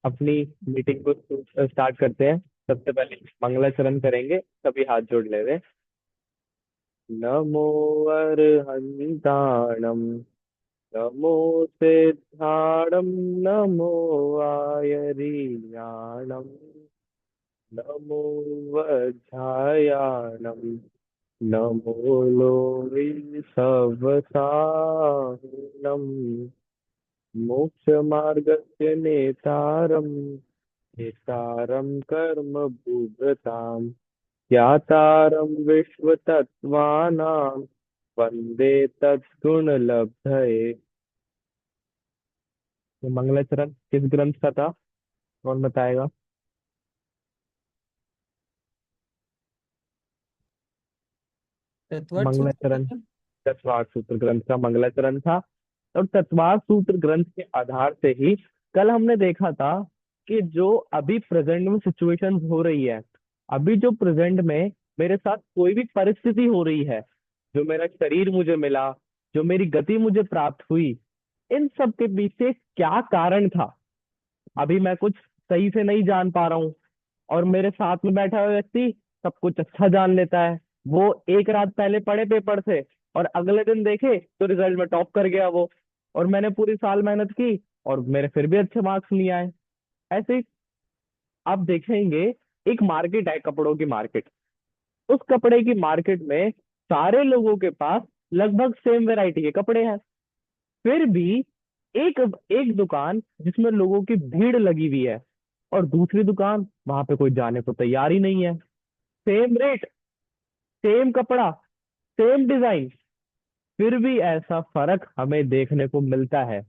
अपनी मीटिंग को स्टार्ट करते हैं। सबसे पहले मंगलाचरण करेंगे, सभी हाथ जोड़ ले रहे। नमो अर्हंताणम, नमो सिद्धाणम, नमो आयरियाणम, नमो वज्रायाणम, नमो लोहि सवसानम, मोक्ष मार्गस्य नेतारम, नेतारम कर्म भूभृताम, ज्ञातारम विश्वतत्त्वानां, वंदे तद्गुणलब्धये। ये मंगलाचरण किस ग्रंथ का था? कौन बताएगा? तत्वर मंगलाचरण सूत्र। तत्वार सूत्र ग्रंथ का मंगलाचरण था। और तत्वार सूत्र ग्रंथ के आधार से ही कल हमने देखा था कि जो अभी प्रेजेंट में सिचुएशंस हो रही है, अभी जो प्रेजेंट में मेरे साथ कोई भी परिस्थिति हो रही है, जो मेरा शरीर मुझे मिला, जो मेरी गति मुझे प्राप्त हुई, इन सब के पीछे क्या कारण था? अभी मैं कुछ सही से नहीं जान पा रहा हूँ, और मेरे साथ में बैठा हुआ व्यक्ति सब कुछ अच्छा जान लेता है। वो एक रात पहले पढ़े पेपर से, और अगले दिन देखे तो रिजल्ट में टॉप कर गया वो। और मैंने पूरी साल मेहनत की और मेरे फिर भी अच्छे मार्क्स नहीं आए। ऐसे ही आप देखेंगे, एक मार्केट है, कपड़ों की मार्केट। उस कपड़े की मार्केट में सारे लोगों के पास लगभग सेम वैरायटी के कपड़े हैं। फिर भी एक एक दुकान जिसमें लोगों की भीड़ लगी हुई है, और दूसरी दुकान वहां पे कोई जाने को तैयार ही नहीं है। सेम रेट, सेम कपड़ा, सेम डिजाइन, फिर भी ऐसा फर्क हमें देखने को मिलता है।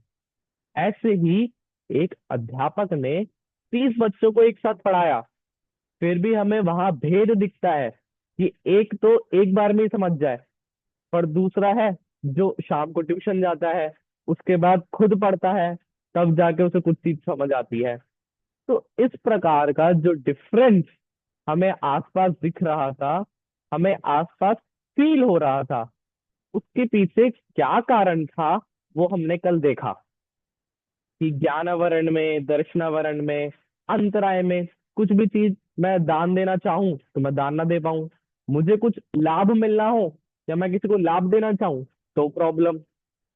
ऐसे ही एक अध्यापक ने 30 बच्चों को एक साथ पढ़ाया, फिर भी हमें वहां भेद दिखता है कि एक तो एक बार में ही समझ जाए, पर दूसरा है जो शाम को ट्यूशन जाता है, उसके बाद खुद पढ़ता है, तब जाके उसे कुछ चीज समझ आती है। तो इस प्रकार का जो डिफरेंस हमें आसपास दिख रहा था, हमें आसपास फील हो रहा था, उसके पीछे क्या कारण था, वो हमने कल देखा कि ज्ञानावरण में, दर्शनावरण में, अंतराय में कुछ भी चीज मैं दान देना चाहूं तो मैं दान ना दे पाऊं। मुझे कुछ लाभ मिलना हो या मैं किसी को लाभ देना चाहूं तो प्रॉब्लम।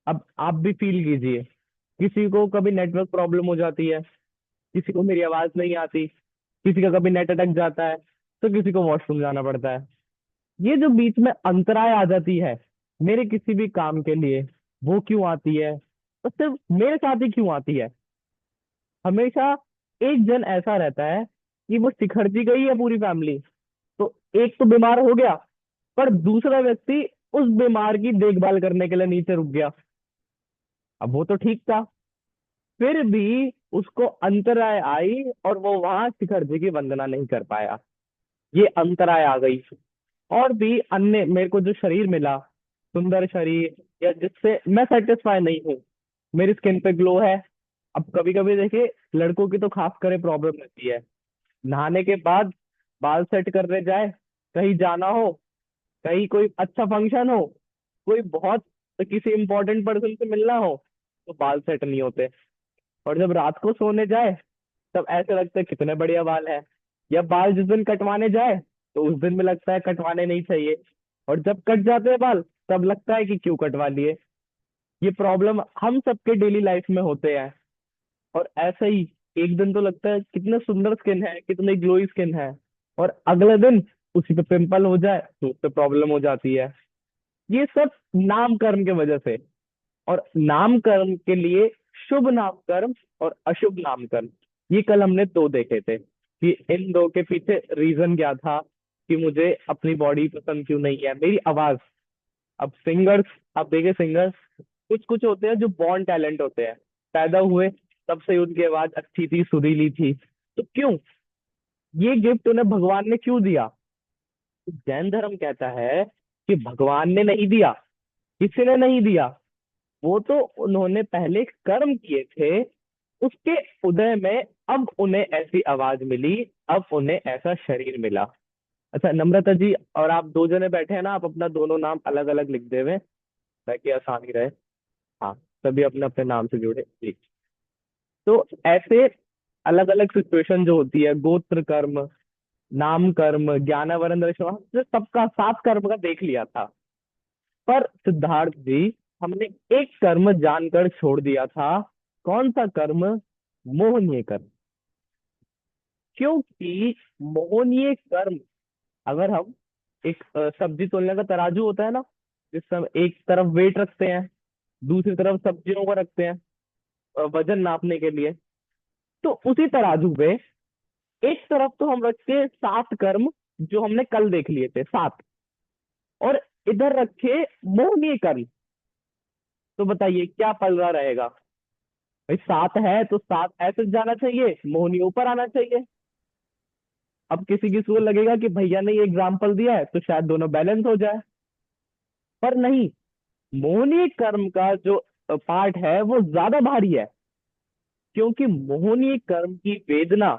अब आप भी फील कीजिए, किसी को कभी नेटवर्क प्रॉब्लम हो जाती है, किसी को मेरी आवाज नहीं आती, किसी का कभी नेट अटक जाता है, तो किसी को वॉशरूम जाना पड़ता है। ये जो बीच में अंतराय आ जाती है मेरे किसी भी काम के लिए, वो क्यों आती है? और सिर्फ मेरे साथ ही क्यों आती है? हमेशा एक जन ऐसा रहता है कि वो सिखरती गई है पूरी फैमिली, तो एक तो बीमार हो गया, पर दूसरा व्यक्ति उस बीमार की देखभाल करने के लिए नीचे रुक गया। अब वो तो ठीक था, फिर भी उसको अंतराय आई और वो वहां शिखर जी की वंदना नहीं कर पाया। ये अंतराय आ गई। और भी अन्य मेरे को जो शरीर मिला, सुंदर शरीर, या जिससे मैं सेटिस्फाई नहीं हूँ, मेरी स्किन पे ग्लो है। अब कभी कभी देखिए, लड़कों की तो खास करे प्रॉब्लम रहती है, नहाने के बाद बाल सेट करने जाए, कहीं जाना हो, कहीं कोई अच्छा फंक्शन हो, कोई बहुत किसी इंपॉर्टेंट पर्सन से मिलना हो, तो बाल सेट नहीं होते। और जब रात को सोने जाए तब ऐसे लगता है कितने बढ़िया बाल है। या बाल जिस दिन कटवाने जाए तो उस दिन में लगता है कटवाने नहीं चाहिए, और जब कट जाते हैं बाल तब लगता है कि क्यों कटवा लिए। ये प्रॉब्लम हम सबके डेली लाइफ में होते हैं। और ऐसा ही एक दिन तो लगता है कितने सुंदर स्किन है, कितनी ग्लोई स्किन है, और अगले दिन उसी पे पिंपल हो जाए तो उस पे प्रॉब्लम हो जाती है। ये सब नामकरण की वजह से। और नामकरण के लिए शुभ नामकरण और अशुभ नामकरण, ये कल हमने दो देखे थे कि इन दो के पीछे रीजन क्या था, कि मुझे अपनी बॉडी पसंद क्यों नहीं है, मेरी आवाज। अब सिंगर्स, आप देखिए सिंगर्स कुछ कुछ होते हैं जो बॉर्न टैलेंट होते हैं, पैदा हुए तब से ही उनकी आवाज अच्छी थी, सुरीली थी। तो क्यों ये गिफ्ट उन्हें भगवान ने क्यों दिया? तो जैन धर्म कहता है कि भगवान ने नहीं दिया, किसी ने नहीं दिया, वो तो उन्होंने पहले कर्म किए थे, उसके उदय में अब उन्हें ऐसी आवाज मिली, अब उन्हें ऐसा शरीर मिला। अच्छा नम्रता जी, और आप दो जने बैठे हैं ना, आप अपना दोनों नाम अलग अलग लिख देवे ताकि आसानी रहे। हाँ, सभी अपने अपने नाम से जुड़े जी। तो ऐसे अलग अलग सिचुएशन जो होती है, गोत्र कर्म, नाम कर्म, ज्ञानावरण दर्शन, जो सबका 7 कर्म का देख लिया था। पर सिद्धार्थ जी, हमने एक कर्म जानकर छोड़ दिया था। कौन सा कर्म? मोहनीय कर्म। क्योंकि मोहनीय कर्म, अगर हम एक सब्जी तोलने का तराजू होता है ना, जिस समय एक तरफ वेट रखते हैं, दूसरी तरफ सब्जियों को रखते हैं वजन नापने के लिए, तो उसी तराजू पे एक तरफ तो हम रखे 7 कर्म जो हमने कल देख लिए थे 7, और इधर रखे मोहनीय कर्म। तो बताइए क्या पलड़ा रहेगा? भाई 7 है तो 7 ऐसे जाना चाहिए, मोहनी ऊपर आना चाहिए। अब किसी किसी को लगेगा कि भैया ने ये एग्जाम्पल दिया है तो शायद दोनों बैलेंस हो जाए, पर नहीं। मोहनीय कर्म का जो पार्ट है वो ज्यादा भारी है, क्योंकि मोहनीय कर्म की वेदना,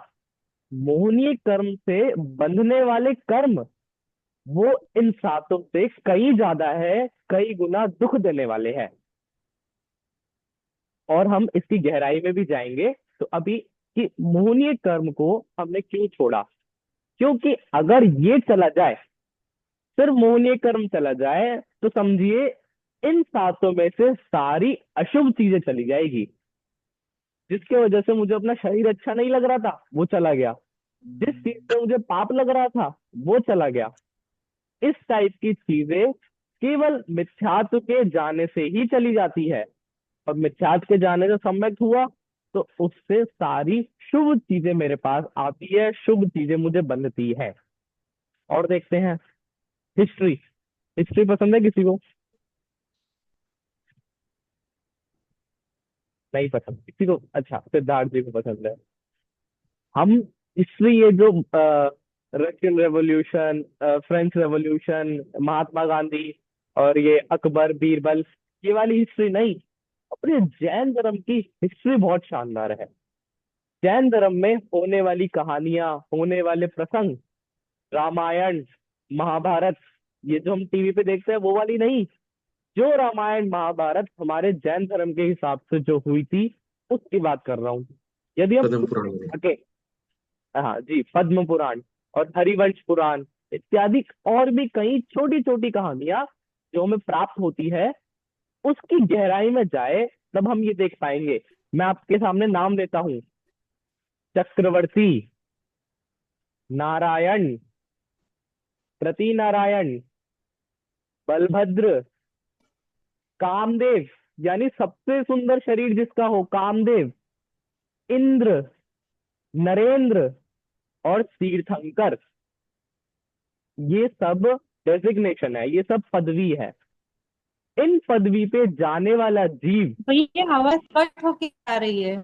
मोहनीय कर्म से बंधने वाले कर्म, वो इन 7 से कई ज्यादा है, कई गुना दुख देने वाले हैं। और हम इसकी गहराई में भी जाएंगे। तो अभी, कि मोहनीय कर्म को हमने क्यों छोड़ा? क्योंकि अगर ये चला जाए, सिर्फ मोहनीय कर्म चला जाए, तो समझिए इन 7 में से सारी अशुभ चीजें चली जाएगी। जिसके वजह से मुझे अपना शरीर अच्छा नहीं लग रहा था वो चला गया, जिस चीज से मुझे पाप लग रहा था वो चला गया। इस टाइप की चीजें केवल मिथ्यात्व के जाने से ही चली जाती है। और मिथ्यात्व के जाने से सम्यक हुआ, तो उससे सारी शुभ चीजें मेरे पास आती है, शुभ चीजें मुझे बनती है। और देखते हैं हिस्ट्री। हिस्ट्री पसंद है किसी को? नहीं पसंद किसी को? अच्छा, सिद्धार्थ जी को पसंद है। हम हिस्ट्री, ये जो Russian revolution, French revolution, Mahatma Gandhi और ये अकबर बीरबल, ये वाली हिस्ट्री नहीं, अपने जैन धर्म की हिस्ट्री बहुत शानदार है। जैन धर्म में होने वाली कहानियां, होने वाले प्रसंग, रामायण, महाभारत, ये जो हम टीवी पे देखते हैं वो वाली नहीं, जो रामायण महाभारत हमारे जैन धर्म के हिसाब से जो हुई थी, उसकी बात कर रहा हूँ। यदि हम पद्म उसको पुराण में। उठा के, हाँ जी, पद्म पुराण और हरिवंश पुराण इत्यादि और भी कई छोटी छोटी कहानियां जो हमें प्राप्त होती है, उसकी गहराई में जाए, तब हम ये देख पाएंगे। मैं आपके सामने नाम लेता हूँ: चक्रवर्ती, नारायण, प्रति नारायण, बलभद्र, कामदेव, यानी सबसे सुंदर शरीर जिसका हो कामदेव, इंद्र, नरेंद्र और तीर्थंकर। ये सब डेजिग्नेशन है, ये सब पदवी है। इन पदवी पे जाने वाला जीव, भैया आवाज कट होके आ रही है।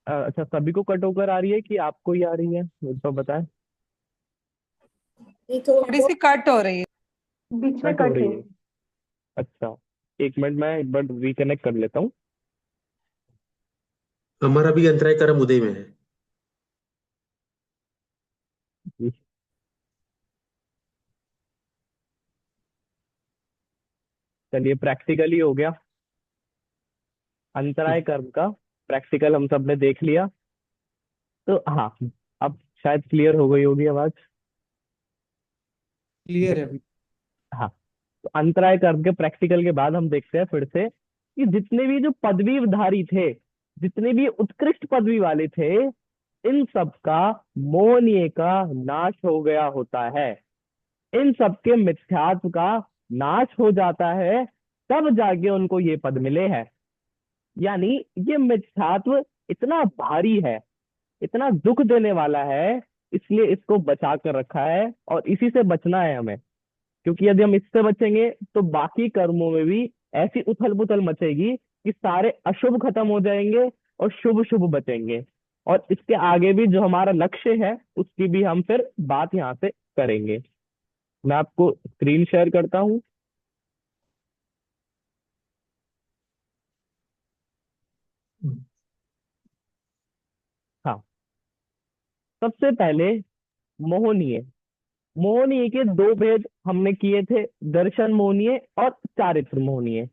अच्छा, सभी को कट होकर आ रही है कि आपको ही आ रही है, मुझे तो बताएं। ये तो थोड़ी सी कट हो रही है। बीच में कट हो कट रही है। है? अच्छा, एक मिनट, मैं एक बार रिकनेक्ट कर लेता हूँ। हमारा भी अंतराय कर्म उदय में है। चलिए, प्रैक्टिकली हो गया अंतराय कर्म का। प्रैक्टिकल हम सब ने देख लिया। तो हाँ, अब शायद क्लियर हो गई होगी आवाज। क्लियर है। हाँ, तो अंतराय कर्म के प्रैक्टिकल के बाद हम देखते हैं फिर से कि जितने भी जो पदवीधारी थे, जितने भी उत्कृष्ट पदवी वाले थे, इन सब का मोहनीय का नाश हो गया होता है। इन सबके मिथ्यात्व का नाश हो जाता है, तब जाके उनको ये पद मिले हैं। यानी ये मिथ्यात्व इतना भारी है, इतना दुख देने वाला है, इसलिए इसको बचा कर रखा है और इसी से बचना है हमें। क्योंकि यदि हम इससे बचेंगे तो बाकी कर्मों में भी ऐसी उथल पुथल मचेगी कि सारे अशुभ खत्म हो जाएंगे और शुभ शुभ बचेंगे। और इसके आगे भी जो हमारा लक्ष्य है उसकी भी हम फिर बात यहाँ से करेंगे। मैं आपको स्क्रीन शेयर करता हूँ। हाँ, सबसे पहले मोहनीय। मोहनीय के 2 भेद हमने किए थे: दर्शन मोहनीय और चारित्र मोहनीय।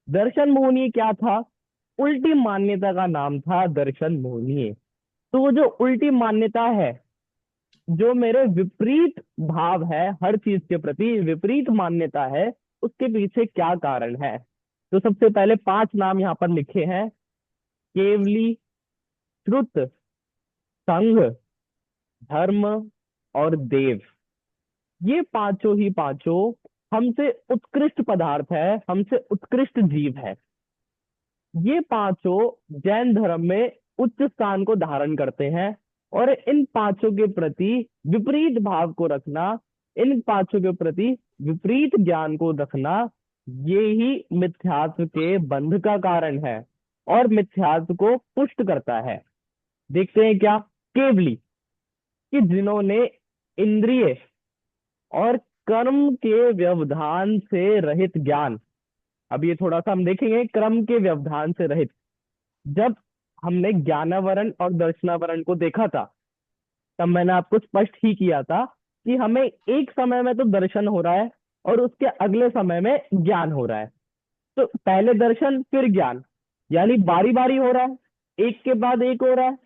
दर्शन मोहनीय क्या था? उल्टी मान्यता का नाम था दर्शन मोहनीय। तो वो जो उल्टी मान्यता है, जो मेरे विपरीत भाव है, हर चीज के प्रति विपरीत मान्यता है, उसके पीछे क्या कारण है? तो सबसे पहले 5 नाम यहाँ पर लिखे हैं: केवली, श्रुत, संघ, धर्म और देव। ये पांचों ही पांचों हमसे उत्कृष्ट पदार्थ है, हमसे उत्कृष्ट जीव है। ये पांचों जैन धर्म में उच्च स्थान को धारण करते हैं। और इन पांचों के प्रति विपरीत भाव को रखना, इन पांचों के प्रति विपरीत ज्ञान को रखना, ये ही मिथ्यात्व के बंध का कारण है और मिथ्यात्व को पुष्ट करता है। देखते हैं क्या? केवली, कि जिन्होंने इंद्रिय और कर्म के व्यवधान से रहित ज्ञान, अब ये थोड़ा सा हम देखेंगे, कर्म के व्यवधान से रहित। जब हमने ज्ञानावरण और दर्शनावरण को देखा था, तब मैंने आपको स्पष्ट ही किया था कि हमें एक समय में तो दर्शन हो रहा है और उसके अगले समय में ज्ञान हो रहा है। तो पहले दर्शन फिर ज्ञान, यानी बारी बारी हो रहा है, एक के बाद एक हो रहा है।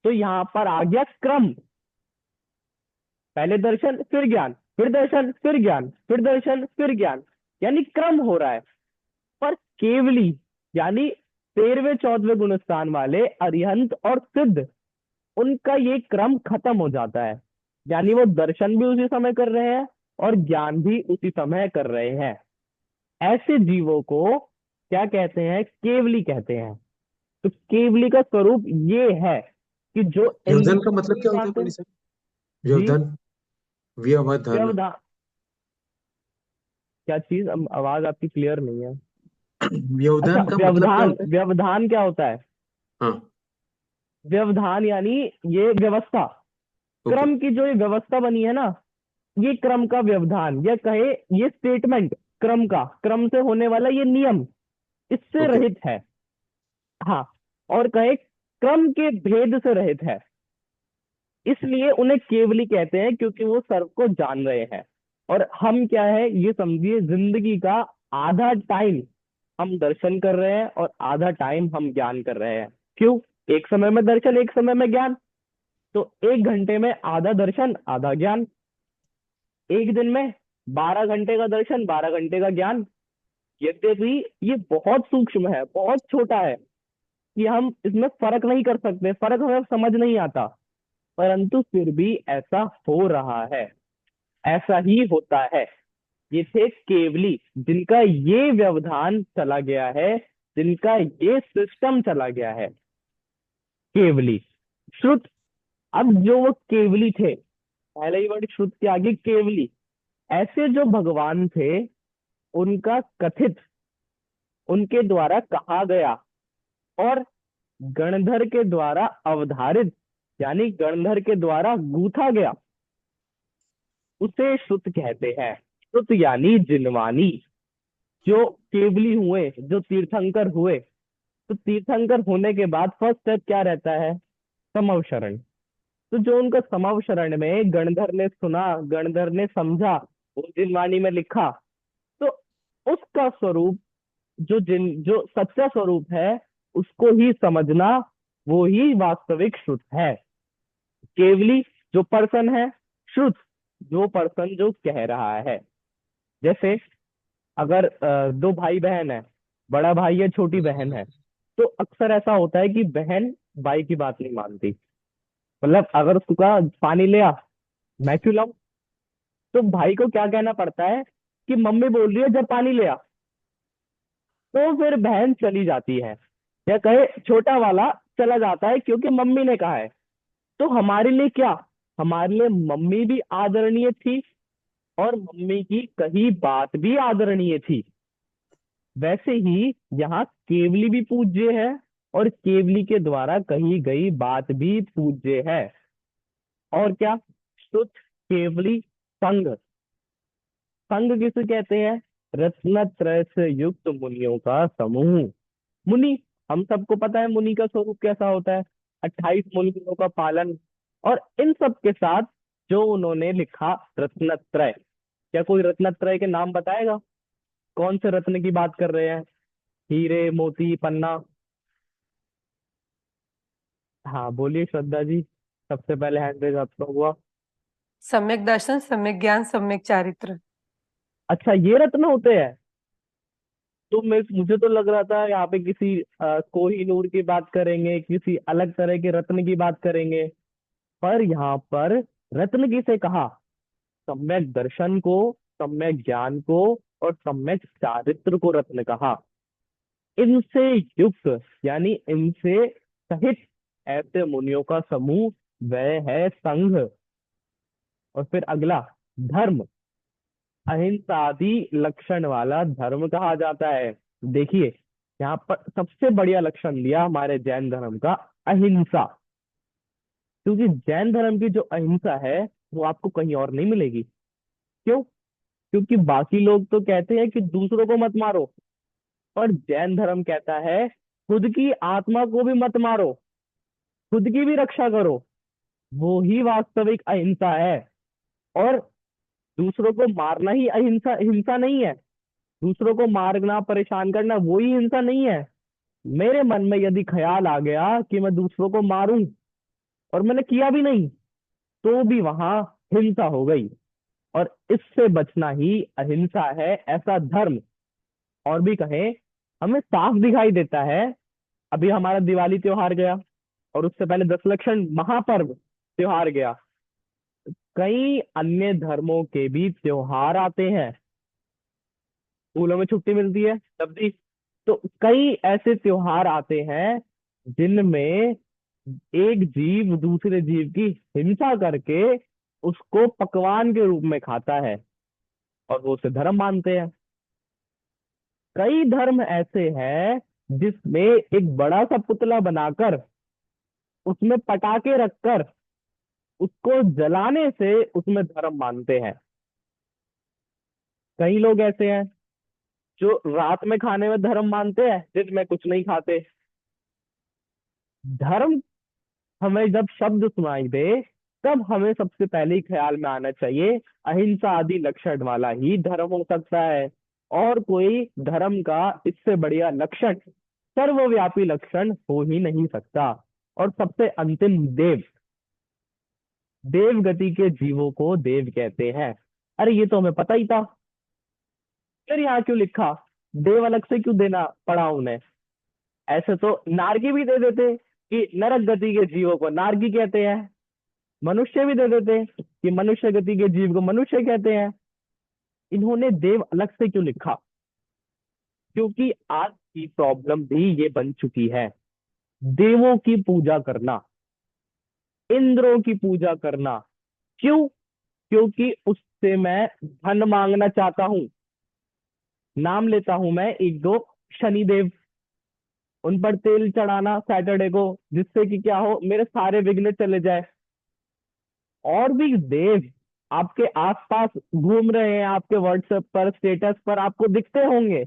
तो यहाँ पर आ गया क्रम: पहले दर्शन फिर ज्ञान, फिर दर्शन फिर ज्ञान, फिर दर्शन फिर ज्ञान, यानी क्रम हो रहा है। पर केवली, यानी 13वें 14वें गुण स्थान वाले अरिहंत और सिद्ध, उनका ये क्रम खत्म हो जाता है। यानी वो दर्शन भी उसी समय कर रहे हैं और ज्ञान भी उसी समय कर रहे हैं। ऐसे जीवों को क्या कहते हैं? केवली कहते हैं। तो केवली का स्वरूप ये है कि जो व्यवधान का इंद्रियों को मतलब ही क्या होता है जानते पंडित हैं। साहब? जी, व्यवधान, व्यवधान। व्यवधान क्या चीज? आवाज आपकी क्लियर नहीं है। अच्छा, व्यवधान का मतलब क्या व्यवधान, होता है? व्यवधान क्या होता है? हाँ। व्यवधान यानी ये व्यवस्था, ओके। क्रम की जो ये व्यवस्था बनी है ना, ये क्रम का व्यवधान, या कहे ये स्टेटमेंट क्रम का, क्रम से होने वाला ये नियम, इससे ओके। रहित है। हाँ, और कहे क्रम के भेद से रहित है। इसलिए उन्हें केवली कहते हैं, क्योंकि वो सर्व को जान रहे हैं। और हम क्या है, ये समझिए, जिंदगी का आधा टाइम हम दर्शन कर रहे हैं और आधा टाइम हम ज्ञान कर रहे हैं। क्यों? एक समय में दर्शन, एक समय में ज्ञान। तो 1 घंटे में आधा दर्शन आधा ज्ञान, एक दिन में 12 घंटे का दर्शन 12 घंटे का ज्ञान। यद्यपि ये बहुत सूक्ष्म है, बहुत छोटा है, कि हम इसमें फर्क नहीं कर सकते, फर्क हमें समझ नहीं आता, परंतु फिर भी ऐसा हो रहा है, ऐसा ही होता है। ये थे केवली, जिनका ये व्यवधान चला गया है, जिनका ये सिस्टम चला गया है, केवली। श्रुत, अब जो वो केवली थे, पहले ही वर्ड श्रुत के आगे केवली, ऐसे जो भगवान थे, उनका कथित, उनके द्वारा कहा गया और गणधर के द्वारा अवधारित, यानी गणधर के द्वारा गूथा गया, उसे श्रुत कहते हैं। श्रुत यानी जिनवानी। जो केवली हुए, जो तीर्थंकर हुए, तो तीर्थंकर होने के बाद फर्स्ट स्टेप क्या रहता है? समवशरण। तो जो उनका समवशरण में गणधर ने सुना, गणधर ने समझा, वो जिनवानी में लिखा, तो उसका स्वरूप, जो सच्चा स्वरूप है, उसको ही समझना, वो ही वास्तविक श्रुत है। केवली जो पर्सन है, श्रुत जो पर्सन जो कह रहा है। जैसे अगर दो भाई बहन है, बड़ा भाई है, छोटी बहन है, तो अक्सर ऐसा होता है कि बहन भाई की बात नहीं मानती। मतलब अगर उसका पानी ले आ, मैं क्यों लाऊं? तो भाई को क्या कहना पड़ता है कि मम्मी बोल रही है जब पानी ले आ, तो फिर बहन चली जाती है, या कहे छोटा वाला चला जाता है क्योंकि मम्मी ने कहा है। तो हमारे लिए क्या? हमारे लिए मम्मी भी आदरणीय थी और मम्मी की कही बात भी आदरणीय थी। वैसे ही यहाँ केवली भी पूज्य है और केवली के द्वारा कही गई बात भी पूज्य है। और क्या? शुद्ध केवली संघ। संघ किसे कहते हैं? रत्नत्रय से युक्त मुनियों का समूह। मुनि, हम सबको पता है मुनि का स्वरूप कैसा होता है, 28 मूल गुणों का पालन। और इन सब के साथ जो उन्होंने लिखा रत्नत्रय, क्या कोई रत्नत्रय के नाम बताएगा? कौन से रत्न की बात कर रहे हैं? हीरे, मोती, पन्ना? हाँ बोलिए श्रद्धा जी, सबसे पहले हैंड रेज आपका हुआ। सम्यक दर्शन, सम्यक ज्ञान, सम्यक चारित्र। अच्छा ये रत्न होते हैं। तो मुझे तो लग रहा था यहाँ पे किसी कोहिनूर की बात करेंगे, किसी अलग तरह के रत्न की बात करेंगे। पर यहाँ पर रत्न किसे कहा? सम्यक दर्शन को, सम्यक ज्ञान को और सम्यक चारित्र को रत्न कहा। इनसे युक्त यानी इनसे सहित ऐसे मुनियों का समूह वह है संघ। और फिर अगला धर्म, अहिंसा आदि लक्षण वाला धर्म कहा जाता है। देखिए यहाँ पर सबसे बढ़िया लक्षण दिया हमारे जैन धर्म का, अहिंसा। क्योंकि जैन धर्म की जो अहिंसा है वो आपको कहीं और नहीं मिलेगी। क्यों? क्योंकि बाकी लोग तो कहते हैं कि दूसरों को मत मारो, और जैन धर्म कहता है खुद की आत्मा को भी मत मारो, खुद की भी रक्षा करो। वो ही वास्तविक अहिंसा है। और दूसरों को मारना ही अहिंसा हिंसा नहीं है। दूसरों को मारना, परेशान करना वो ही हिंसा नहीं है। मेरे मन में यदि ख्याल आ गया कि मैं दूसरों को मारूं और मैंने किया भी नहीं, तो भी वहां हिंसा हो गई। और इससे बचना ही अहिंसा है, ऐसा धर्म। और भी कहें, हमें साफ दिखाई देता है। अभी हमारा दिवाली त्योहार गया, और उससे पहले दशलक्षण महापर्व त्योहार गया। कई अन्य धर्मों के भी त्योहार आते हैं। स्कूलों में छुट्टी मिलती है तब भी। तो कई ऐसे त्योहार आते हैं जिनमें एक जीव दूसरे जीव की हिंसा करके उसको पकवान के रूप में खाता है, और वो उसे धर्म मानते हैं। कई धर्म ऐसे हैं जिसमें एक बड़ा सा पुतला बनाकर उसमें पटाखे रखकर उसको जलाने से उसमें धर्म मानते हैं। कई लोग ऐसे हैं जो रात में खाने में धर्म मानते हैं, दिन में कुछ नहीं खाते। धर्म, हमें जब शब्द सुनाई दे तब हमें सबसे पहले ही ख्याल में आना चाहिए अहिंसा आदि लक्षण वाला ही धर्म हो सकता है। और कोई धर्म का इससे बढ़िया लक्षण, सर्वव्यापी लक्षण हो ही नहीं सकता। और सबसे अंतिम देव, देव गति के जीवों को देव कहते हैं। अरे ये तो हमें पता ही था, फिर यहाँ क्यों लिखा? देव अलग से क्यों देना पड़ा उन्हें? ऐसे तो नारकी भी दे देते कि नरक गति के जीवों को नारकी कहते हैं। मनुष्य भी दे देते कि मनुष्य गति के जीव को मनुष्य कहते हैं। इन्होंने देव अलग से क्यों लिखा? क्योंकि आज की प्रॉब्लम भी ये बन चुकी है। देवों की पूजा करना, इंद्रों की पूजा करना। क्यों? क्योंकि उससे मैं धन मांगना चाहता हूं। नाम लेता हूं मैं एक दो, शनिदेव, उन पर तेल चढ़ाना सैटरडे को, जिससे कि क्या हो, मेरे सारे विघ्न चले जाए। और भी देव आपके आसपास घूम रहे हैं, आपके व्हाट्सएप पर, स्टेटस पर आपको दिखते होंगे।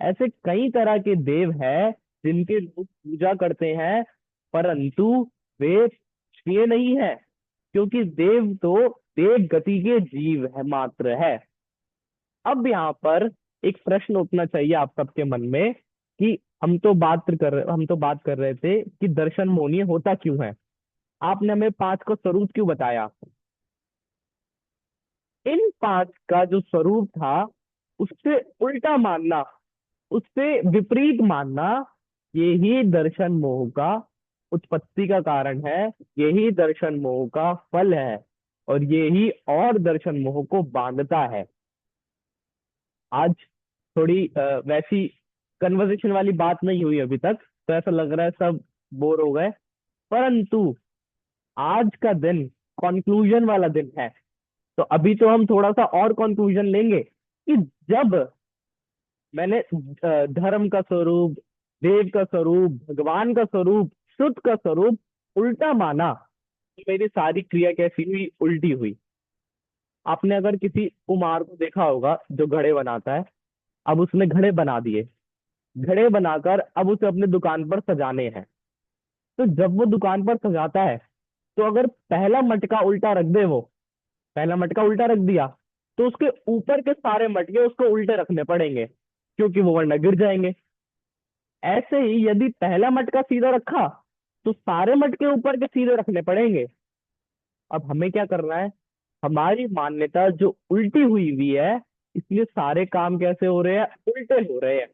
ऐसे कई तरह के देव हैं जिनके लोग पूजा करते हैं, परंतु वे ये नहीं है। क्योंकि देव तो देव गति के जीव है मात्र है। अब यहाँ पर एक प्रश्न उठना चाहिए आप सबके मन में कि हम तो बात कर रहे थे कि दर्शन मोहनीय होता क्यों है। आपने हमें पांच का स्वरूप क्यों बताया? इन पांच का जो स्वरूप था उससे उल्टा मानना, उससे विपरीत मानना, यही दर्शन मोह का उत्पत्ति का कारण है। यही दर्शन मोह का फल है। और यही और दर्शन मोह को बांधता है। आज थोड़ी वैसी कन्वर्सेशन वाली बात नहीं हुई अभी तक, तो ऐसा लग रहा है सब बोर हो गए। परंतु आज का दिन कंक्लूजन वाला दिन है। तो अभी तो हम थोड़ा सा और कंक्लूजन लेंगे कि जब मैंने धर्म का स्वरूप, देव का स्वरूप, भगवान का स्वरूप, शुद्ध का स्वरूप उल्टा माना, तो मेरी सारी क्रिया कैसी हुई? उल्टी हुई। आपने अगर किसी कुम्हार को देखा होगा जो घड़े बनाता है, अब उसने घड़े बना दिए, घड़े बनाकर अब उसे अपने दुकान पर सजाने हैं। तो जब वो दुकान पर सजाता है, तो अगर पहला मटका उल्टा रख दे, वो पहला मटका उल्टा रख दिया, तो उसके ऊपर के सारे मटके उसको उल्टे रखने पड़ेंगे, क्योंकि वो वरना गिर जाएंगे। ऐसे ही यदि पहला मटका सीधा रखा तो सारे मटके ऊपर के सीधे रखने पड़ेंगे। अब हमें क्या करना है, हमारी मान्यता जो उल्टी हुई हुई है, इसलिए सारे काम कैसे हो रहे हैं, उल्टे हो रहे हैं।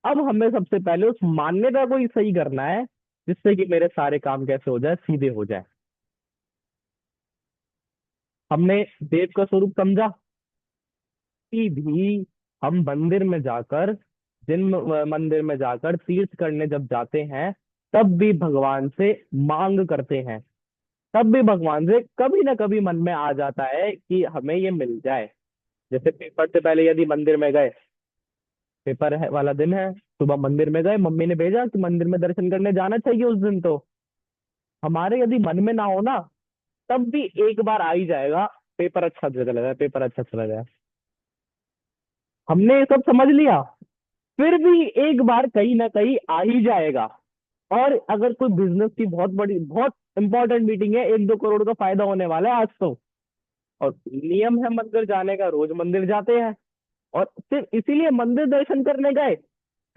अब हमें सबसे पहले उस मान्यता को ही सही करना है, जिससे कि मेरे सारे काम कैसे हो जाए, सीधे हो जाए। हमने देव का स्वरूप समझा कि भी हम मंदिर में जाकर, मंदिर में जाकर तीर्थ करने जब जाते हैं, तब भी भगवान से मांग करते हैं। तब भी भगवान से कभी ना कभी मन में आ जाता है कि हमें ये मिल जाए। जैसे पेपर से पहले यदि मंदिर में गए, पेपर है वाला दिन है, सुबह मंदिर में गए, मम्मी ने भेजा कि मंदिर में दर्शन करने जाना चाहिए उस दिन, तो हमारे यदि मन में ना हो ना, तब भी एक बार आ ही जाएगा, पेपर अच्छा चला जाए, पेपर अच्छा चला जाए। हमने ये सब समझ लिया, फिर भी एक बार कहीं ना कहीं आ ही जाएगा। और अगर कोई बिजनेस की बहुत बड़ी बहुत इंपॉर्टेंट मीटिंग है, 1-2 करोड़ का फायदा होने वाला है आज तो, और नियम है मंदिर जाने का, रोज मंदिर जाते हैं, और सिर्फ इसीलिए मंदिर दर्शन करने गए,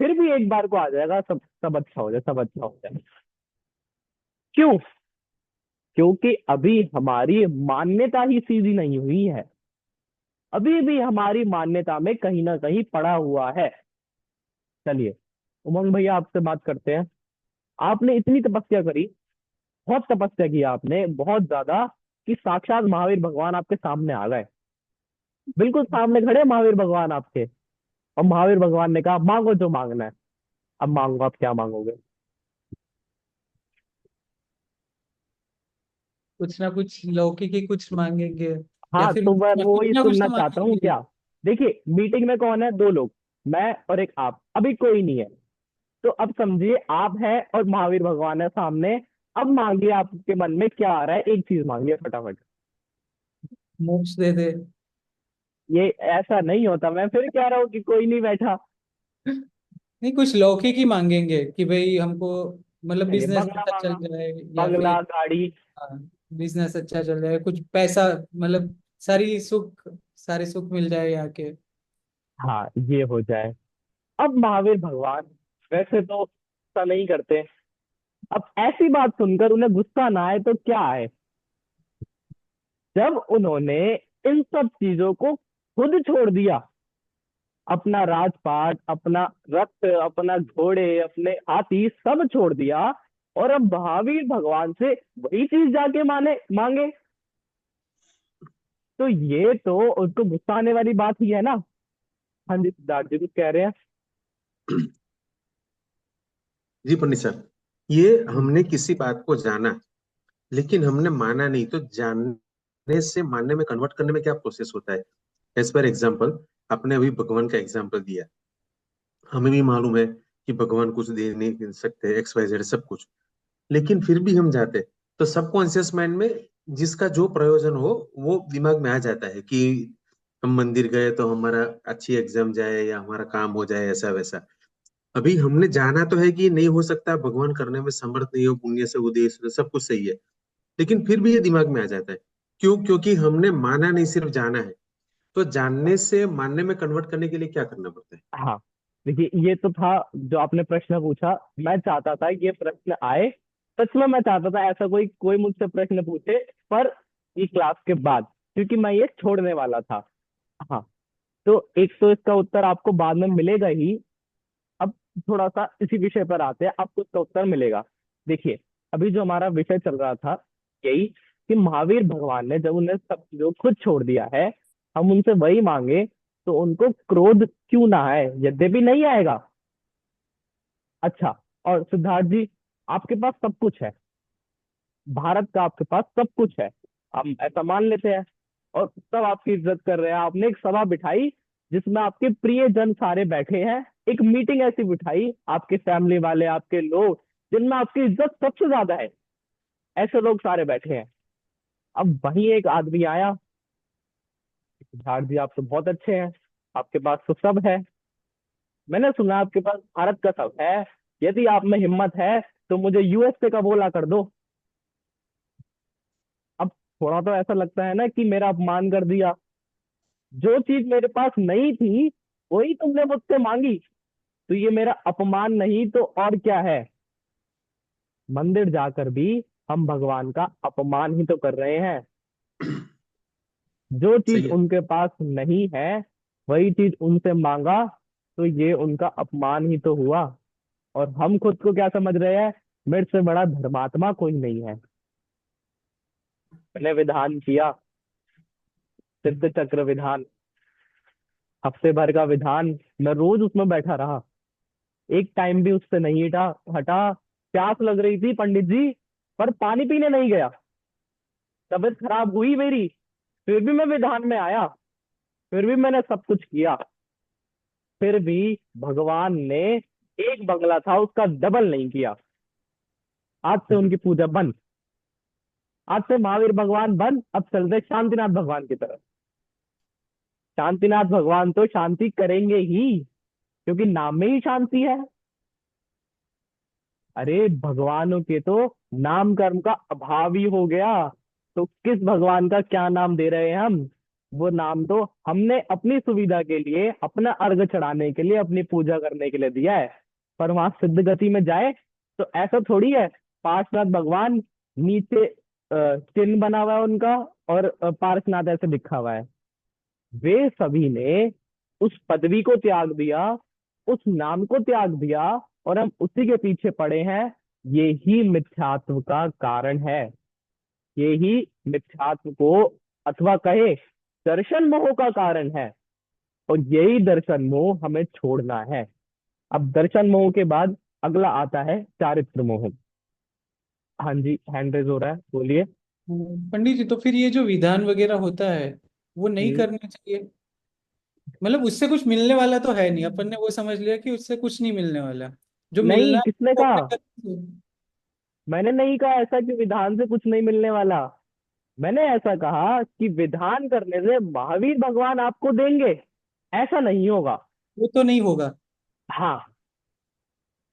फिर भी एक बार को आ जाएगा, सब सब अच्छा हो जाए, सब अच्छा हो जाए। क्यों? क्योंकि अभी हमारी मान्यता ही सीधी नहीं हुई है, अभी भी हमारी मान्यता में कहीं ना कहीं पड़ा हुआ है। चलिए, उमंग भैया आपसे बात करते हैं। आपने इतनी तपस्या करी, बहुत तपस्या की आपने, बहुत ज्यादा, कि साक्षात महावीर भगवान आपके सामने आ गए, बिल्कुल सामने खड़े महावीर भगवान आपके। और महावीर भगवान ने कहा मांगो जो मांगना है। अब मांगो, आप क्या मांगोगे? कुछ ना कुछ लौकिक ही कुछ मांगेंगे, या हाँ, फिर तो मैं वो कुछ ही ना कुछ सुनना तो चाहता हूँ मांगेंगे। क्या। देखिए, मीटिंग में कौन है, 2 लोग, मैं और एक आप, अभी कोई नहीं है। तो अब समझिए आप है और महावीर भगवान है सामने। अब मांगिए, आपके मन में क्या आ रहा है, एक चीज मांगिए फटाफट। मोक्ष दे दे। ये ऐसा नहीं होता, मैं फिर कह रहा हूँ कि कोई नहीं बैठा। नहीं, कुछ लौकिक ही मांगेंगे कि भाई हमको मतलब चलिए, बिजनेस बंगला अच्छा चल मांगा, जाए, या बंगला, फिर गाड़ी। बिजनेस अच्छा चल जाए, कुछ पैसा, मतलब सारे सुख मिल जाए यहाँ के। हाँ, ये हो जाए। अब महावीर भगवान वैसे तो गुस्सा नहीं करते। अब ऐसी बात सुनकर उन्हें गुस्सा ना आए तो क्या आए, जब उन्होंने इन सब चीजों को खुद छोड़ दिया, अपना राजपाट, अपना रथ, अपना घोड़े, अपने हाथी, सब छोड़ दिया, और अब महावीर भगवान से वही चीज जाके मांगे, तो ये तो उनको गुस्सा आने वाली बात ही है ना। हाँ जी, सिद्धार्थ जी कुछ कह रहे हैं। जी पंडित सर, ये हमने किसी बात को जाना, लेकिन हमने माना नहीं, तो जानने से मानने में कन्वर्ट करने में क्या प्रोसेस होता है? एज पर एग्जाम्पल, आपने अभी भगवान का एग्जाम्पल दिया। हमें भी मालूम है कि भगवान कुछ दे नहीं सकते, एक्स वाई जेड सब कुछ, लेकिन फिर भी हम जाते। तो सबकॉन्शियस माइंड में जिसका जो प्रयोजन हो वो दिमाग में आ जाता है कि हम मंदिर गए तो हमारा अच्छी एग्जाम जाए या हमारा काम हो जाए, ऐसा वैसा। अभी हमने जाना तो है कि नहीं हो सकता, भगवान करने में समर्थ नहीं हो, पुण्य से उद्देश्य सब कुछ सही है, लेकिन फिर भी ये दिमाग में आ जाता है। क्यों? क्योंकि हमने माना नहीं, सिर्फ जाना है। तो जानने से मानने में कन्वर्ट करने के लिए क्या करना पड़ता है? हाँ, देखिए, ये तो था जो आपने प्रश्न पूछा। मैं चाहता था कि ये प्रश्न आए, सच में मैं चाहता था ऐसा कोई कोई मुझसे प्रश्न पूछे, पर ये क्लास के बाद, क्योंकि मैं ये छोड़ने वाला था। हाँ, तो एक तो इसका उत्तर आपको बाद में मिलेगा ही। अब थोड़ा सा इसी विषय पर आते हैं, आपको इसका उत्तर मिलेगा। देखिए, अभी जो हमारा विषय चल रहा था, यही कि महावीर भगवान ने जब उन्हें सब चीजों को खुद छोड़ दिया है, हम उनसे वही मांगे, तो उनको क्रोध क्यों ना आए, यद्यपि नहीं आएगा। अच्छा, और सिद्धार्थ जी, आपके पास सब कुछ है, भारत का आपके पास सब कुछ है, हम ऐसा मान लेते हैं, और सब आपकी इज्जत कर रहे हैं। आपने एक सभा बिठाई जिसमें आपके प्रिय जन सारे बैठे हैं, एक मीटिंग ऐसी बिठाई, आपके फैमिली वाले, आपके लोग जिनमें आपकी इज्जत सबसे ज्यादा है, ऐसे लोग सारे बैठे हैं। अब वहीं एक आदमी आया, सिद्धार्थ जी आप तो बहुत अच्छे हैं, आपके पास तो सब है, मैंने सुना आपके पास भारत का सब है, यदि आप में हिम्मत है तो मुझे यूएसए का बोला कर दो। अब थोड़ा तो ऐसा लगता है ना कि मेरा अपमान कर दिया, जो चीज मेरे पास नहीं थी वही तुमने मुझसे मांगी, तो ये मेरा अपमान नहीं तो और क्या है। मंदिर जाकर भी हम भगवान का अपमान ही तो कर रहे हैं। जो चीज सही है। उनके पास नहीं है वही चीज उनसे मांगा, तो ये उनका अपमान ही तो हुआ। और हम खुद को क्या समझ रहे हैं, मेरे से बड़ा धर्मात्मा कोई नहीं है। मैंने विधान किया, सिद्ध चक्र विधान, हफ्ते भर का विधान, मैं रोज उसमें बैठा रहा, एक टाइम भी उससे नहीं हटा हटा। प्यास लग रही थी पंडित जी, पर पानी पीने नहीं गया। तबीयत खराब हुई मेरी, फिर भी मैं विधान में आया, फिर भी मैंने सब कुछ किया। फिर भी भगवान ने एक बंगला था उसका डबल नहीं किया। आज से उनकी पूजा बंद, आज से महावीर भगवान बंद, अब चलते शांतिनाथ भगवान की तरफ। शांतिनाथ भगवान तो शांति करेंगे ही, क्योंकि नाम में ही शांति है। अरे भगवानों के तो नाम कर्म का अभाव ही हो गया, तो किस भगवान का क्या नाम दे रहे हैं हम। वो नाम तो हमने अपनी सुविधा के लिए, अपना अर्घ चढ़ाने के लिए, अपनी पूजा करने के लिए दिया है। पर वहां सिद्ध गति में जाए तो ऐसा थोड़ी है, पार्श्वनाथ भगवान नीचे चिन्ह बना हुआ है उनका, और पार्श्वनाथ ऐसे लिखा हुआ है। वे सभी ने उस पदवी को त्याग दिया, उस नाम को त्याग दिया, और हम उसी के पीछे पड़े हैं। ये ही मिथ्यात्व का कारण है। ये ही मिथ्यात्व को, अथवा कहे दर्शन मोह का कारण है। और यही दर्शन मोह हमें छोड़ना है। अब दर्शन मोह के बाद अगला आता है चारित्र मोह। हाँ जी, हैंड रेज हो रहा है, बोलिए। पंडित जी, तो फिर ये जो विधान वगैरह होता है वो नहीं हम्म। करना चाहिए? मतलब उससे कुछ मिलने वाला तो है नहीं, अपन ने वो समझ लिया कि उससे कुछ नहीं मिलने वाला। जो नहीं, मिलना है किसने वो कहा? अपने कर्म से। मैंने नहीं कहा ऐसा कि विधान से कुछ नहीं मिलने वाला। मैंने ऐसा कहा कि विधान करने से महावीर भगवान आपको देंगे, ऐसा नहीं होगा। वो तो नहीं होगा। हाँ,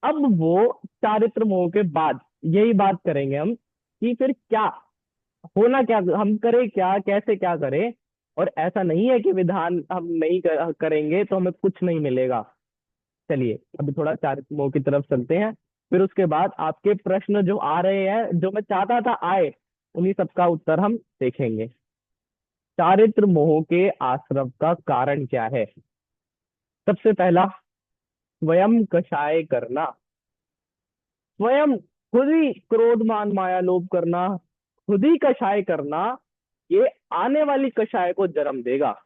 अब वो चारित्र मोह के बाद यही बात करेंगे हम कि फिर क्या होना, क्या हम करें, क्या कैसे क्या करें। और ऐसा नहीं है कि विधान हम नहीं करेंगे तो हमें कुछ नहीं मिलेगा। चलिए अभी थोड़ा चारित्र मोह की तरफ चलते हैं, फिर उसके बाद आपके प्रश्न जो आ रहे हैं, जो मैं चाहता था आए, उन्हीं सबका उत्तर हम देखेंगे। चारित्र मोह के आश्रव का कारण क्या है? सबसे पहला, स्वयं कषाय करना। स्वयं खुद ही क्रोध मान माया लोभ करना, खुद ही कषाय करना, ये आने वाली कषाय को जन्म देगा।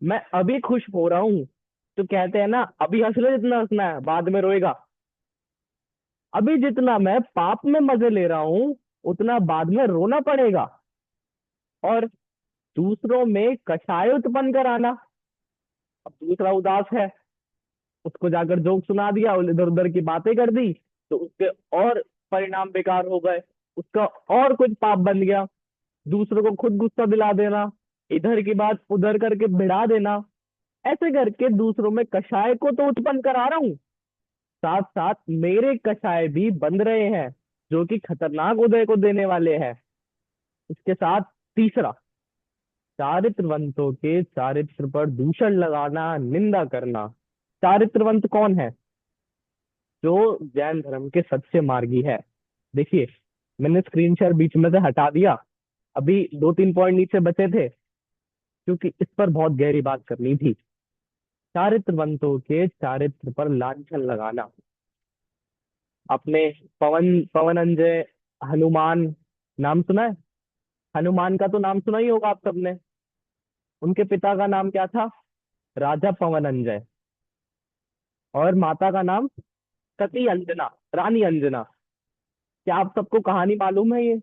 मैं अभी खुश हो रहा हूं, तो कहते हैं ना, अभी हंस ले जितना हंसना है, बाद में रोएगा। अभी जितना मैं पाप में मजे ले रहा हूं, उतना बाद में रोना पड़ेगा। और दूसरों में कषाय उत्पन्न कराना। अब दूसरा उदास है, उसको जाकर जोक सुना दिया, इधर उधर की बातें कर दी, तो उसके और परिणाम बेकार हो गए, उसका और कुछ पाप बन गया। दूसरों को खुद गुस्सा दिला देना, इधर की बात उधर करके भिड़ा देना, ऐसे करके दूसरों में कषाय को तो उत्पन्न करा रहा हूं, साथ साथ मेरे कषाय भी बन रहे हैं, जो कि खतरनाक उदय को देने वाले हैं। इसके साथ तीसरा, चारित्रवंतों के चारित्र पर दूषण लगाना, निंदा करना। चारित्रवंत कौन है? जो जैन धर्म के सच्चे मार्गी है। देखिए, मैंने स्क्रीन शेयर बीच में से हटा दिया, अभी दो तीन पॉइंट नीचे बचे थे, क्योंकि इस पर बहुत गहरी बात करनी थी। चारित्रवंतों के चारित्र पर लांछन लगाना। आपने पवन पवन अंजय, हनुमान, नाम सुना है? हनुमान का तो नाम सुना ही होगा आप सबने। उनके पिता का नाम क्या था? राजा पवन अंजय। और माता का नाम सती अंजना, रानी अंजना। क्या आप सबको कहानी मालूम है ये?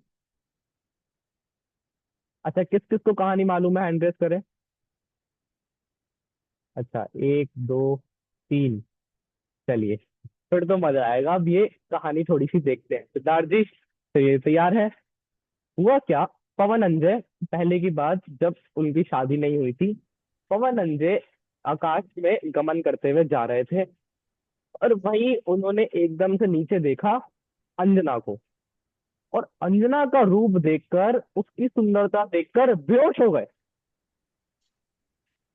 अच्छा, किस किस को कहानी मालूम है, हैंड रेस करें। अच्छा, एक दो तीन। चलिए, फिर तो मजा आएगा। अब ये कहानी थोड़ी सी देखते हैं। सिद्धार्थ जी, तो ये तैयार है? हुआ क्या, पवन अंजय, पहले की बात, जब उनकी शादी नहीं हुई थी, पवन अंजय आकाश में गमन करते हुए जा रहे थे, और वहीं उन्होंने एकदम से नीचे देखा अंजना को। और अंजना का रूप देखकर, उसकी सुंदरता देखकर बेहोश हो गए।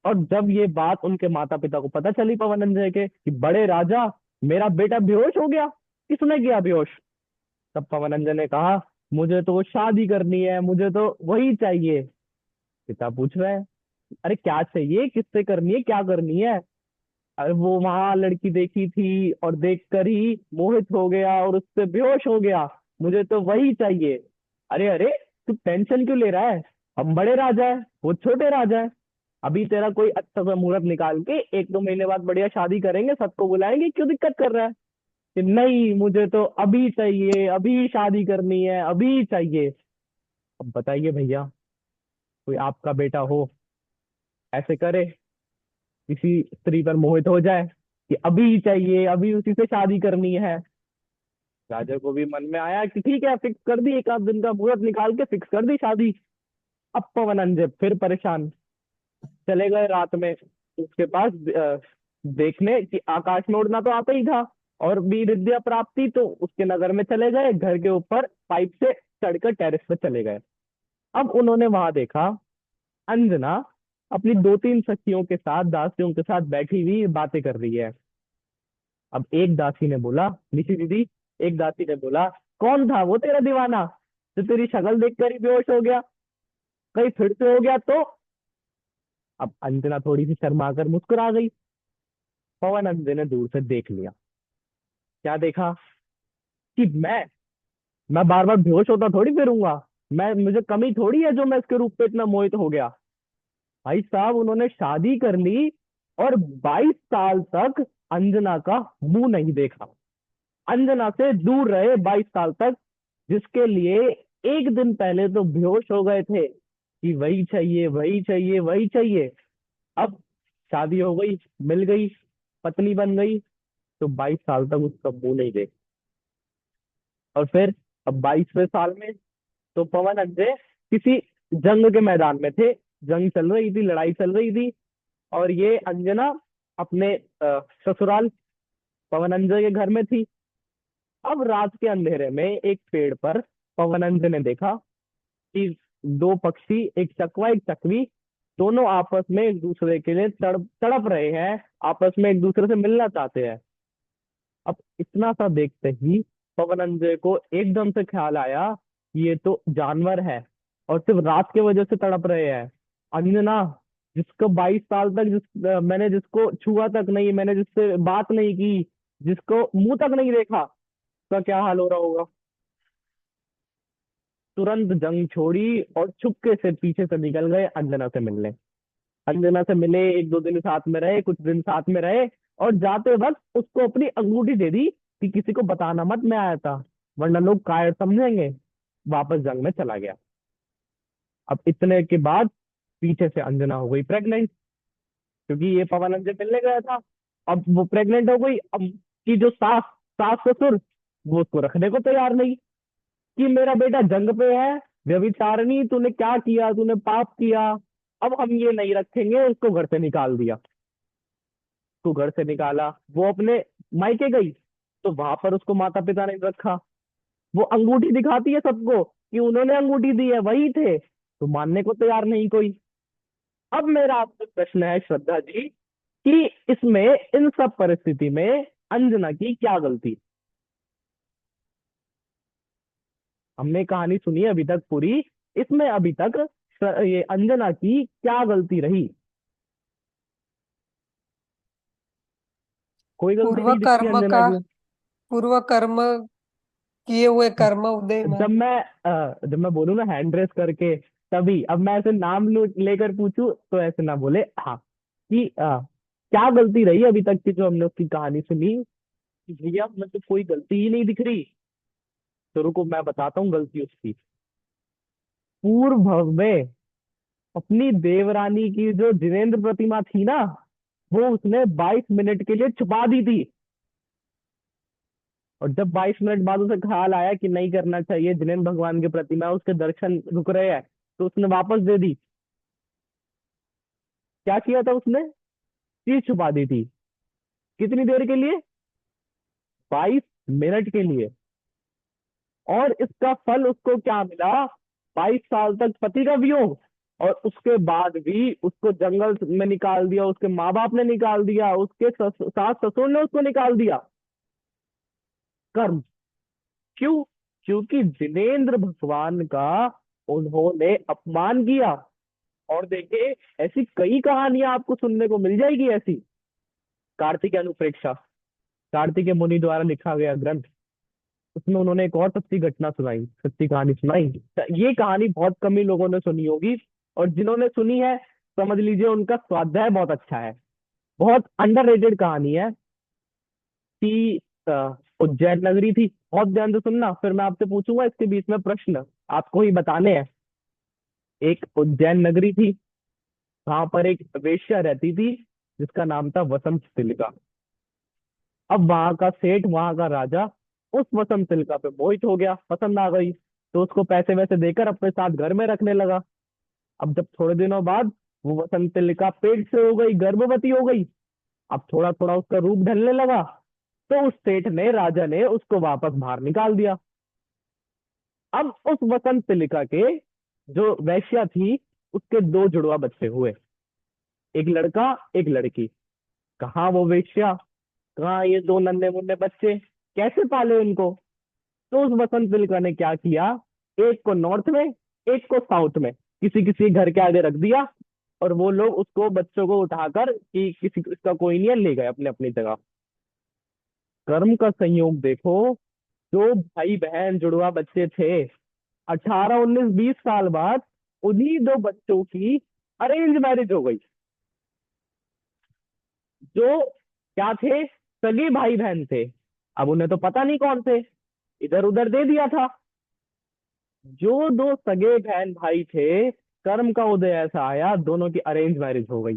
और जब ये बात उनके माता पिता को पता चली पवन अंजय के, कि बड़े राजा, मेरा बेटा बेहोश हो गया, किसने किया बेहोश? तब पवनंजन ने कहा, मुझे तो शादी करनी है, मुझे तो वही चाहिए। पिता पूछ रहे हैं, अरे क्या चाहिए, किससे करनी है, क्या करनी है? अरे वो वहां लड़की देखी थी और देखकर ही मोहित हो गया और उससे बेहोश हो गया, मुझे तो वही चाहिए। अरे अरे, तू टेंशन क्यों ले रहा है? हम बड़े राजा है, वो छोटे राजा है। अभी तेरा कोई अच्छा सा मुहूर्त निकाल के 1-2 महीने बाद बढ़िया शादी करेंगे, सबको बुलाएंगे, क्यों दिक्कत कर रहा है? कि नहीं, मुझे तो अभी चाहिए, अभी शादी करनी है, अभी चाहिए। अब बताइए भैया, कोई आपका बेटा हो ऐसे करे, किसी स्त्री पर मोहित हो जाए कि अभी चाहिए, अभी उसी से शादी करनी है? राजा को भी मन में आया कि ठीक है, फिक्स कर दी, 1 आध दिन का मुहूर्त निकाल के फिक्स कर दी शादी। अब पवन अंजय फिर परेशान, चले गए रात में उसके पास देखने कि आकाश में उड़ना तो आता ही था और भी विद्या प्राप्ति, तो उसके नगर में चले गए, घर के ऊपर पाइप से चढ़कर टेरेस पे चले गए। अब उन्होंने वहां देखा, अंजना अपनी 2-3 सखियों के साथ, दासियों के साथ बैठी हुई बातें कर रही है। अब एक दासी ने बोला, निशी दीदी, एक दासी ने बोला, कौन था वो तेरा दीवाना जो तेरी शक्ल देखकर ही बेहोश हो गया? कहीं फिर से हो गया तो? अब अंजना थोड़ी सी शर्मा कर मुस्कुरा गई। पवन अंजन ने दूर से देख लिया। क्या देखा? कि मैं बार बार बेहोश होता थोड़ी फिरूंगा। मुझे कमी थोड़ी है जो मैं इसके रूप पे इतना मोहित हो गया। भाई साहब, उन्होंने शादी कर ली और 22 साल तक अंजना का मुंह नहीं देखा, अंजना से दूर रहे 22 साल तक, जिसके लिए एक दिन पहले तो बेहोश हो गए थे कि वही चाहिए, वही चाहिए, वही चाहिए। अब शादी हो गई, मिल गई, पत्नी बन गई, तो 22 साल तक उसका मुंह नहीं देख। और फिर अब 22वें साल में तो पवन अंजय किसी जंग के मैदान में थे, जंग चल रही थी, लड़ाई चल रही थी, और ये अंजना अपने ससुराल पवन अंजय के घर में थी। अब रात के अंधेरे में एक पेड़ पर पवन अंजय ने देखा कि 2 पक्षी, एक चकवा एक चकवी, दोनों आपस में एक दूसरे के लिए तड़प तड़प रहे हैं, आपस में एक दूसरे से मिलना चाहते हैं। अब इतना सा देखते ही पवन अंजय को एकदम से ख्याल आया कि ये तो जानवर है और सिर्फ रात के वजह से तड़प रहे हैं। अंजना, जिसको 22 साल तक मैंने जिसको छुआ तक नहीं, मैंने जिससे बात नहीं की, जिसको मुंह तक नहीं देखा, उसका क्या हाल हो रहा होगा? तुरंत जंग छोड़ी और चुपके से पीछे से निकल गए अंजना से मिलने। अंजना से मिले, 1-2 दिन साथ में रहे, कुछ दिन साथ में रहे, और जाते वक्त उसको अपनी अंगूठी दे दी कि किसी को बताना मत मैं आया था, वरना लोग कायर समझेंगे। वापस जंग में चला गया। अब इतने के बाद पीछे से अंजना हो गई प्रेग्नेंट, क्योंकि ये पवन अंजय मिलने गया था। अब वो प्रेग्नेंट हो गई। अब की जो सास सास ससुर, वो उसको रखने को तैयार नहीं, कि मेरा बेटा जंग पे है, व्यभिचारिणी, तूने क्या किया, तूने पाप किया, अब हम ये नहीं रखेंगे। उसको घर से निकाल दिया। उसको घर से निकाला, वो अपने मायके गई, तो वहां पर उसको माता पिता ने रखा। वो अंगूठी दिखाती है सबको कि उन्होंने अंगूठी दी है, वही थे, तो मानने को तैयार नहीं कोई। अब मेरा आपसे प्रश्न है श्रद्धा जी, कि इसमें, इन सब परिस्थिति में अंजना की क्या गलती? हमने कहानी सुनी अभी तक पूरी, इसमें अभी तक ये अंजना की क्या गलती रही? कोई गलती पूर्व नहीं दिखती कर्म अंजना का, की। पूर्व कर्म किए हुए कर्म उदय में। जब मैं बोलूँ ना हैंड रेस करके, तभी। अब मैं ऐसे नाम लेकर पूछूं तो ऐसे ना बोले, हाँ, कि क्या गलती रही अभी तक की जो हमने उसकी कहानी सुनी? कि भैया मैं तो कोई गलती ही नहीं दिख रही। तो रुको, मैं बताता हूँ गलती उसकी। पूर्व भव में अपनी देवरानी की जो जिनेंद्र प्रतिमा थी ना, वो उसने 22 मिनट के लिए छुपा दी थी। और जब 22 मिनट बाद उसे ख्याल आया कि नहीं करना चाहिए, जिनेंद्र भगवान की प्रतिमा है, उसके दर्शन रुक रहे हैं, तो उसने वापस दे दी। क्या किया था उसने? चीज छुपा दी थी। कितनी देर के लिए? 22 मिनट के लिए। और इसका फल उसको क्या मिला? 22 साल तक पति का वियोग, और उसके बाद भी उसको जंगल में निकाल दिया, उसके माँ बाप ने निकाल दिया, उसके सास ससुर ने उसको निकाल दिया। कर्म। क्यों? क्योंकि जिनेंद्र भगवान का उन्होंने अपमान किया। और देखिए, ऐसी कई कहानियां आपको सुनने को मिल जाएगी ऐसी। कार्तिकेय अनुप्रेक्षा, कार्तिकेय मुनि द्वारा लिखा गया ग्रंथ, उसमें उन्होंने एक और सच्ची घटना सुनाई, सच्ची कहानी सुनाई। ये कहानी बहुत कम ही लोगों ने सुनी होगी, और जिन्होंने सुनी है समझ लीजिए उनका स्वाध्याय बहुत अच्छा है। बहुत अंडररेटेड कहानी है कि उज्जैन नगरी थी। बहुत ध्यान से सुनना, फिर मैं आपसे पूछूंगा इसके बीच में प्रश्न, आपको ही बताने हैं। एक उज्जैन नगरी थी, वहां पर एक वेश्या रहती थी जिसका नाम था वसंत तिलका। अब वहां का सेठ, वहां का राजा उस वसंत तिलका पे मोहित हो गया, पसंद आ गई, तो उसको पैसे वैसे देकर अपने साथ घर में रखने लगा। अब जब थोड़े दिनों बाद वो वसंत तिलका पेट से हो गई, गर्भवती हो गई, अब थोड़ा थोड़ा उसका रूप ढलने लगा, तो उस सेठ ने, राजा ने उसको वापस बाहर निकाल दिया। अब उस वसंत तिलका के जो वैश्या थी, उसके दो जुड़वा बच्चे हुए, एक लड़का एक लड़की। कहाँ वो वेश्या, कहाँ ये दो नन्हे मुन्ने बच्चे, कैसे पाले उनको? तो उस वसंत तिलका ने क्या किया, एक को नॉर्थ में, एक को साउथ में, किसी किसी घर के आगे रख दिया, और वो लोग उसको, बच्चों को उठाकर कि किसी इसका कोई नहीं है, ले गए अपने अपनी जगह। कर्म का संयोग देखो, जो भाई बहन जुड़वा बच्चे थे, 18 19 20 साल बाद उन्हीं दो बच्चों की अरेंज मैरिज हो गई। जो क्या थे, सगे भाई बहन थे, अब उन्हें तो पता नहीं कौन थे, इधर उधर दे दिया था। जो दो सगे बहन भाई थे, कर्म का उदय ऐसा आया, दोनों की अरेंज मैरिज हो गई।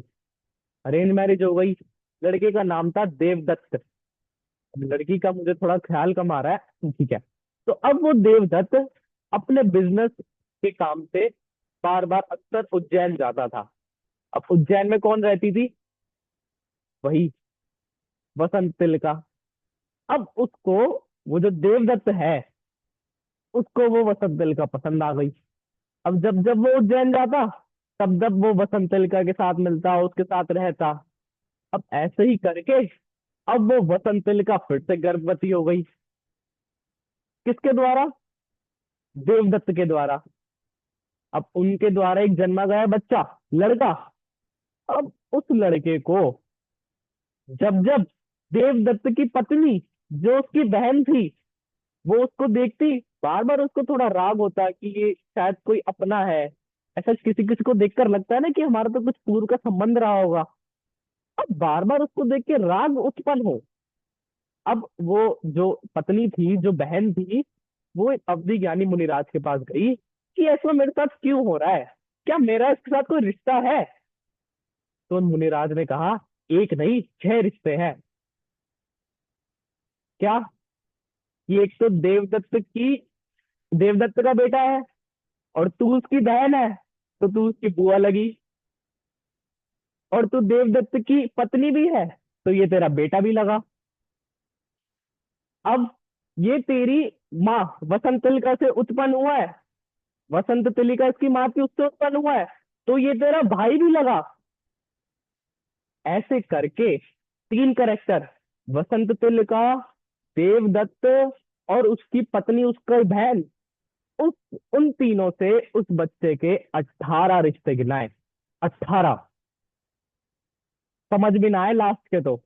अरेंज मैरिज हो गई, लड़के का नाम था देवदत्त। अब लड़की का मुझे थोड़ा ख्याल कम आ रहा है, ठीक है। तो अब वो देवदत्त अपने बिजनेस के काम से बार बार अक्सर उज्जैन जाता था। अब उज्जैन में कौन रहती थी, वही वसंत तिलका। अब उसको, वो जो देवदत्त है, उसको वो वसंत तिलका पसंद आ गई। अब जब जब वो उज्जैन जाता, तब जब वो वसंत तिलका के साथ मिलता, उसके साथ रहता। अब ऐसे ही करके अब वो वसंत तिलका फिर से गर्भवती हो गई। किसके द्वारा, देवदत्त के द्वारा। अब उनके द्वारा एक जन्मा गया बच्चा, लड़का। अब उस लड़के को जब जब देवदत्त की पत्नी, जो उसकी बहन थी, वो उसको देखती, बार बार उसको थोड़ा राग होता कि ये शायद कोई अपना है। ऐसा किसी किसी को देखकर लगता है ना कि हमारा तो कुछ पूर्व का संबंध रहा होगा। अब बार बार उसको देख के राग उत्पन्न हो। अब वो जो पत्नी थी, जो बहन थी, वो एक अवधि ज्ञानी मुनिराज के पास गई कि ऐसा मेरे साथ क्यों हो रहा है, क्या मेरा इसके साथ कोई रिश्ता है? तो उन मुनिराज ने कहा, एक नहीं 6 रिश्ते हैं। क्या? कि एक तो देवदत्त का बेटा है, और तू उसकी बहन है, तो तू उसकी बुआ लगी, और तू देवदत्त की पत्नी भी है, तो ये तेरा बेटा भी लगा। अब ये तेरी माँ वसंत तिलका से उत्पन्न हुआ है, वसंत तिलका इसकी माँ की, उससे उत्पन्न हुआ है, तो ये तेरा भाई भी लगा। ऐसे करके 3 कैरेक्टर, वसंत तिलका, देवदत्त, और उसकी पत्नी, उसका बहन, उस उन तीनों से उस बच्चे के 18 रिश्ते गिनाए। 18। समझ में ना आए लास्ट के तो,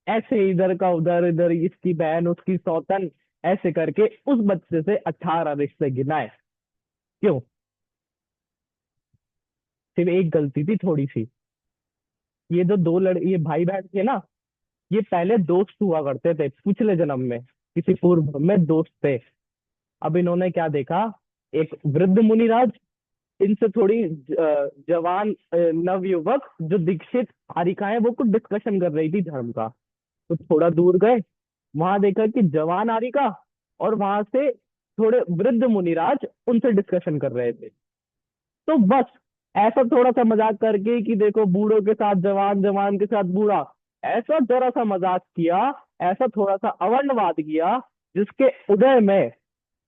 ऐसे इधर का उधर, इधर इसकी बहन, उसकी सौतन, ऐसे करके उस बच्चे से 18 रिश्ते गिनाए। क्यों? सिर्फ एक गलती थी थोड़ी सी। ये जो ये भाई बहन थे ना, ये पहले दोस्त हुआ करते थे, पिछले जन्म में किसी पूर्व में दोस्त थे। अब इन्होंने क्या देखा, एक वृद्ध मुनिराज, इनसे थोड़ी जवान नवयुवक जो दीक्षित हारिकाएं, वो कुछ डिस्कशन कर रही थी धर्म का। तो थोड़ा दूर गए, वहां देखा कि जवान हारिका और वहां से थोड़े वृद्ध मुनिराज उनसे डिस्कशन कर रहे थे। तो बस ऐसा थोड़ा सा मजाक करके कि देखो, बूढ़ों के साथ जवान, जवान के साथ बूढ़ा, ऐसा जरा सा मजाक किया, ऐसा थोड़ा सा अवर्णवाद किया, जिसके उदय में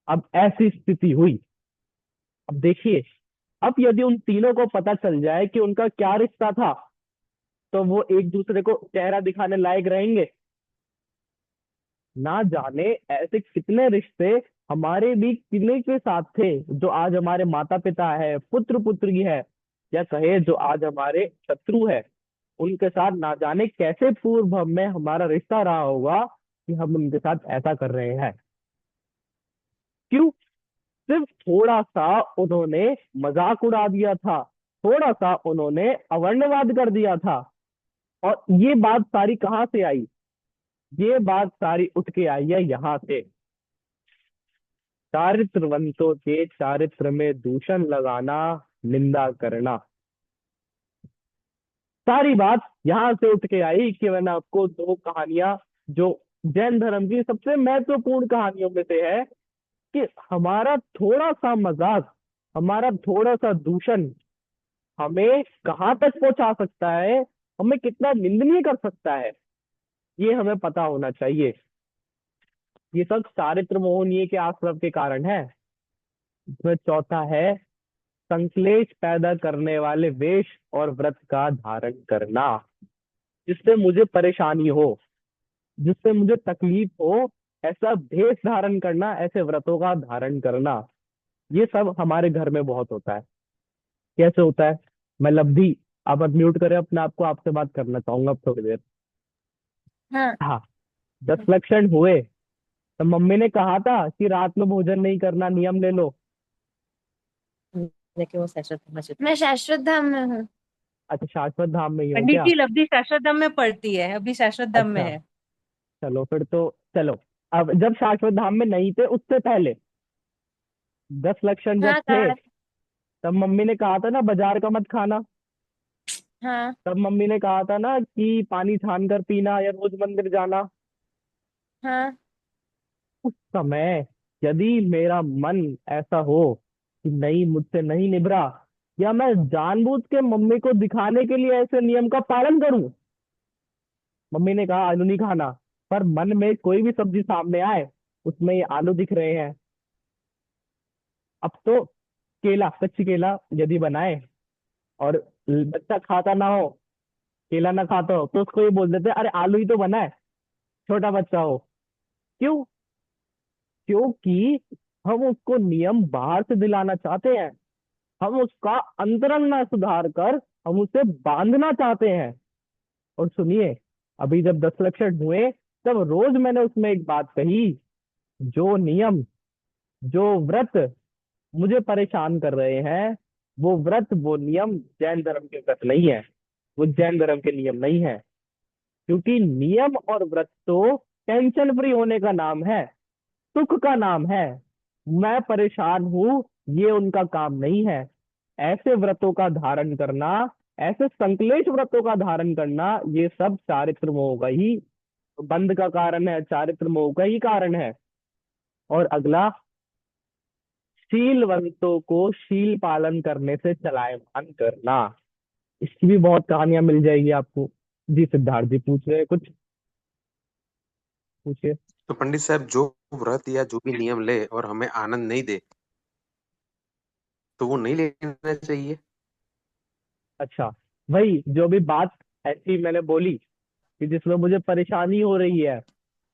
अब ऐसी स्थिति हुई। अब देखिए, अब यदि उन तीनों को पता चल जाए कि उनका क्या रिश्ता था, तो वो एक दूसरे को चेहरा दिखाने लायक रहेंगे? ना जाने ऐसे कितने रिश्ते हमारे भी किन्हीं के साथ थे जो आज हमारे माता पिता है, पुत्र पुत्री है, या कहे जो आज हमारे शत्रु है। उनके साथ ना जाने कैसे पूर्व में हमारा रिश्ता रहा होगा कि हम उनके साथ ऐसा कर रहे हैं। क्यों? सिर्फ थोड़ा सा उन्होंने मजाक उड़ा दिया था, थोड़ा सा उन्होंने अवर्णवाद कर दिया था। और ये बात सारी कहाँ से आई? ये बात सारी उठ के आई है यहाँ से। चारित्रवंतों के चारित्र में दूषण लगाना, निंदा करना। सारी बात यहाँ से उठ के आई कि मैंने आपको दो कहानियां जो जैन धर्म की सबसे महत्वपूर्ण कहानियों में से है, कि हमारा थोड़ा सा मजाक, हमारा थोड़ा सा दूषण हमें कहाँ तक पहुंचा सकता है, हमें कितना निंदनीय कर सकता है, ये हमें पता होना चाहिए। ये सब चारित्र मोहनीय के आश्रम के कारण है। इसमें चौथा है संश्लेष पैदा करने वाले वेश और व्रत का धारण करना, जिससे मुझे परेशानी हो, जिससे मुझे तकलीफ हो, ऐसा भेष धारण करना, ऐसे व्रतों का धारण करना। ये सब हमारे घर में बहुत होता है। कैसे होता है? मैं लब्धि, आप म्यूट करें अपने आप को, आपसे बात करना चाहूंगा अब थोड़ी देर। हाँ। हाँ। 10 लक्षण हुए तो मम्मी ने कहा था कि रात में भोजन नहीं करना, नियम ले लो। लेकिन वो शाश्वत धाम में मैं शाश्वत धाम में हूँ। अच्छा, शाश्वत धाम में ही हो पंडित क्या? जी, लब्धि शाश्वत धाम में पढ़ती है, अभी शाश्वत धाम में अच्छा, है। चलो फिर तो चलो। अब जब शाश्वत धाम में नहीं थे उससे पहले 10 लक्षण जब हाँ थे, कहा। तब मम्मी ने कहा था ना बाजार का मत खाना। हाँ तब मम्मी ने कहा था ना कि पानी छान कर पीना या रोज मंदिर जाना। हाँ उस समय यदि मेरा मन ऐसा हो कि नहीं, मुझसे नहीं निभरा, या मैं जानबूझ के मम्मी को दिखाने के लिए ऐसे नियम का पालन करूं, मम्मी ने कहा आलू नहीं खाना, पर मन में कोई भी सब्जी सामने आए, उसमें ये आलू दिख रहे हैं। अब तो केला, कच्ची केला यदि बनाए और बच्चा खाता ना हो, केला ना खाता हो, तो उसको ये बोल देते अरे आलू ही तो बना है, छोटा बच्चा हो। क्यों? क्योंकि हम उसको नियम बाहर से दिलाना चाहते हैं, हम उसका अंतरंग ना सुधार कर हम उसे बांधना चाहते हैं। और सुनिए, अभी जब 10 लक्षण हुए, तब रोज मैंने उसमें एक बात कही, जो नियम, जो व्रत मुझे परेशान कर रहे हैं, वो व्रत, वो नियम जैन धर्म के व्रत नहीं है, वो जैन धर्म के नियम नहीं है। क्योंकि नियम और व्रत तो टेंशन फ्री होने का नाम है, सुख का नाम है। मैं परेशान हूं, ये उनका काम नहीं है। ऐसे व्रतों का धारण करना, ऐसे संकलेश व्रतों का धारण करना, ये सब चारित्र मोह का ही बंध का कारण है, चारित्र मोह का ही कारण है। और अगला, शीलवंतों को शील पालन करने से चलायमान करना। इसकी भी बहुत कहानियां मिल जाएगी आपको। जी सिद्धार्थ जी पूछ रहे हैं कुछ, पूछिए। तो पंडित साहब, जो व्रत या जो भी नियम ले और हमें आनंद नहीं दे तो वो नहीं लेना चाहिए। अच्छा, वही जो भी बात ऐसी मैंने बोली कि जिसमें मुझे परेशानी हो रही है,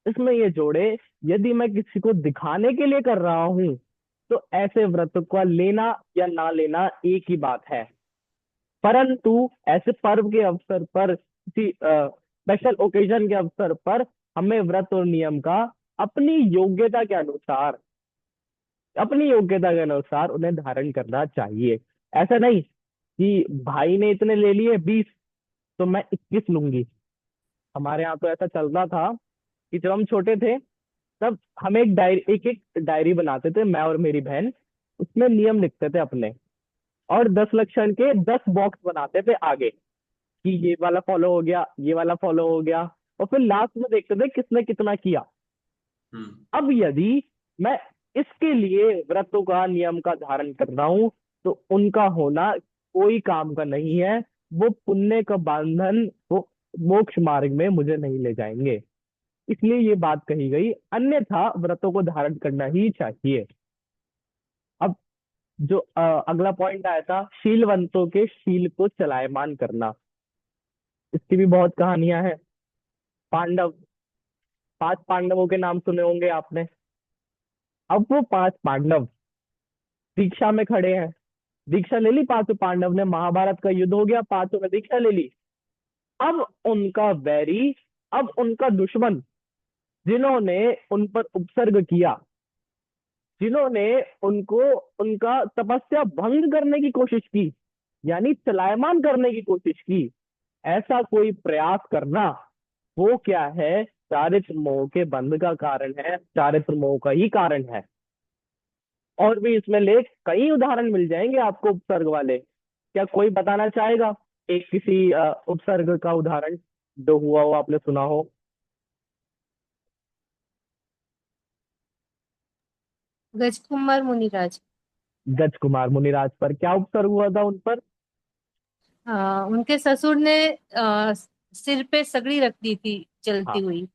इसमें ये जोड़े, यदि मैं किसी को दिखाने के लिए कर रहा हूं, तो ऐसे व्रत का लेना या ना लेना एक ही बात है। परंतु ऐसे पर्व के अवसर पर, किसी स्पेशल ओकेजन के अवसर पर, हमें व्रत और नियम का अपनी योग्यता के अनुसार, अपनी योग्यता के अनुसार उन्हें धारण करना चाहिए। ऐसा नहीं कि भाई ने इतने ले लिए 20, तो मैं 21 लूंगी। हमारे यहाँ तो ऐसा चलता था कि जब हम छोटे थे, तब हम एक एक डायरी बनाते थे, मैं और मेरी बहन। उसमें नियम लिखते थे अपने, और 10 लक्षण के 10 बॉक्स बनाते थे आगे, कि ये वाला फॉलो हो गया, ये वाला फॉलो हो गया, और फिर लास्ट में देखते थे किसने कितना किया। अब यदि मैं इसके लिए व्रतों का, नियम का धारण कर रहा हूं, तो उनका होना कोई काम का नहीं है। वो पुण्य का बंधन, वो मोक्ष मार्ग में मुझे नहीं ले जाएंगे। इसलिए ये बात कही गई, अन्यथा व्रतों को धारण करना ही चाहिए। अब जो अगला पॉइंट आया था, शीलवंतों के शील को चलायमान करना, इसकी भी बहुत कहानियां हैं। पांडव, 5 पांडवों के नाम सुने होंगे आपने। अब वो 5 पांडव दीक्षा में खड़े हैं। दीक्षा ले ली 5 पांडव ने, महाभारत का युद्ध हो गया, 5 ने दीक्षा ले ली। अब उनका वैरी, अब उनका दुश्मन, जिन्होंने उन पर उपसर्ग किया, जिन्होंने उनको उनका तपस्या भंग करने की कोशिश की, यानी चलायमान करने की कोशिश की, ऐसा कोई प्रयास करना, वो क्या है? चारित्र मोह के बंध का कारण है, चारित्र मोह का ही कारण है। और भी इसमें लेख कई उदाहरण मिल जाएंगे आपको उपसर्ग वाले। क्या कोई बताना चाहेगा एक किसी उपसर्ग का उदाहरण जो हुआ हो, आपने सुना हो? गजकुमार मुनिराज। गज कुमार मुनिराज पर क्या उपसर्ग हुआ था उन पर? उनके ससुर ने सिर पे सगड़ी रख दी थी जलती हाँ, हुई।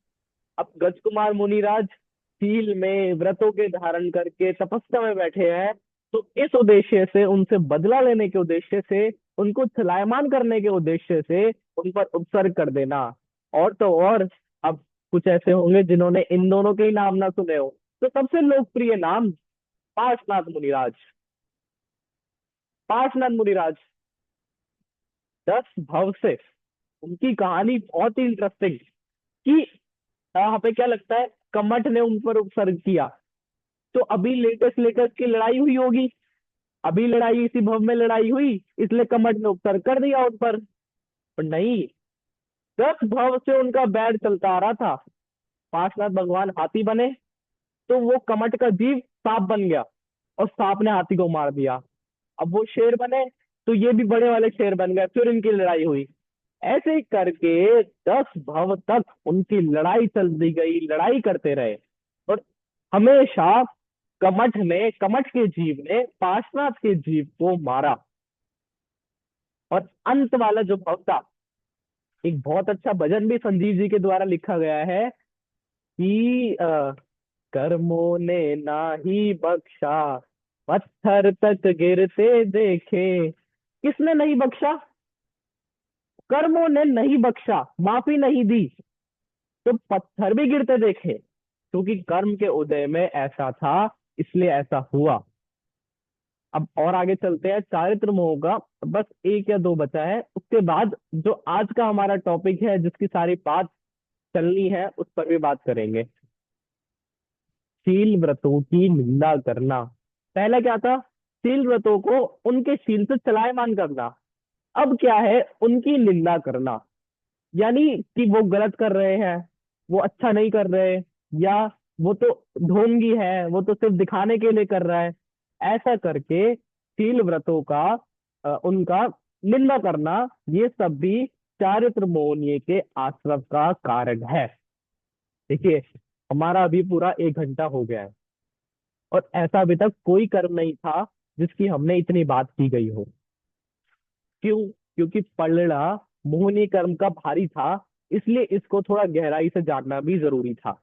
अब गज कुमार मुनिराज चील में व्रतों के धारण करके तपस्या में बैठे हैं, तो इस उद्देश्य से, उनसे बदला लेने के उद्देश्य से, उनको चलायमान करने के उद्देश्य से उन पर उपसर्ग कर देना। और तो और, अब कुछ ऐसे होंगे जिन्होंने इन दोनों के ही नाम ना सुने हो, तो सबसे लोकप्रिय नाम पार्श्वनाथ मुनिराज। पार्श्वनाथ मुनिराज 10 भव से, उनकी कहानी बहुत ही इंटरेस्टिंग, कि यहाँ पे क्या लगता है, कमठ ने उन पर उपसर्ग किया, तो अभी लेटेस्ट लेटेस्ट की लड़ाई हुई होगी, अभी लड़ाई इसी भव में लड़ाई हुई, इसलिए कमठ ने उपसर्ग कर दिया उन पर नहीं, 10 भव से उनका बैर चलता आ रहा था। पार्श्वनाथ भगवान हाथी बने, तो वो कमठ का जीव सांप बन गया, और सांप ने हाथी को मार दिया। अब वो शेर बने, तो ये भी बड़े वाले शेर बन गए, फिर इनकी लड़ाई हुई। ऐसे ही करके 10 भव तक उनकी लड़ाई चलती गई, लड़ाई करते रहे, और हमेशा कमठ के जीव ने पार्श्वनाथ के जीव को मारा। और अंत वाला जो भव था, एक बहुत अच्छा भजन भी संजीव जी के द्वारा लिखा गया है कि कर्मों ने नाही बख्शा, पत्थर तक गिरते देखे। किसने नहीं बख्शा? कर्मों ने नहीं बख्शा, माफी नहीं दी, तो पत्थर भी गिरते देखे, क्योंकि कर्म के उदय में ऐसा था, इसलिए ऐसा हुआ। अब और आगे चलते हैं, चारित्र मोह का बस 1 या 2 बचा है, उसके बाद जो आज का हमारा टॉपिक है, जिसकी सारी बात चलनी है, उस पर भी बात करेंगे। शील व्रतों की निंदा करना। पहला क्या था? शील व्रतों को उनके शील से चलायमान करना। अब क्या है? उनकी निंदा करना, यानी कि वो गलत कर रहे हैं, वो अच्छा नहीं कर रहे, या वो तो ढोंगी है, वो तो सिर्फ दिखाने के लिए कर रहा है, ऐसा करके शील व्रतों का उनका निंदा करना, ये सब भी चारित्र मोहनीय के आश्रव का कारण है। देखिए, हमारा अभी पूरा 1 घंटा हो गया है, और ऐसा अभी तक कोई कर्म नहीं था जिसकी हमने इतनी बात की गई हो। क्यों? क्योंकि पलड़ा मोहनी कर्म का भारी था, इसलिए इसको थोड़ा गहराई से जानना भी जरूरी था।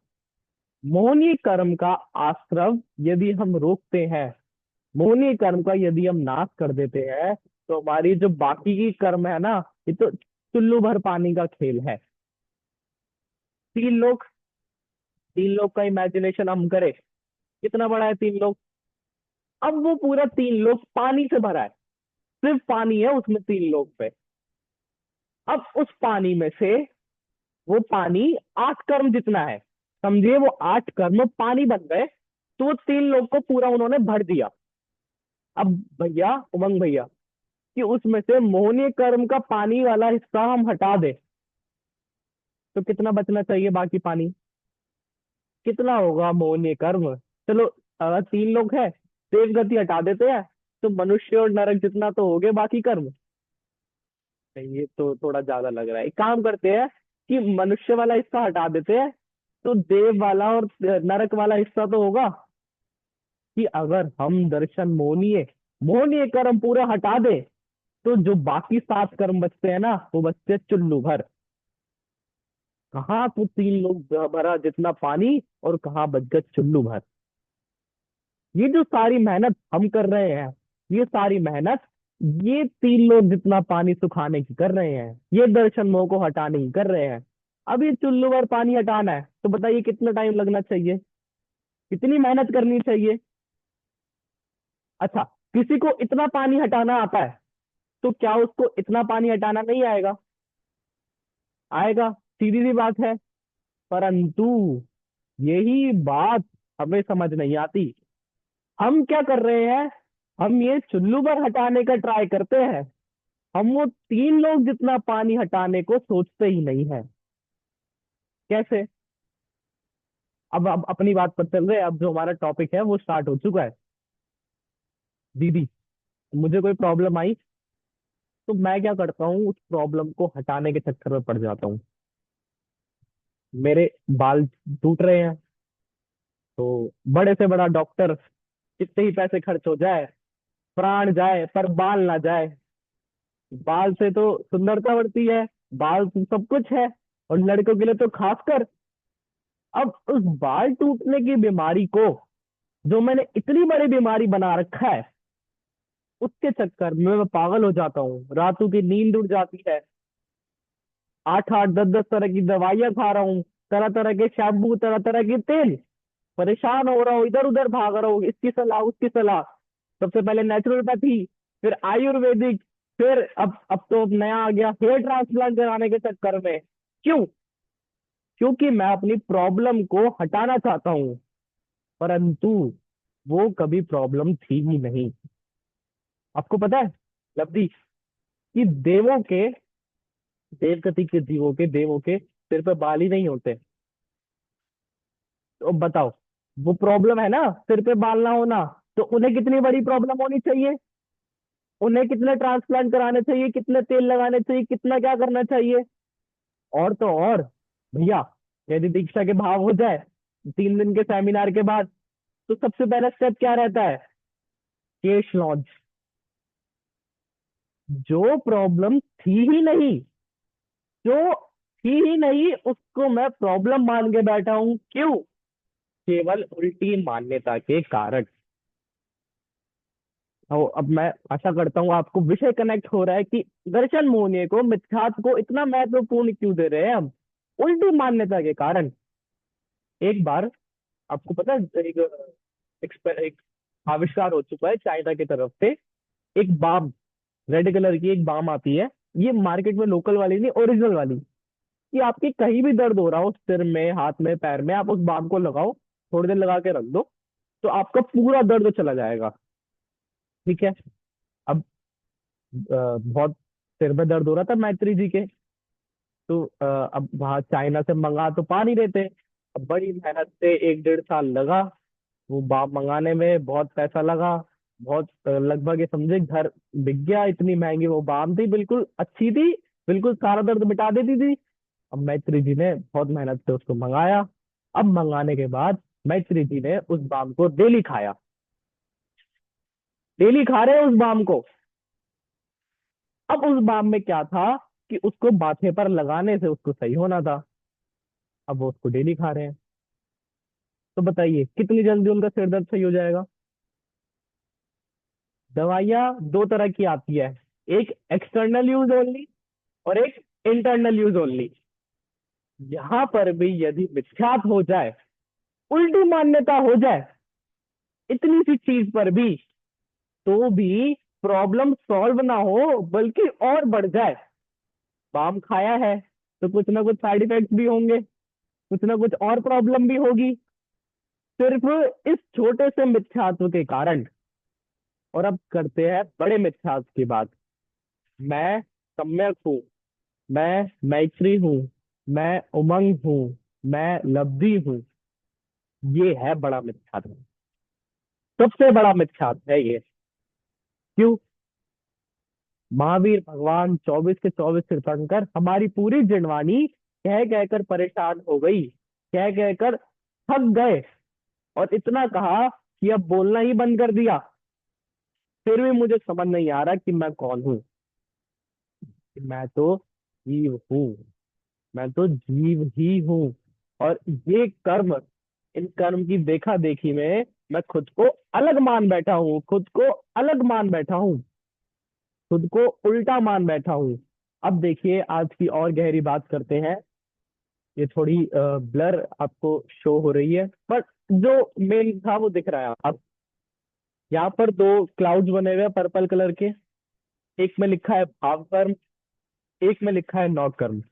मोहनी कर्म का आश्रव यदि हम रोकते हैं, मोहनी कर्म का यदि हम नाश कर देते हैं, तो हमारी जो बाकी की कर्म है ना, ये तो चुल्लू भर पानी का खेल है। 3 लोग, 3 लोग का इमेजिनेशन हम करें, कितना बड़ा है 3 लोग? अब वो पूरा 3 लोग पानी से भरा है, सिर्फ पानी है उसमें 3 लोग पे। अब उस पानी में से, वो पानी 8 कर्म जितना है, समझिए वो 8 कर्म पानी बन गए, तो वो 3 लोग को पूरा उन्होंने भर दिया। अब भैया, उमंग भैया, कि उसमें से मोहनीय कर्म का पानी वाला हिस्सा हम हटा दें, तो कितना बचना चाहिए बाकी पानी? कितना होगा मोहनीय कर्म? चलो, अगर 3 लोग है, तेज गति हटा देते हैं, तो मनुष्य और नरक जितना तो हो गए बाकी कर्म। नहीं, ये तो थोड़ा ज्यादा लग रहा है। एक काम करते हैं कि मनुष्य वाला हिस्सा हटा देते हैं, तो देव वाला और नरक वाला हिस्सा तो होगा। कि अगर हम दर्शन मोहनीय मोहनीय कर्म पूरा हटा दे, तो जो बाकी 7 कर्म बचते हैं ना, वो बचते हैं चुल्लू भर। कहाँ तो 3 लोग भरा जितना पानी, और कहाँ बच गए चुल्लू भर। ये जो सारी मेहनत हम कर रहे हैं, ये सारी मेहनत ये 3 लोग जितना पानी सुखाने की कर रहे हैं, ये दर्शन मोह को हटाने की कर रहे हैं। अब ये चुल्लू भर पानी हटाना है, तो बताइए कितना टाइम लगना चाहिए? कितनी मेहनत करनी चाहिए? अच्छा, किसी को इतना पानी हटाना आता है, तो क्या उसको इतना पानी हटाना नहीं आएगा? आएगा, सीधी सी बात है। परंतु यही बात हमें समझ नहीं आती। हम क्या कर रहे हैं? हम ये चुल्लू भर हटाने का ट्राई करते हैं, हम वो 3 लोग जितना पानी हटाने को सोचते ही नहीं है। कैसे? अब अपनी बात पर चल रहे हैं। अब जो हमारा टॉपिक है वो स्टार्ट हो चुका है। दीदी, मुझे कोई प्रॉब्लम आई तो मैं क्या करता हूँ, उस प्रॉब्लम को हटाने के चक्कर में पड़ जाता हूँ। मेरे बाल टूट रहे हैं, तो बड़े से बड़ा डॉक्टर, कितने ही पैसे खर्च हो जाए, प्राण जाए पर बाल ना जाए। बाल से तो सुंदरता बढ़ती है, बाल तो सब कुछ है, और लड़कों के लिए तो खासकर। अब उस बाल टूटने की बीमारी को, जो मैंने इतनी बड़ी बीमारी बना रखा है, उसके चक्कर में मैं पागल हो जाता हूँ। रातों की नींद उड़ जाती है, 8-8 10-10 तरह की दवाइयां खा रहा हूँ, तरह तरह के शैम्पू, तरह तरह के तेल। परेशान हो रहा हूँ, इधर उधर भाग रहा हूँ, इसकी सलाह उसकी सलाह। सबसे पहले नेचुरोपैथी, फिर आयुर्वेदिक, फिर अब तो नया आ गया हेयर ट्रांसप्लांट कराने के चक्कर में। क्यों? क्योंकि मैं अपनी प्रॉब्लम को हटाना चाहता हूँ, परंतु वो कभी प्रॉब्लम थी ही नहीं। आपको पता है लब्धि, कि देवगति के जीवों के, देवों के सिर पे बाल ही नहीं होते। तो बताओ, वो प्रॉब्लम है ना, सिर पे बाल ना होना, तो उन्हें कितनी बड़ी प्रॉब्लम होनी चाहिए? उन्हें कितने ट्रांसप्लांट कराने चाहिए, कितने तेल लगाने चाहिए, कितना क्या करना चाहिए? और तो और भैया, यदि दीक्षा के भाव हो जाए 3 दिन के सेमिनार के बाद, तो सबसे पहला स्टेप क्या रहता है? केश लॉन्च। जो प्रॉब्लम थी ही नहीं, जो थी ही नहीं, उसको मैं प्रॉब्लम मान के बैठा हूं। क्यों? केवल उल्टी मान्यता के कारण। तो अब मैं आशा करता हूँ आपको विषय कनेक्ट हो रहा है कि दर्शन मोहनीय को, मिथ्यात्व को इतना महत्वपूर्ण क्यों दे रहे हैं हम? उल्टी मान्यता के कारण। एक बार, आपको पता है, एक आविष्कार हो चुका है चाइना की तरफ से। एक बाम, रेड कलर की एक बाम आती है, ये मार्केट में लोकल वाली नहीं, ओरिजिनल वाली। कि आपके कहीं भी दर्द हो रहा हो, सिर में, हाथ में, पैर में, आप उस बाम को लगाओ, थोड़ी देर लगा के रख दो, तो आपका पूरा दर्द चला जाएगा। ठीक है। अब बहुत सिर में दर्द हो रहा था मैत्री जी के, तो अब वहां चाइना से मंगा तो पा नहीं रहे थे। अब बड़ी मेहनत से 1-1.5 साल लगा वो बाम मंगाने में, बहुत पैसा लगा, बहुत लगभग ये समझे घर बिक गया। इतनी महंगी वो बाम थी, बिल्कुल अच्छी थी, बिल्कुल सारा दर्द मिटा देती थी। अब मैत्री जी ने बहुत मेहनत से उसको मंगाया। अब मंगाने के बाद मैत्री जी ने उस बाम को डेली खाया। डेली खा रहे हैं उस बाम को। अब उस बाम में क्या था कि उसको माथे पर लगाने से उसको सही होना था। अब वो उसको डेली खा रहे हैं, तो बताइए कितनी जल्दी उनका सिर दर्द सही हो जाएगा? दवाइयां 2 तरह की आती है, एक एक्सटर्नल यूज ओनली और एक इंटरनल यूज ओनली। यहां पर भी यदि मिथ्यात हो जाए, उल्टी मान्यता हो जाए इतनी सी चीज पर भी, तो भी प्रॉब्लम सॉल्व ना हो बल्कि और बढ़ जाए। बाम खाया है तो कुछ ना कुछ साइड इफेक्ट्स भी होंगे, कुछ ना कुछ और प्रॉब्लम भी होगी, सिर्फ इस छोटे से मिथ्यात्व के कारण। और अब करते हैं बड़े मिथ्यात्व की बात। मैं सम्यक हूँ, मैं मैत्री हूँ, मैं उमंग हूँ, मैं लब्धि हूँ। ये है बड़ा मिथ्यात्व, सबसे बड़ा मिथ्यात्व है ये। क्यों? महावीर भगवान 24 के 24 तीर्थंकर, हमारी पूरी जिंदवानी कह कहकर परेशान हो गई, कह कहकर थक गए, और इतना कहा कि अब बोलना ही बंद कर दिया। फिर भी मुझे समझ नहीं आ रहा कि मैं कौन हूँ। मैं तो जीव हूँ, मैं तो जीव ही हूँ। और ये कर्म, इन कर्म की देखा देखी में मैं खुद को अलग मान बैठा हूँ, खुद को अलग मान बैठा हूँ, खुद को उल्टा मान बैठा हूँ। अब देखिए, आज की और गहरी बात करते हैं। ये थोड़ी ब्लर आपको शो हो रही है, बट जो मेन था वो दिख रहा है। अब यहाँ पर दो क्लाउड्स बने हुए हैं पर्पल कलर के, एक में लिखा है भाव कर्म, एक में लिखा है नौ कर्म,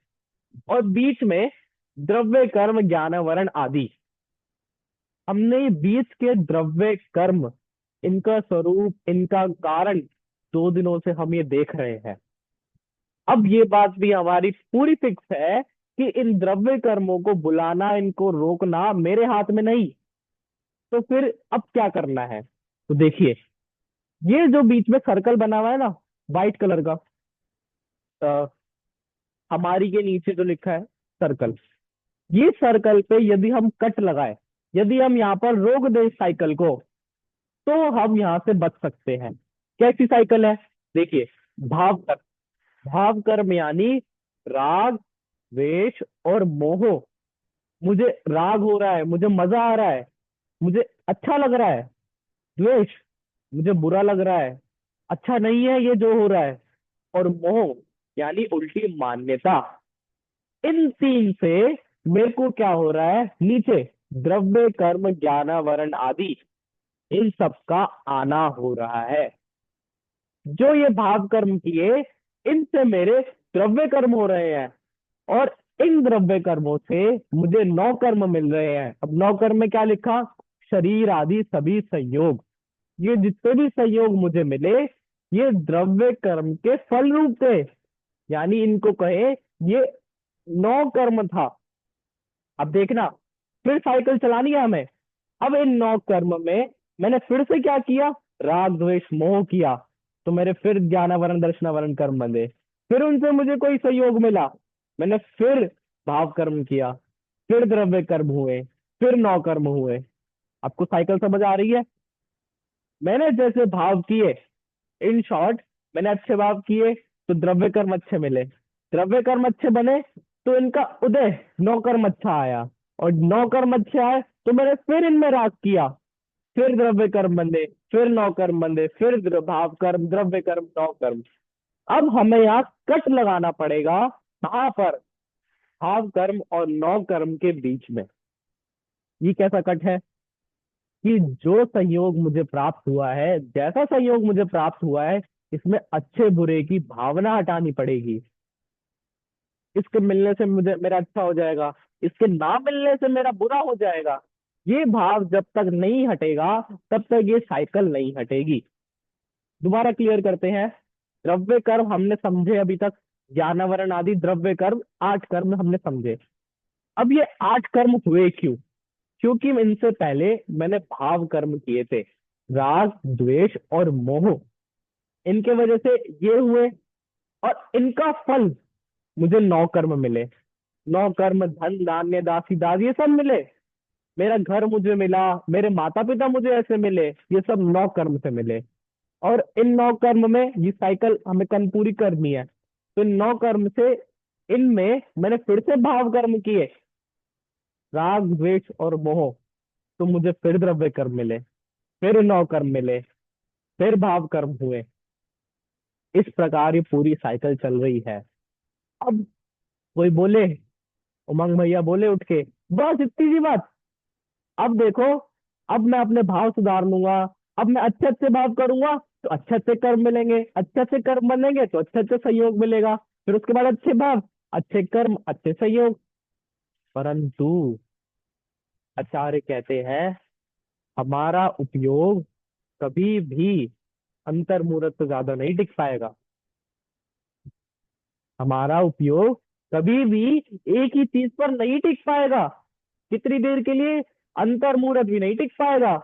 और बीच में द्रव्य कर्म ज्ञान वर्ण आदि। हमने ये बीच के द्रव्य कर्म, इनका स्वरूप, इनका कारण 2 दिनों से हम ये देख रहे हैं। अब ये बात भी हमारी पूरी फिक्स है कि इन द्रव्य कर्मों को बुलाना, इनको रोकना मेरे हाथ में नहीं। तो फिर अब क्या करना है? तो देखिए, ये जो बीच में सर्कल बना हुआ है ना, व्हाइट कलर का, अ, हमारी के नीचे जो लिखा है सर्कल, ये सर्कल पे यदि हम कट लगाए, यदि हम यहाँ पर रोक दें इस साइकिल को, तो हम यहाँ से बच सकते हैं। कैसी साइकिल है? देखिए, भाव कर्म, भाव कर्म यानी राग, द्वेष और मोह। मुझे राग हो रहा है, मुझे मजा आ रहा है, मुझे अच्छा लग रहा है। द्वेष, मुझे बुरा लग रहा है, अच्छा नहीं है ये जो हो रहा है। और मोह यानी उल्टी मान्यता। इन तीन से मेरे को क्या हो रहा है? नीचे द्रव्य कर्म ज्ञान वर्ण आदि, इन सब का आना हो रहा है। जो ये भाव कर्म किए, इनसे मेरे द्रव्य कर्म हो रहे हैं, और इन द्रव्य कर्मों से मुझे नौ कर्म मिल रहे हैं। अब नौ कर्म में क्या लिखा? शरीर आदि सभी संयोग। ये जितने भी संयोग मुझे मिले, ये द्रव्य कर्म के फल रूप थे। यानी इनको कहे ये नौ कर्म था। अब देखना, फिर साइकिल चलानी है हमें। अब इन नौ कर्म में मैंने फिर से क्या किया? राग द्वेष मोह किया, तो मेरे फिर ज्ञानावरण दर्शनावरण कर्म बंधे। फिर उनसे मुझे कोई सहयोग मिला, मैंने फिर भाव कर्म किया, फिर द्रव्य कर्म हुए, फिर नौ कर्म हुए। आपको साइकिल समझ आ रही है? मैंने जैसे भाव किए, इन शॉर्ट, मैंने अच्छे भाव किए तो द्रव्य कर्म अच्छे मिले, द्रव्य कर्म अच्छे बने तो इनका उदय नौ कर्म अच्छा आया, और नौ कर्म अच्छे आए तो मैंने फिर इनमें राग किया, फिर द्रव्य कर्म बंधे, फिर नौ कर्म बंधे, फिर भाव कर्म, द्रव्य कर्म, नौ कर्म। अब हमें यहाँ कट लगाना पड़ेगा। कहाँ पर? भाव कर्म और नौ कर्म के बीच में। ये कैसा कट है? कि जो संयोग मुझे प्राप्त हुआ है, जैसा संयोग मुझे प्राप्त हुआ है, इसमें अच्छे बुरे की भावना हटानी पड़ेगी। इसके मिलने से मुझे मेरा अच्छा हो जाएगा, इसके ना मिलने से मेरा बुरा हो जाएगा। ये भाव जब तक नहीं हटेगा, तब तक ये साइकिल नहीं हटेगी। दोबारा क्लियर करते हैं। द्रव्य कर्म हमने समझे अभी तक, ज्ञानावरण आदि द्रव्य कर्म, 8 कर्म हमने समझे। अब ये 8 कर्म हुए क्यों? क्योंकि इनसे पहले मैंने भाव कर्म किए थे, राग द्वेष और मोह। इनके वजह से ये हुए, और इनका फल मुझे 9 कर्म मिले। 9 कर्म, धन धान्य दासी दास, ये सब मिले। मेरा घर मुझे मिला, मेरे माता पिता मुझे ऐसे मिले, ये सब 9 कर्म से मिले। और इन 9 कर्म में ये साइकिल हमें पूरी करनी है। तो इन 9 कर्म से, इनमें मैंने फिर से भाव कर्म किए, राग द्वेष और मोह, तो मुझे फिर द्रव्य कर्म मिले, फिर 9 कर्म मिले, फिर भाव कर्म हुए। इस प्रकार ये पूरी साइकिल चल रही है। अब कोई बोले, उमंग भैया बोले उठ के, बस इतनी सी बात, अब देखो, अब मैं अपने भाव सुधार लूंगा, अब मैं अच्छे अच्छे भाव करूंगा तो अच्छे अच्छे कर्म मिलेंगे, अच्छे अच्छे कर्म बनेंगे तो अच्छे अच्छे सहयोग मिलेगा, फिर उसके बाद अच्छे भाव, अच्छे कर्म, अच्छे सहयोग। परंतु आचार्य कहते हैं, हमारा उपयोग कभी भी अंतर मुहूर्त से ज्यादा नहीं टिक पाएगा। हमारा उपयोग कभी भी एक ही चीज पर नहीं टिक पाएगा। कितनी देर के लिए? अंतर मुहूर्त भी नहीं टिक पाएगा।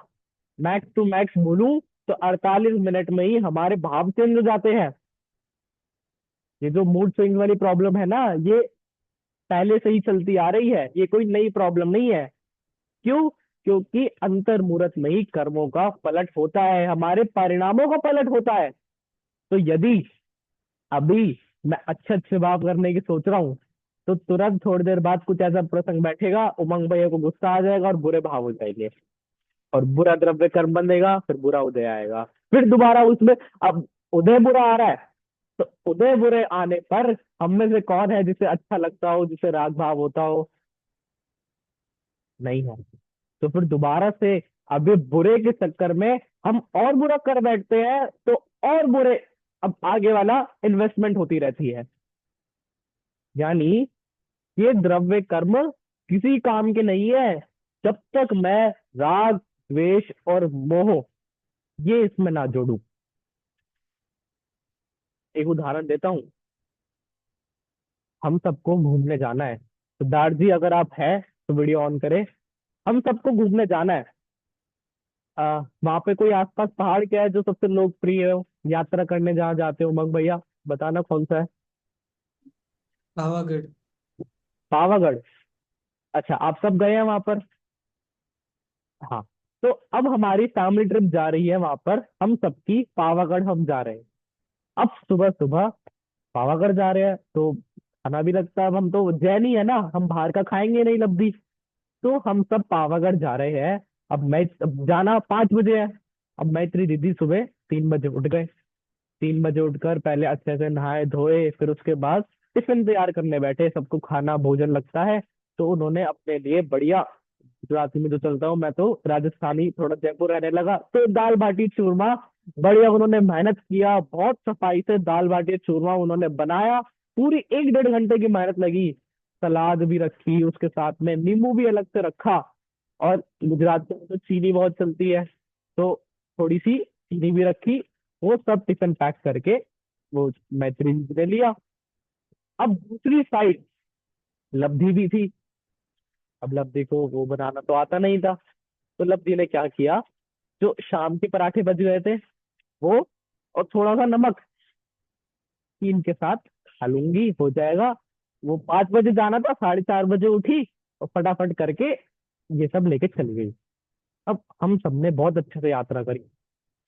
मैक्स टू मैक्स बोलूं तो 48 मिनट में ही हमारे भाव चेंज हो जाते हैं। ये जो मूड स्विंग वाली प्रॉब्लम है ना, ये पहले से ही चलती आ रही है, ये कोई नई प्रॉब्लम नहीं है। क्यों? क्योंकि अंतर मुहूर्त में ही कर्मों का पलट होता है, हमारे परिणामों का पलट होता है। तो यदि अभी मैं अच्छे अच्छे भाव करने की सोच रहा हूँ, तो तुरंत थोड़ी देर बाद कुछ ऐसा प्रसंग बैठेगा, उमंग भैया को गुस्सा आ जाएगा और बुरे भाव हो जाएंगे, और बुरा द्रव्य कर्म बनेगा, फिर बुरा उदय आएगा, फिर दोबारा उसमें। अब उदय बुरा आ रहा है, तो उदय बुरे आने पर हम में से कौन है जिसे अच्छा लगता हो, जिसे राग भाव होता हो? नहीं है। तो फिर दोबारा से अभी बुरे के चक्कर में हम और बुरा कर बैठते हैं, तो और बुरे, अब आगे वाला इन्वेस्टमेंट होती रहती है। यानी ये द्रव्य कर्म किसी काम के नहीं है जब तक मैं राग, द्वेष और मोह ये इसमें ना जोड़ूं। एक उदाहरण देता हूं। हम सबको घूमने जाना है, सिद्धार्थ जी अगर आप हैं तो वीडियो ऑन करें। हम सबको घूमने जाना है। वहां पे कोई आसपास पहाड़ क्या है जो सबसे लोकप्रिय हो यात्रा करने जहाँ जाते हो? उमंग भैया बताना कौन सा है। पावागढ़। पावागढ़। अच्छा, आप सब गए हैं वहां पर? हाँ। तो अब हमारी फैमिली ट्रिप जा रही है वहां पर, हम सबकी पावागढ़ हम जा रहे हैं। अब सुबह सुबह पावागढ़ जा रहे हैं तो खाना भी लगता है। अब हम तो उज्जैनी है ना, हम बाहर का खाएंगे नहीं लब्धी। तो हम सब पावागढ़ जा रहे हैं। अब जाना 5 बजे है। अब मैं इतनी दीदी सुबह 3 बजे उठ गए। 3 बजे उठकर पहले अच्छे से नहाए धोए, फिर उसके बाद टिफिन तैयार करने बैठे। सबको खाना भोजन लगता है, तो उन्होंने अपने लिए बढ़िया, गुजराती में जो चलता हूँ मैं तो राजस्थानी, थोड़ा जयपुर रहने लगा, तो दाल बाटी चूरमा बढ़िया उन्होंने मेहनत किया, बहुत सफाई से दाल बाटी चूरमा उन्होंने बनाया। पूरी 1 डेढ़ घंटे की मेहनत लगी। सलाद भी रखी, उसके साथ में नींबू भी अलग से रखा। और गुजरात में तो चीनी बहुत चलती है, तो थोड़ी सी चीनी भी रखी। वो सब टिफिन पैक करके वो मैत्री ने लिया। अब दूसरी साइड लब्धि भी थी। अब लब्धि को वो बनाना तो आता नहीं था, तो लब्धि ने क्या किया, जो शाम के पराठे बच गए थे वो, और थोड़ा सा नमक, तीन के साथ खा लूंगी हो जाएगा। वो 5 बजे जाना था, 4:30 बजे उठी और फटाफट करके ये सब लेके चली गई। अब हम सबने बहुत अच्छे से यात्रा करी,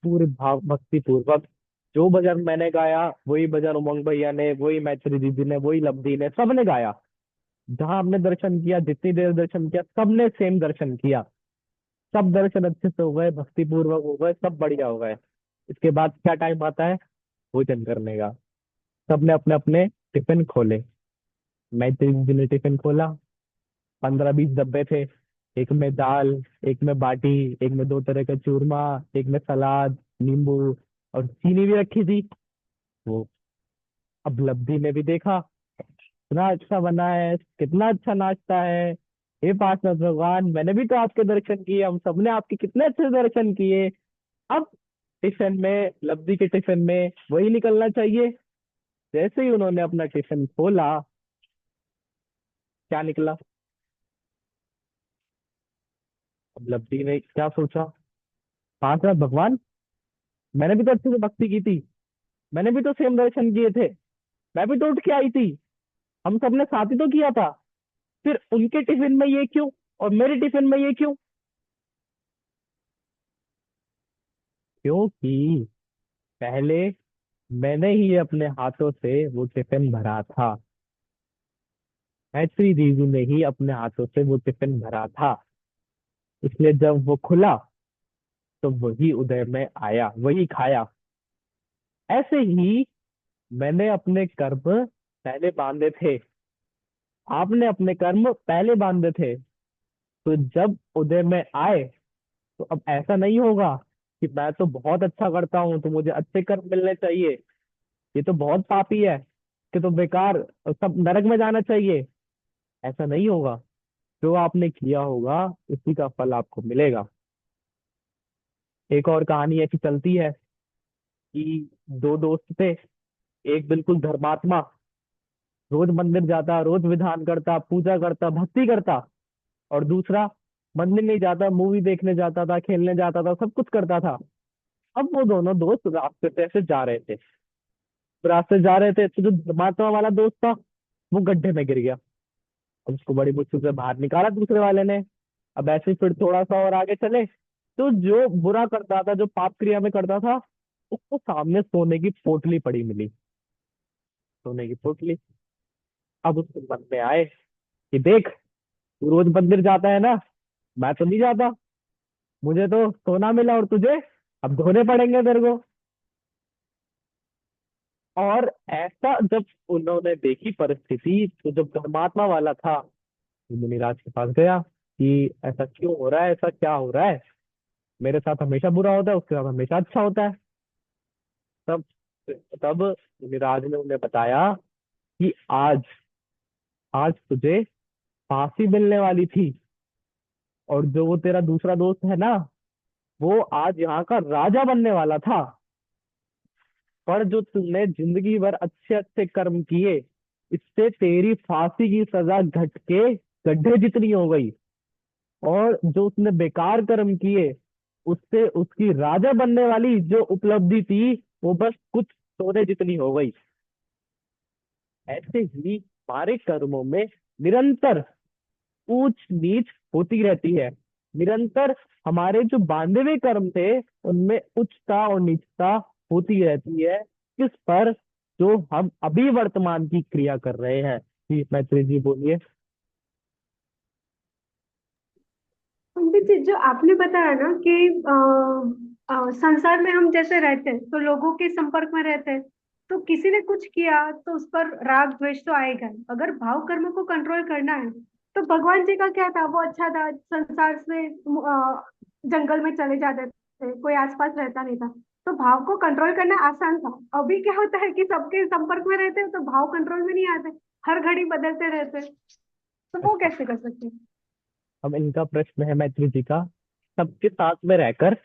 पूरे भाव भक्ति पूर्वक। जो भजन मैंने गाया वही भजन उमंग भैया ने, वही मैत्री दीदी ने, वही लब्धि ने, सबने गाया। जहां हमने दर्शन किया, जितनी देर दर्शन किया, सबने सेम दर्शन किया। सब दर्शन अच्छे से हो गए, भक्ति पूर्वक हो गए, सब बढ़िया हो गए। इसके बाद क्या टाइम आता है भोजन करने का। सबने अपने अपने टिफिन खोले। मैत्री दीदी ने टिफिन खोला, 15-20 डब्बे थे। एक में दाल, एक में बाटी, एक में 2 तरह का चूरमा, एक में सलाद, नींबू और चीनी भी रखी थी। वो अब लब्धि ने भी देखा, इतना अच्छा बना है, कितना अच्छा नाश्ता है। हे पार्षद भगवान, मैंने भी तो आपके दर्शन किए, हम सबने आपके कितने अच्छे दर्शन किए। अब टिफिन में, लब्धि के टिफिन में वही निकलना चाहिए। जैसे ही उन्होंने अपना टिफिन खोला, क्या निकला? अब लब्धि ने क्या सोचा, पार्षद भगवान, मैंने भी तो अच्छे से भक्ति की थी, मैंने भी तो सेम दर्शन किए थे, मैं भी तो उठ के आई थी, हम सबने साथ ही तो किया था। फिर उनके टिफिन में ये क्यों और मेरे टिफिन में ये क्यों? क्योंकि पहले मैंने ही अपने हाथों से वो टिफिन भरा था। मैत्री दीदी ने ही अपने हाथों से वो टिफिन भरा था। इसलिए जब वो खुला तो वही उदय में आया, वही खाया। ऐसे ही मैंने अपने कर्म पहले बांधे थे, आपने अपने कर्म पहले बांधे थे। तो जब उदय में आए तो अब ऐसा नहीं होगा कि मैं तो बहुत अच्छा करता हूँ तो मुझे अच्छे कर्म मिलने चाहिए, ये तो बहुत पापी है, कि तो बेकार, सब नरक में जाना चाहिए। ऐसा नहीं होगा। जो आपने किया होगा उसी का फल आपको मिलेगा। एक और कहानी ऐसी चलती है कि दो दोस्त थे। एक बिल्कुल धर्मात्मा, रोज मंदिर जाता, रोज विधान करता, पूजा करता, भक्ति करता। और दूसरा मंदिर नहीं जाता, मूवी देखने जाता था, खेलने जाता था, सब कुछ करता था। अब वो दोनों दोस्त रास्ते से ऐसे जा रहे थे, रास्ते से जा रहे थे, तो जो धर्मात्मा वाला दोस्त था वो गड्ढे में गिर गया। अब उसको बड़ी मुश्किल से बाहर निकाला दूसरे वाले ने। अब ऐसे ही फिर थोड़ा सा और आगे चले, तो जो बुरा करता था, जो पाप क्रिया में करता था, उसको सामने सोने की पोटली पड़ी मिली। सोने की पोटली। अब उसके मन में आए कि देख, तू रोज मंदिर जाता है ना, मैं तो नहीं जाता, मुझे तो सोना मिला और तुझे अब धोने पड़ेंगे तेरे को। और ऐसा जब उन्होंने देखी परिस्थिति, तो जब धर्मात्मा वाला था वो मुनिराज के पास गया कि ऐसा क्यों हो रहा है, ऐसा क्या हो रहा है, मेरे साथ हमेशा बुरा होता है, उसके साथ हमेशा अच्छा होता है। तब तब विराज ने उन्हें बताया कि आज आज तुझे फांसी मिलने वाली थी, और जो वो तेरा दूसरा दोस्त है ना, वो आज यहाँ का राजा बनने वाला था। पर जो तुमने जिंदगी भर अच्छे अच्छे कर्म किए, इससे तेरी फांसी की सजा घट के गड्ढे जितनी हो गई, और जो उसने बेकार कर्म किए, उससे उसकी राजा बनने वाली जो उपलब्धि थी, वो बस कुछ सोने जितनी हो गई। ऐसे ही हमारे कर्मों में निरंतर ऊंच नीच होती रहती है। निरंतर हमारे जो बांधे हुए कर्म थे, उनमें उच्चता और नीचता होती रहती है। किस पर? जो हम अभी वर्तमान की क्रिया कर रहे हैं। जी मैत्री जी बोलिए। पंडित जी, जो आपने बताया ना कि संसार में हम जैसे रहते हैं तो लोगों के संपर्क में रहते हैं, तो किसी ने कुछ किया तो उस पर राग द्वेष तो आएगा ही। अगर भाव कर्म को कंट्रोल करना है तो भगवान जी का क्या था, वो अच्छा था, संसार से जंगल में चले जाते थे, कोई आसपास रहता नहीं था, तो भाव को कंट्रोल करना आसान था। अभी क्या होता है कि सबके संपर्क में रहते हैं तो भाव कंट्रोल में नहीं आते, हर घड़ी बदलते रहते हैं, तो वो कैसे कर सकते हैं? अब इनका प्रश्न है मैत्री जी का, सबके साथ में रहकर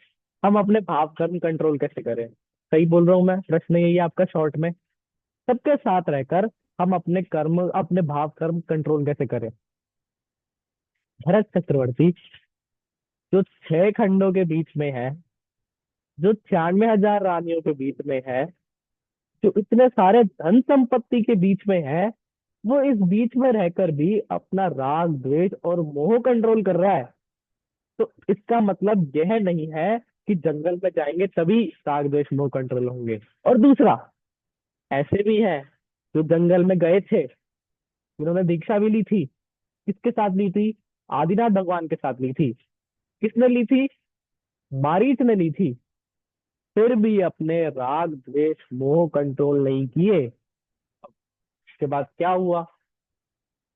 हम अपने भाव कर्म कंट्रोल कैसे करें। सही बोल रहा हूँ मैं? प्रश्न यही है आपका शॉर्ट में। सबके साथ रहकर हम अपने कर्म, अपने भाव कर्म कंट्रोल कैसे करें। भरत चक्रवर्ती, जो 6 खंडों के बीच में है, जो 96,000 रानियों के बीच में है, जो इतने सारे धन संपत्ति के बीच में है, वो इस बीच में रहकर भी अपना राग द्वेष और मोह कंट्रोल कर रहा है। तो इसका मतलब यह नहीं है कि जंगल में जाएंगे तभी राग द्वेष मोह कंट्रोल होंगे। और दूसरा, ऐसे भी हैं जो जंगल में गए थे, उन्होंने दीक्षा भी ली थी। किसके साथ ली थी? आदिनाथ भगवान के साथ ली थी। किसने ली थी? मारीच ने ली थी। फिर भी अपने राग द्वेष मोह कंट्रोल नहीं किए। उसके बाद क्या हुआ?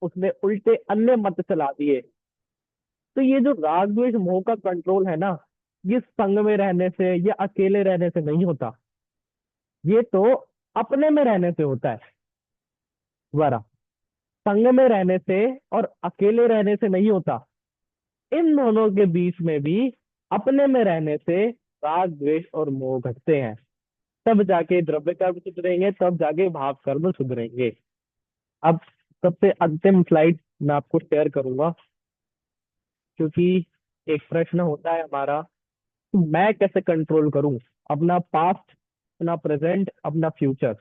उसने उल्टे अन्य मत चला दिए। तो ये जो राग द्वेष मोह का कंट्रोल है ना, ये संग में रहने से या अकेले रहने से नहीं होता, ये तो अपने में रहने से होता है। दोबारा, संग में रहने से और अकेले रहने से नहीं होता, इन दोनों के बीच में भी अपने में रहने से राग द्वेष और मोह घटते हैं। तब जाके द्रव्य कर्म सुधरेंगे, तब जाके भाव कर्म सुधरेंगे। अब सबसे अंतिम स्लाइड मैं आपको शेयर करूंगा, क्योंकि एक प्रश्न होता है हमारा, मैं कैसे कंट्रोल करूं अपना पास्ट, अपना प्रेजेंट, अपना फ्यूचर।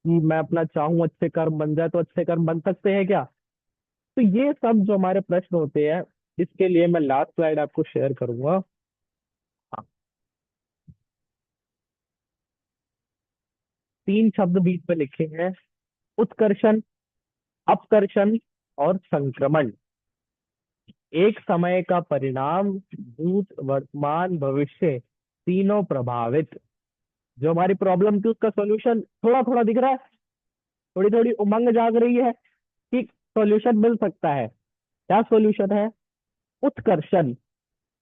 कि मैं अपना चाहूं अच्छे कर्म बन जाए तो अच्छे कर्म बन सकते हैं क्या? तो ये सब जो हमारे प्रश्न होते हैं, इसके लिए मैं लास्ट स्लाइड आपको शेयर करूंगा। हाँ, 3 शब्द बीच में लिखे हैं: उत्कर्षण, अपकर्षण और संक्रमण। एक समय का परिणाम, भूत वर्तमान भविष्य तीनों प्रभावित। जो हमारी प्रॉब्लम थी उसका सॉल्यूशन थोड़ा थोड़ा दिख रहा है, थोड़ी थोड़ी उमंग जाग रही है कि सॉल्यूशन मिल सकता है। क्या सॉल्यूशन है? उत्कर्षण,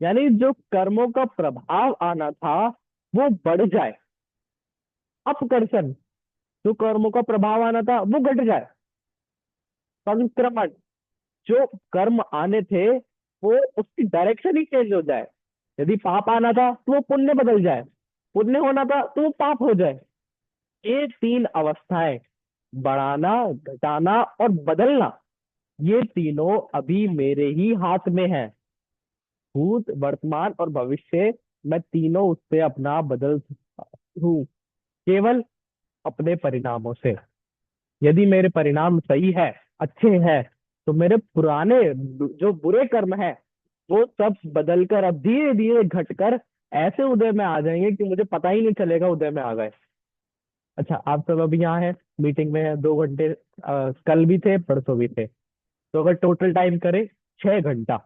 यानी जो कर्मों का प्रभाव आना था वो बढ़ जाए। अपकर्षण, जो कर्मों का प्रभाव आना था वो घट जाए। संक्रमण, जो कर्म आने थे वो उसकी डायरेक्शन ही चेंज हो जाए। यदि पाप आना था तो वो पुण्य बदल जाए, पुण्य होना था तो वो पाप हो जाए। ये 3 अवस्थाएं, बढ़ाना, घटाना और बदलना, ये तीनों अभी मेरे ही हाथ में है। भूत वर्तमान और भविष्य, मैं तीनों उससे अपना बदल हूँ, केवल अपने परिणामों से। यदि मेरे परिणाम सही है, अच्छे हैं, तो मेरे पुराने जो बुरे कर्म है वो सब बदलकर अब धीरे धीरे घटकर ऐसे उदय में आ जाएंगे कि मुझे पता ही नहीं चलेगा उदय में आ गए। अच्छा, आप सब अभी यहाँ हैं, मीटिंग में है, 2 घंटे कल भी थे, परसों भी थे, तो अगर टोटल टाइम करें 6 घंटा।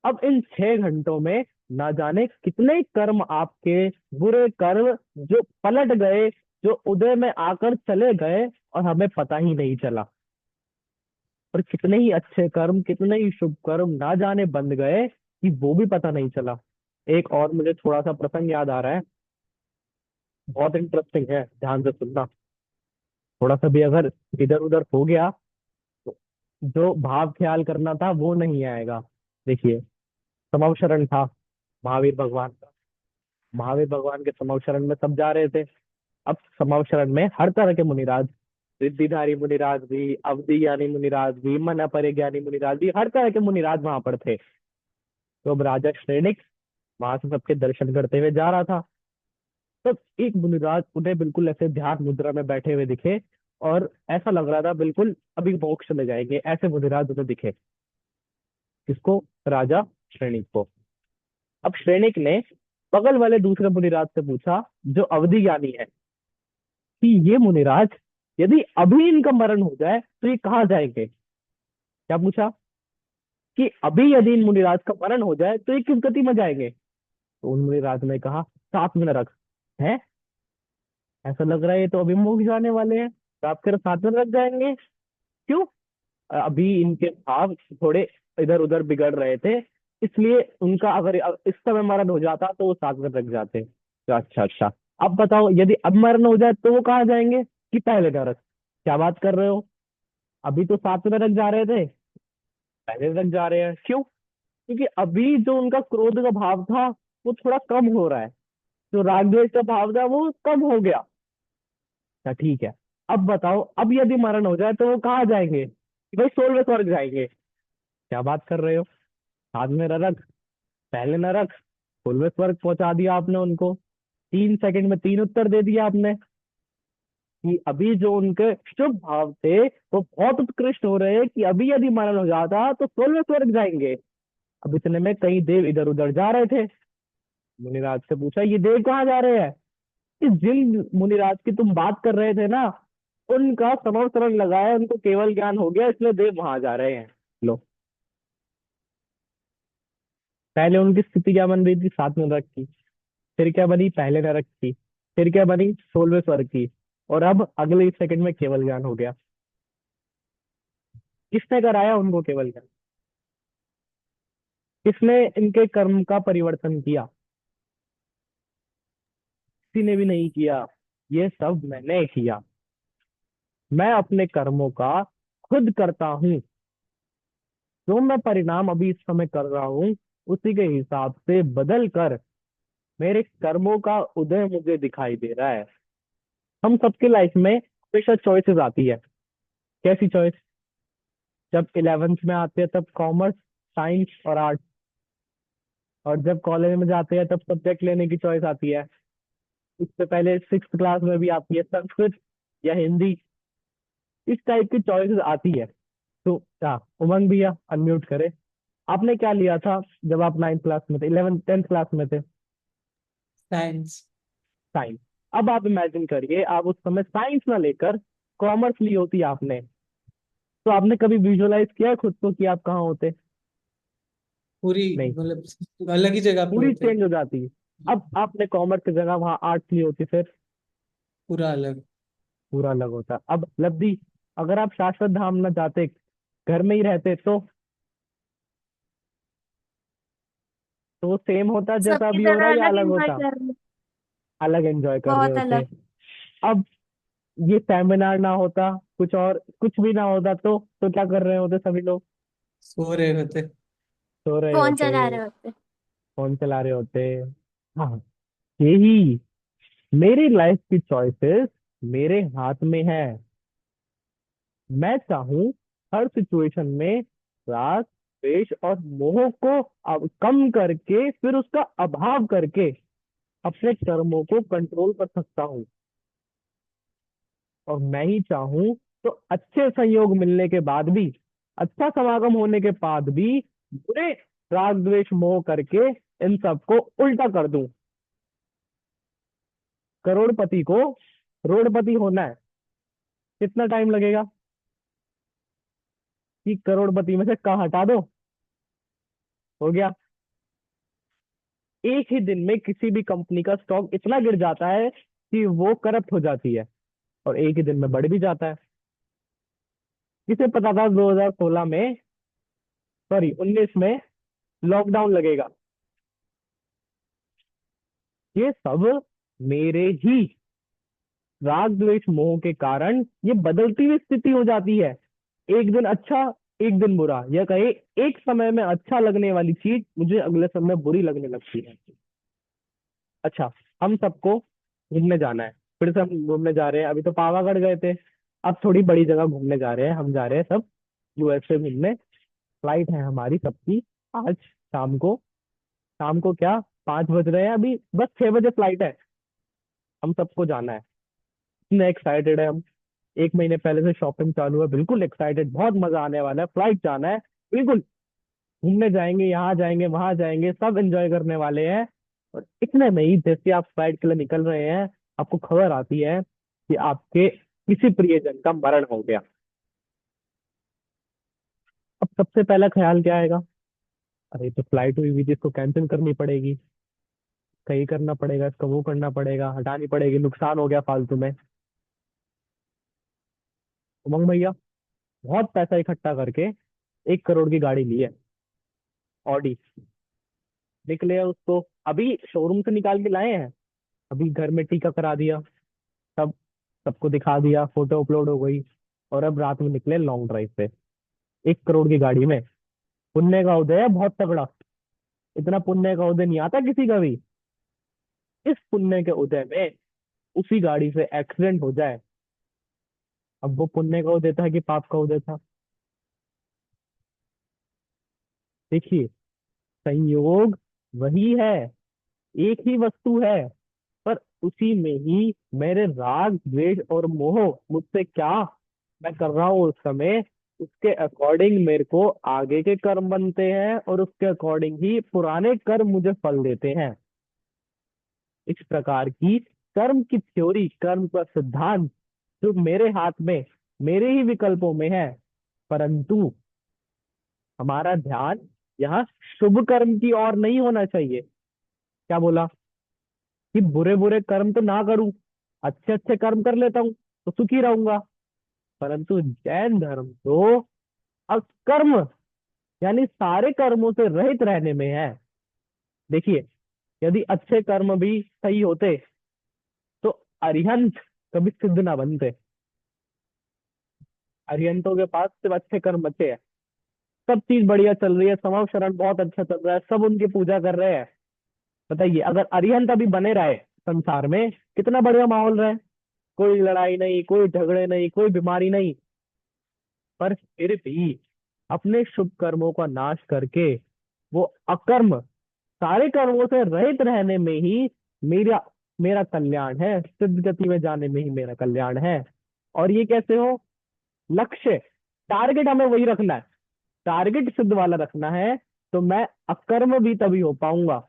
अब इन 6 घंटों में ना जाने कितने कर्म आपके बुरे कर्म जो पलट गए, जो उदय में आकर चले गए और हमें पता ही नहीं चला। और कितने ही अच्छे कर्म, कितने ही शुभ कर्म ना जाने बंद गए कि वो भी पता नहीं चला। एक और मुझे थोड़ा सा प्रसंग याद आ रहा है, बहुत इंटरेस्टिंग है, ध्यान से सुनना। थोड़ा सा भी अगर इधर उधर हो गया तो जो भाव ख्याल करना था वो नहीं आएगा। देखिए, समवशरण था महावीर भगवान का। महावीर भगवान के समवशरण में सब जा रहे थे। अब समवशरण में हर तरह के मुनिराज, रिद्धिधारी मुनिराज भी, अवधि ज्ञानी मुनिराज भी, मन अपरिज्ञानी मुनिराज भी, हर तरह के मुनिराज वहां पर थे। तो अब राजा श्रेणिक वहां से सबके दर्शन करते हुए जा रहा था। तब एक मुनिराज उन्हें बिल्कुल ऐसे ध्यान मुद्रा में बैठे हुए दिखे, और ऐसा लग रहा था बिल्कुल अभी मोक्ष में जाएंगे, ऐसे मुनिराज उन्हें दिखे। किसको? राजा श्रेणिक को। अब श्रेणिक ने बगल वाले दूसरे मुनिराज से पूछा, जो अवधि ज्ञानी है, कि ये मुनिराज, यदि अभी इनका मरण हो जाए तो ये कहाँ जाएंगे? क्या पूछा? कि अभी यदि इन मुनिराज का मरण हो जाए तो ये किस गति में जाएंगे? तो उन मुनिराज ने कहा, 7 में नरक है। ऐसा लग रहा है ये तो अभी मोक्ष जाने वाले हैं, तो आप फिर 7 में नरक जाएंगे क्यों? अभी इनके भाव थोड़े इधर उधर बिगड़ रहे थे, इसलिए उनका अगर इस समय मरण हो जाता तो वो 7 में नरक जाते। तो अच्छा अच्छा, अब बताओ, यदि अब मरण हो जाए तो वो कहाँ जाएंगे? कि पहले नरक? क्या बात कर रहे हो, अभी तो 7 में नरक जा रहे थे, पहले नरक जा रहे हैं क्यों? क्योंकि अभी जो उनका क्रोध का भाव था वो थोड़ा कम हो रहा है, जो राग द्वेष का भाव था वो कम हो गया। अच्छा ठीक है, अब बताओ, अब यदि मरण हो जाए तो वो कहाँ जाएंगे? कि भाई 16वें स्वर्ग जाएंगे। क्या बात कर रहे हो, 7 में नरक, पहले नरक, 16वें स्वर्ग पहुंचा दिया आपने उनको। 3 सेकंड में 3 उत्तर दे दिया आपने कि अभी जो उनके शुभ भाव थे वो बहुत उत्कृष्ट हो रहे हैं, कि अभी यदि मरण हो जाता तो 16वें स्वर्ग जाएंगे। अब इतने में कई देव इधर उधर जा रहे थे। मुनिराज से पूछा, ये देव कहाँ जा रहे हैं? इस जिन मुनिराज की तुम बात कर रहे थे ना, उनका समवसरण लगा है, उनको केवल ज्ञान हो गया, इसलिए देव वहां जा रहे हैं। लो, पहले उनकी स्थिति क्या बन रही थी? 7 में नरक की। फिर क्या बनी? पहले नरक की। फिर क्या बनी? 16वें स्वर्ग की। और अब अगले सेकंड में केवल ज्ञान हो गया। किसने कराया उनको केवल ज्ञान? किसने इनके कर्म का परिवर्तन किया? किसी ने भी नहीं किया, ये सब मैंने किया। मैं अपने कर्मों का खुद करता हूँ। जो मैं परिणाम अभी इस समय कर रहा हूँ, उसी के हिसाब से बदल कर मेरे कर्मों का उदय मुझे दिखाई दे रहा है। हम सबके लाइफ में हमेशा चॉइसेस आती है। कैसी चॉइस? जब 11th में आते हैं तब कॉमर्स, साइंस और आर्ट्स, और जब कॉलेज में जाते हैं तब सब्जेक्ट लेने की चॉइस आती है। इससे पहले 6th क्लास में भी आती है, संस्कृत या हिंदी, इस टाइप की चॉइसेस आती है। तो क्या उमंग भैया अनम्यूट करे, आपने क्या लिया था जब आप 9th क्लास में थे, 10th क्लास में थे? साइंस। साइंस। अब आप इमेजिन करिए, आप उस समय साइंस ना लेकर कॉमर्स ली होती आपने, तो आपने कभी विजुअलाइज किया खुद को कि आप कहाँ होते? पूरी नहीं, मतलब अलग ही जगह पे पूरी होते, चेंज हो जाती। अब आपने कॉमर्स की जगह वहां आर्ट्स ली होती, फिर पूरा अलग। पूरा अलग होता। अब लब्धि, अगर आप शाश्वत धाम ना जाते, घर में ही रहते, तो वो सेम होता जैसा सबकी अभी हो रहा जगह है, या अलग अलग एंजॉय होता? कर रहे। अलग एंजॉय कर रहे बहुत होते। अलग। अब ये सेमिनार ना होता, कुछ और कुछ भी ना होता, तो क्या कर रहे होते सभी लोग? सो रहे होते। सो रहे फोन होते, चला रहे होते। फोन चला रहे होते। हाँ, यही मेरी लाइफ की चॉइसेस मेरे हाथ में है। मैं चाहूं हर सिचुएशन में राग, द्वेष और मोह को अब कम करके, फिर उसका अभाव करके अपने कर्मों को कंट्रोल कर सकता हूँ। और मैं ही चाहूं तो अच्छे संयोग मिलने के बाद भी, अच्छा समागम होने के बाद भी, बुरे राग द्वेष मोह करके इन सबको उल्टा कर दूं। करोड़पति को रोड़पति होना है, कितना टाइम लगेगा? कि करोड़पति में से क हटा दो, हो गया। एक ही दिन में किसी भी कंपनी का स्टॉक इतना गिर जाता है कि वो करप्ट हो जाती है, और एक ही दिन में बढ़ भी जाता है। किसे पता था 2016 में, सॉरी 19 में लॉकडाउन लगेगा? ये सब मेरे ही राग द्वेष मोह के कारण ये बदलती हुई स्थिति हो जाती है। एक दिन अच्छा, एक दिन बुरा, या कहे एक समय में अच्छा लगने वाली चीज मुझे अगले समय बुरी लगने लगती है। अच्छा, हम सबको घूमने जाना है, फिर से हम घूमने जा रहे हैं। अभी तो पावागढ़ गए थे, अब थोड़ी बड़ी जगह घूमने जा रहे हैं। हम जा रहे हैं सब यूएसए घूमने। फ्लाइट है हमारी सबकी आज शाम को। शाम को क्या, 5 बज रहे हैं अभी, बस 6 बजे फ्लाइट है। हम सबको जाना है, इतने एक्साइटेड है हम। एक महीने पहले से शॉपिंग चालू है, बिल्कुल एक्साइटेड, बहुत मजा आने वाला है, फ्लाइट जाना है बिल्कुल। घूमने जाएंगे, यहाँ जाएंगे, वहां जाएंगे, सब एंजॉय करने वाले हैं। और इतने में ही जैसे आप फ्लाइट के लिए निकल रहे हैं, आपको खबर आती है कि आपके किसी प्रियजन का मरण हो गया। अब सबसे पहला ख्याल क्या आएगा? अरे तो फ्लाइट हुई हुई थी, इसको कैंसिल करनी पड़ेगी, कहीं करना पड़ेगा, इसको वो करना पड़ेगा, हटानी पड़ेगी, नुकसान हो गया फालतू में। उमंग भैया बहुत पैसा इकट्ठा करके 1 करोड़ की गाड़ी ली है, ऑडी। निकले हैं उसको, अभी शोरूम से निकाल के लाए हैं, अभी घर में टीका करा दिया, सब सबको दिखा दिया, फोटो अपलोड हो गई। और अब रात में निकले लॉन्ग ड्राइव पे 1 करोड़ की गाड़ी में। पुण्य का उदय है बहुत तगड़ा, इतना पुण्य का उदय नहीं आता किसी का भी। इस पुण्य के उदय में उसी गाड़ी से एक्सीडेंट हो जाए, अब वो पुण्य का उदय था कि पाप का उदय था? देखिए, संयोग वही है, एक ही वस्तु है, पर उसी में ही मेरे राग द्वेष और मोह मुझसे क्या मैं कर रहा हूँ उस समय, उसके अकॉर्डिंग मेरे को आगे के कर्म बनते हैं, और उसके अकॉर्डिंग ही पुराने कर्म मुझे फल देते हैं। इस प्रकार की कर्म की थ्योरी, कर्म का सिद्धांत जो मेरे हाथ में, मेरे ही विकल्पों में है, परंतु हमारा ध्यान यहाँ शुभ कर्म की ओर नहीं होना चाहिए। क्या बोला? कि बुरे बुरे कर्म तो ना करूं, अच्छे अच्छे कर्म कर लेता हूं तो सुखी रहूंगा। परंतु जैन धर्म तो अकर्म, यानी सारे कर्मों से रहित रहने में है। देखिए, यदि अच्छे कर्म भी सही होते तो अरिहंत कभी सिद्ध ना बनते। अरिहंतों के पास सिर्फ अच्छे कर्म बचे हैं, सब चीज बढ़िया चल रही है, समाज शरण बहुत अच्छा चल रहा है, सब उनकी पूजा कर रहे हैं। बताइए, अगर अरिहंत अभी बने रहे संसार में, कितना बढ़िया माहौल रहे, कोई लड़ाई नहीं, कोई झगड़े नहीं, कोई बीमारी नहीं। पर फिर भी अपने शुभ कर्मों का नाश करके वो अकर्म, सारे कर्मों से रहित रहने में ही मेरा मेरा कल्याण है, सिद्ध गति में जाने में ही मेरा कल्याण है। और ये कैसे हो? लक्ष्य, टारगेट हमें वही रखना है, टारगेट सिद्ध वाला रखना है, तो मैं अकर्म भी तभी हो पाऊंगा।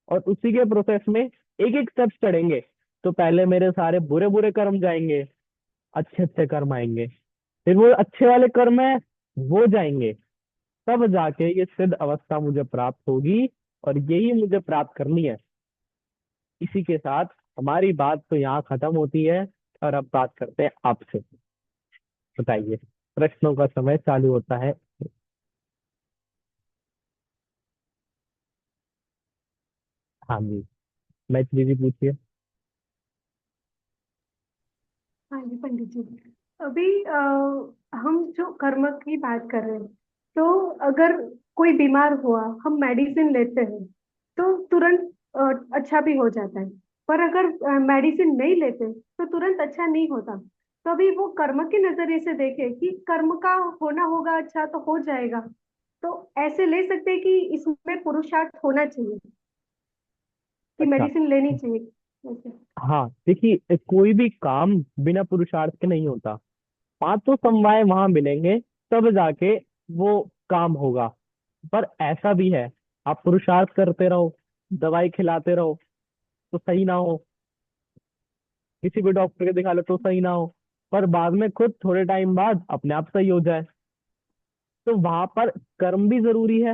और उसी के प्रोसेस में एक एक स्टेप चढ़ेंगे, तो पहले मेरे सारे बुरे बुरे कर्म जाएंगे, अच्छे अच्छे कर्म आएंगे, फिर वो अच्छे वाले कर्म है वो जाएंगे, तब जाके ये सिद्ध अवस्था मुझे प्राप्त होगी। और यही मुझे प्राप्त करनी है। इसी के साथ हमारी बात तो यहाँ खत्म होती है, और अब बात करते हैं आपसे। बताइए, प्रश्नों का समय चालू होता है। हाँ जी, मैथिली जी पूछिए। हाँ जी पंडित जी, अभी हम जो कर्म की बात कर रहे हैं, तो अगर कोई बीमार हुआ, हम मेडिसिन लेते हैं तो तुरंत अच्छा भी हो जाता है। पर अगर मेडिसिन नहीं लेते तो तुरंत अच्छा नहीं होता। तो अभी वो कर्म के नजरिए से देखे कि कर्म का होना होगा अच्छा तो हो जाएगा, तो ऐसे ले सकते हैं कि इसमें पुरुषार्थ होना चाहिए, कि अच्छा, मेडिसिन लेनी चाहिए ऐसे। हाँ देखिए, कोई भी काम बिना पुरुषार्थ के नहीं होता। पांचों समवाय वहां मिलेंगे, तब जाके वो काम होगा। पर ऐसा भी है, आप पुरुषार्थ करते रहो, दवाई खिलाते रहो तो सही ना हो, किसी भी डॉक्टर के दिखा लो तो सही ना हो, पर बाद में खुद थोड़े टाइम बाद अपने आप सही हो जाए, तो वहां पर कर्म भी जरूरी है,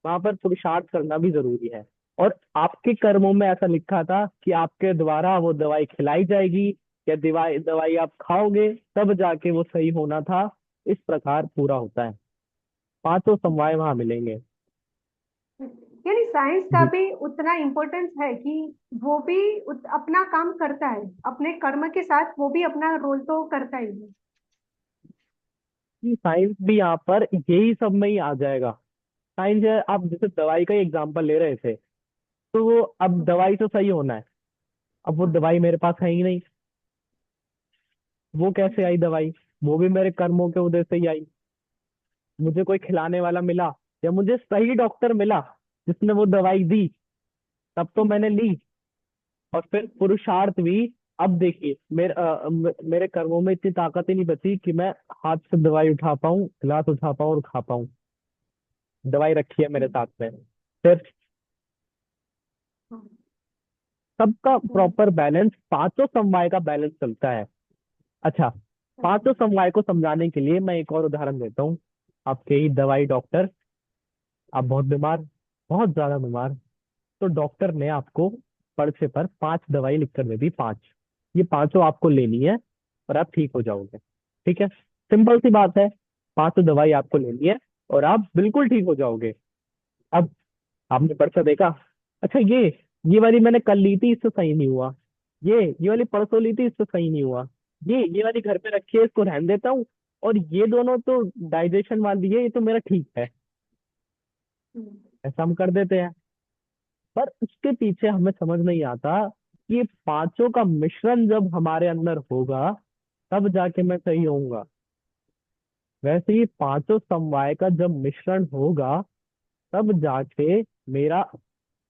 वहां पर पुरुषार्थ करना भी जरूरी है। और आपके कर्मों में ऐसा लिखा था कि आपके द्वारा वो दवाई खिलाई जाएगी, या दवाई दवाई आप खाओगे तब जाके वो सही होना था। इस प्रकार पूरा होता है। पांचों समवाय वहां मिलेंगे। यानी साइंस का जी भी उतना इम्पोर्टेंस है कि वो भी अपना काम करता है, अपने कर्म के साथ वो भी अपना रोल तो करता ही है। जी, साइंस भी यहाँ पर यही सब में ही आ जाएगा। साइंस है, आप जैसे दवाई का एग्जांपल ले रहे थे, तो वो अब दवाई तो सही होना है। अब वो दवाई मेरे पास है ही नहीं, वो कैसे आई दवाई? वो भी मेरे कर्मों के उदय से ही आई। मुझे कोई खिलाने वाला मिला, या मुझे सही डॉक्टर मिला जिसने वो दवाई दी, तब तो मैंने ली। और फिर पुरुषार्थ भी। अब देखिए, मेरे कर्मों में इतनी ताकत ही नहीं बची कि मैं हाथ से दवाई उठा पाऊं, गिलास उठा पाऊं और खा पाऊं। दवाई रखी है मेरे साथ में। फिर सबका प्रॉपर बैलेंस, पांचों समवाय का बैलेंस चलता है। अच्छा, पांचों समवाय को समझाने के लिए मैं एक और उदाहरण देता हूँ। आपके ही दवाई डॉक्टर, आप बहुत बीमार, बहुत ज्यादा बीमार, तो डॉक्टर ने आपको पर्चे पर 5 दवाई लिख कर दे दी, 5। ये पांचों आपको लेनी है और आप ठीक हो जाओगे। ठीक है, सिंपल सी बात है। पांचों दवाई आपको लेनी है और आप बिल्कुल ठीक हो जाओगे। अब आपने पर्चा देखा, अच्छा ये वाली मैंने कल ली थी, इससे सही नहीं हुआ। ये वाली परसों ली थी, इससे सही नहीं हुआ। ये वाली घर पे रखी है, इसको रहने देता हूँ। और ये दोनों तो डाइजेशन वाली है, ये तो मेरा ठीक है। ऐसा हम कर देते हैं। पर उसके पीछे हमें समझ नहीं आता कि ये पांचों का मिश्रण जब हमारे अंदर होगा, तब जाके मैं सही होऊंगा। वैसे ही पांचों समवाय का जब मिश्रण होगा, तब जाके मेरा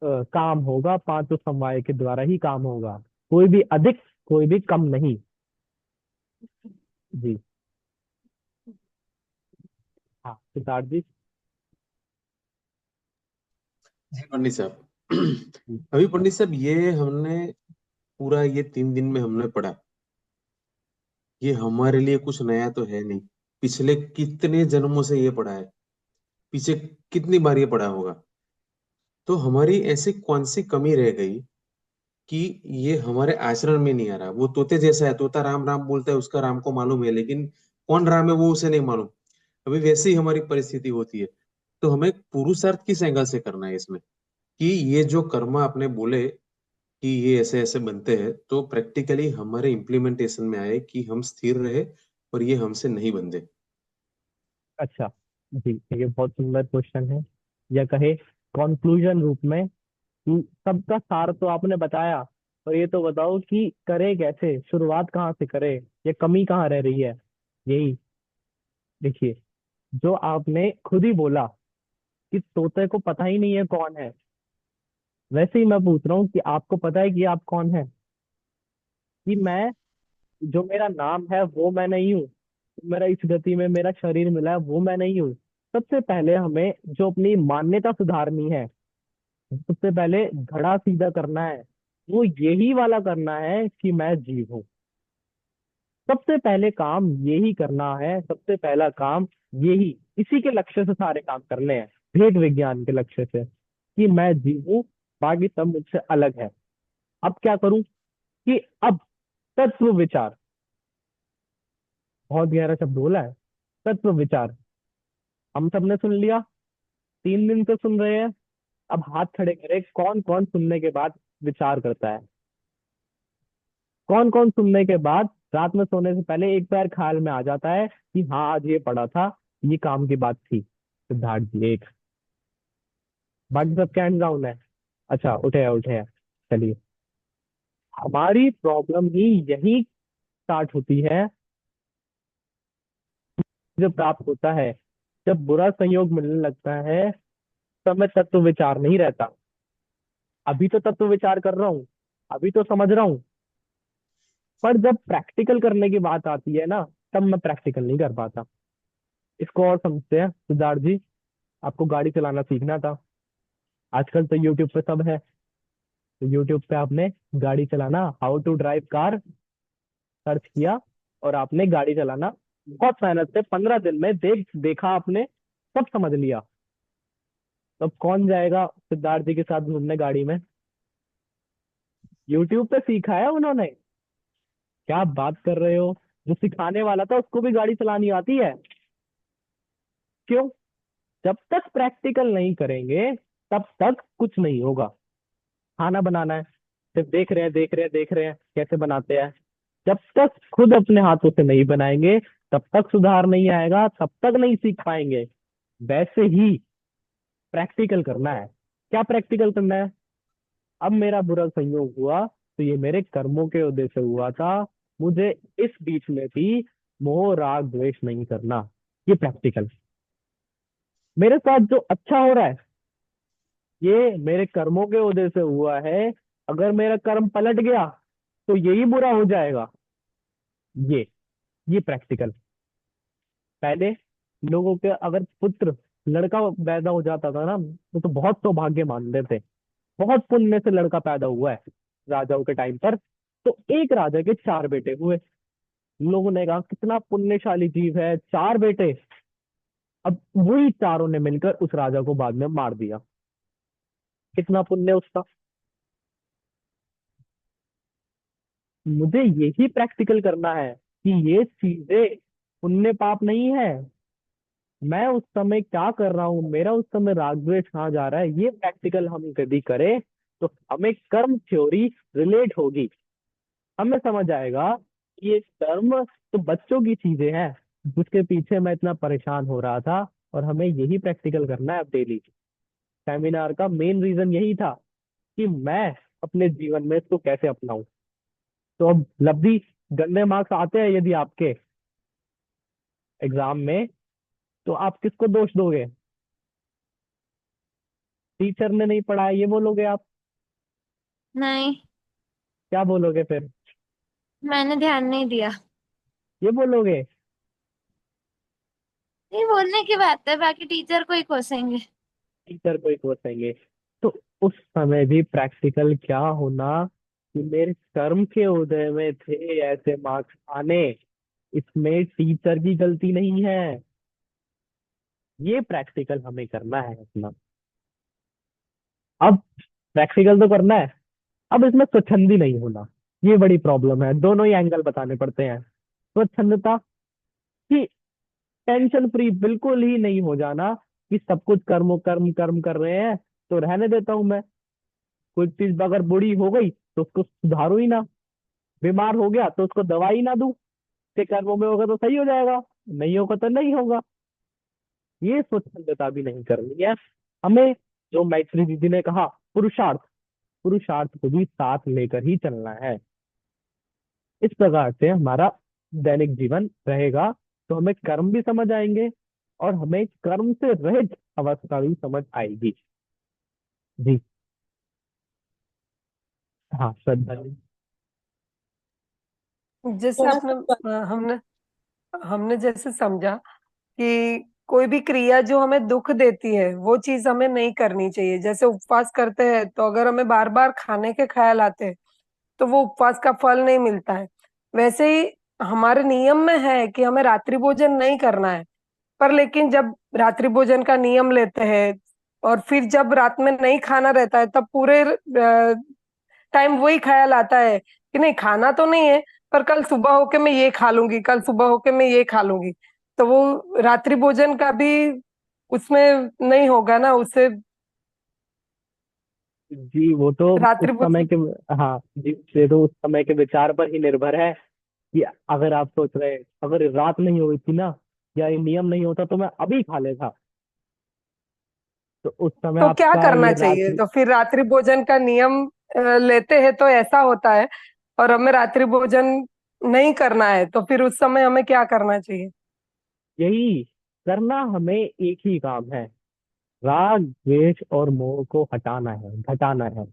काम होगा। पांचों समवाय के द्वारा ही काम होगा, कोई भी अधिक, कोई भी कम नहीं। जी हाँ, सिद्धार्थ जी। जी पंडित साहब। जी, अभी पंडित साहब, ये हमने पूरा ये 3 दिन में हमने पढ़ा। ये हमारे लिए कुछ नया तो है नहीं। पिछले कितने जन्मों से ये पढ़ा है, पीछे कितनी बार ये पढ़ा होगा। तो हमारी ऐसी कौन सी कमी रह गई कि ये हमारे आचरण में नहीं आ रहा। वो तोते जैसा है, तोता राम राम बोलता है, उसका राम को मालूम है, लेकिन कौन राम है वो उसे नहीं मालूम। अभी वैसी ही हमारी परिस्थिति होती है। तो हमें पुरुषार्थ किस एंगल से करना है इसमें, कि ये जो कर्म आपने बोले कि ये ऐसे ऐसे बनते हैं, तो प्रैक्टिकली हमारे इम्प्लीमेंटेशन में आए कि हम स्थिर रहे और ये हमसे नहीं बनते। अच्छा। जी, ये बहुत सुंदर क्वेश्चन है, या कहे कंक्लूजन रूप में, कि सबका सार तो आपने बताया। और ये तो बताओ कि करे कैसे, शुरुआत कहाँ से करे, ये कमी कहाँ रह रही है। यही देखिए, जो आपने खुद ही बोला कि तोते को पता ही नहीं है कौन है, वैसे ही मैं पूछ रहा हूँ कि आपको पता है कि आप कौन है? कि मैं, जो मेरा नाम है वो मैं नहीं हूँ, मेरा इस गति में मेरा शरीर मिला है वो मैं नहीं हूँ। सबसे पहले हमें जो अपनी मान्यता सुधारनी है, सबसे पहले घड़ा सीधा करना है, वो यही वाला करना है कि मैं जीव हूँ। सबसे पहले काम यही करना है, सबसे पहला काम यही, इसी के लक्ष्य से सारे काम करने हैं, भेद विज्ञान के लक्ष्य से, कि मैं जीव हूँ, बाकी सब मुझसे अलग है। अब क्या करूं? कि अब तत्व विचार, बहुत गहरा शब्द बोला है, तत्व विचार। हम सबने सुन लिया, 3 दिन से सुन रहे हैं। अब हाथ खड़े करें, कौन कौन सुनने के बाद विचार करता है? कौन कौन सुनने के बाद रात में सोने से पहले एक बार ख्याल में आ जाता है कि हाँ, आज ये पढ़ा था, ये काम की बात थी? सिद्धार्थ जी, एक। बाकी सब कैंड डाउन है। अच्छा, उठे उठे। चलिए, हमारी प्रॉब्लम ही यही स्टार्ट होती है जब प्राप्त होता है, जब बुरा संयोग मिलने लगता है, तब मैं तत्व विचार नहीं रहता। अभी तो तत्व विचार कर रहा हूँ, अभी तो समझ रहा हूँ, पर जब प्रैक्टिकल करने की बात आती है ना, तब मैं प्रैक्टिकल नहीं कर पाता। इसको और समझते हैं सिद्धार्थ जी। आपको गाड़ी चलाना सीखना था, आजकल तो यूट्यूब पे सब है। तो यूट्यूब पे आपने गाड़ी चलाना, how to drive car search किया, और आपने गाड़ी चलाना बहुत मेहनत से 15 दिन में देखा आपने, सब समझ लिया। तब कौन जाएगा सिद्धार्थ जी के साथ घूमने गाड़ी में? यूट्यूब पे सीखा है उन्होंने। क्या बात कर रहे हो? जो सिखाने वाला था उसको भी गाड़ी चलानी आती है। क्यों? जब तक प्रैक्टिकल नहीं करेंगे तब तक कुछ नहीं होगा। खाना बनाना है, सिर्फ देख रहे हैं देख रहे हैं देख रहे हैं कैसे बनाते हैं, जब तक खुद अपने हाथों से नहीं बनाएंगे तब तक सुधार नहीं आएगा, तब तक नहीं सीख पाएंगे। वैसे ही प्रैक्टिकल करना है। क्या प्रैक्टिकल करना है? अब मेरा बुरा संयोग हुआ तो ये मेरे कर्मों के वजह से हुआ था, मुझे इस बीच में भी मोह राग द्वेष नहीं करना। ये प्रैक्टिकल। मेरे साथ जो अच्छा हो रहा है ये मेरे कर्मों के वजह से हुआ है, अगर मेरा कर्म पलट गया तो यही बुरा हो जाएगा। ये ये प्रैक्टिकल। पहले लोगों के अगर पुत्र लड़का पैदा हो जाता था ना तो बहुत सौभाग्य मानते थे, बहुत पुण्य से लड़का पैदा हुआ है राजाओं के टाइम पर। तो एक राजा के 4 बेटे हुए, लोगों ने कहा कितना पुण्यशाली जीव है, 4 बेटे। अब वही चारों ने मिलकर उस राजा को बाद में मार दिया। कितना पुण्य उसका। मुझे यही प्रैक्टिकल करना है कि ये चीजें पुण्य पाप नहीं है। मैं उस समय क्या कर रहा हूँ, मेरा उस समय राग द्वेष कहाँ जा रहा है, ये प्रैक्टिकल हम यदि करें तो हमें कर्म थ्योरी रिलेट होगी। हमें समझ आएगा कि ये कर्म तो बच्चों की चीजें हैं जिसके पीछे मैं इतना परेशान हो रहा था, और हमें यही प्रैक्टिकल करना है अब डेली। सेमिनार का मेन रीजन यही था कि मैं अपने जीवन में इसको कैसे अपनाऊं। तो अब लब्धि, गंदे मार्क्स आते हैं यदि आपके एग्जाम में, तो आप किसको दोष दोगे? टीचर ने नहीं पढ़ाया ये बोलोगे आप? नहीं, क्या बोलोगे फिर? मैंने ध्यान नहीं दिया। ये बोलोगे? ये बोलने की बात है, बाकी टीचर को ही कोसेंगे। टीचर को ही कोसेंगे। तो उस समय भी प्रैक्टिकल क्या होना कि मेरे कर्म के उदय में थे ऐसे मार्क्स आने, इसमें टीचर की गलती नहीं है। ये प्रैक्टिकल हमें करना है अपना। अब प्रैक्टिकल तो करना है, अब इसमें स्वच्छंदी नहीं होना, ये बड़ी प्रॉब्लम है। दोनों ही एंगल बताने पड़ते हैं। स्वच्छंदता कि टेंशन फ्री बिल्कुल ही नहीं हो जाना कि सब कुछ कर्म कर्म कर्म कर रहे हैं तो रहने देता हूं मैं। कोई चीज अगर बुरी हो गई तो उसको सुधारू ही ना, बीमार हो गया तो उसको दवाई ना दूं कि कर्मों में होगा तो सही हो जाएगा, नहीं होगा तो नहीं होगा। ये स्वच्छंदता भी नहीं करनी है हमें। जो मैत्री दीदी ने कहा, पुरुषार्थ, पुरुषार्थ को भी साथ लेकर ही चलना है। इस प्रकार से हमारा दैनिक जीवन रहेगा तो हमें कर्म भी समझ आएंगे और हमें कर्म से रहित अवस्था भी समझ आएगी। जी हाँ, श्रद्धा जी। जैसे थोड़ा आपने सा हमने हमने जैसे समझा कि कोई भी क्रिया जो हमें दुख देती है वो चीज हमें नहीं करनी चाहिए। जैसे उपवास करते हैं तो अगर हमें बार बार खाने के ख्याल आते हैं तो वो उपवास का फल नहीं मिलता है। वैसे ही हमारे नियम में है कि हमें रात्रि भोजन नहीं करना है, पर लेकिन जब रात्रि भोजन का नियम लेते हैं और फिर जब रात में नहीं खाना रहता है तब पूरे टाइम वही ख्याल आता है कि नहीं खाना तो नहीं है, पर कल सुबह होके मैं ये खा लूंगी, कल सुबह होके मैं ये खा लूंगी। तो वो रात्रि भोजन का भी उसमें नहीं होगा ना उससे। जी वो तो उस रात्रि समय भोजन के, हाँ जी, ये तो उस समय के विचार पर ही निर्भर है कि अगर आप सोच रहे हैं अगर रात नहीं हुई थी ना या ये नियम नहीं होता तो मैं अभी खा लेता, तो उस समय तो क्या आपका करना ये चाहिए? रात्रि। तो फिर रात्रि भोजन का नियम लेते हैं तो ऐसा होता है, और हमें रात्रि भोजन नहीं करना है तो फिर उस समय हमें क्या करना चाहिए? यही करना हमें एक ही काम है, राग द्वेष और मोह को हटाना है, घटाना है।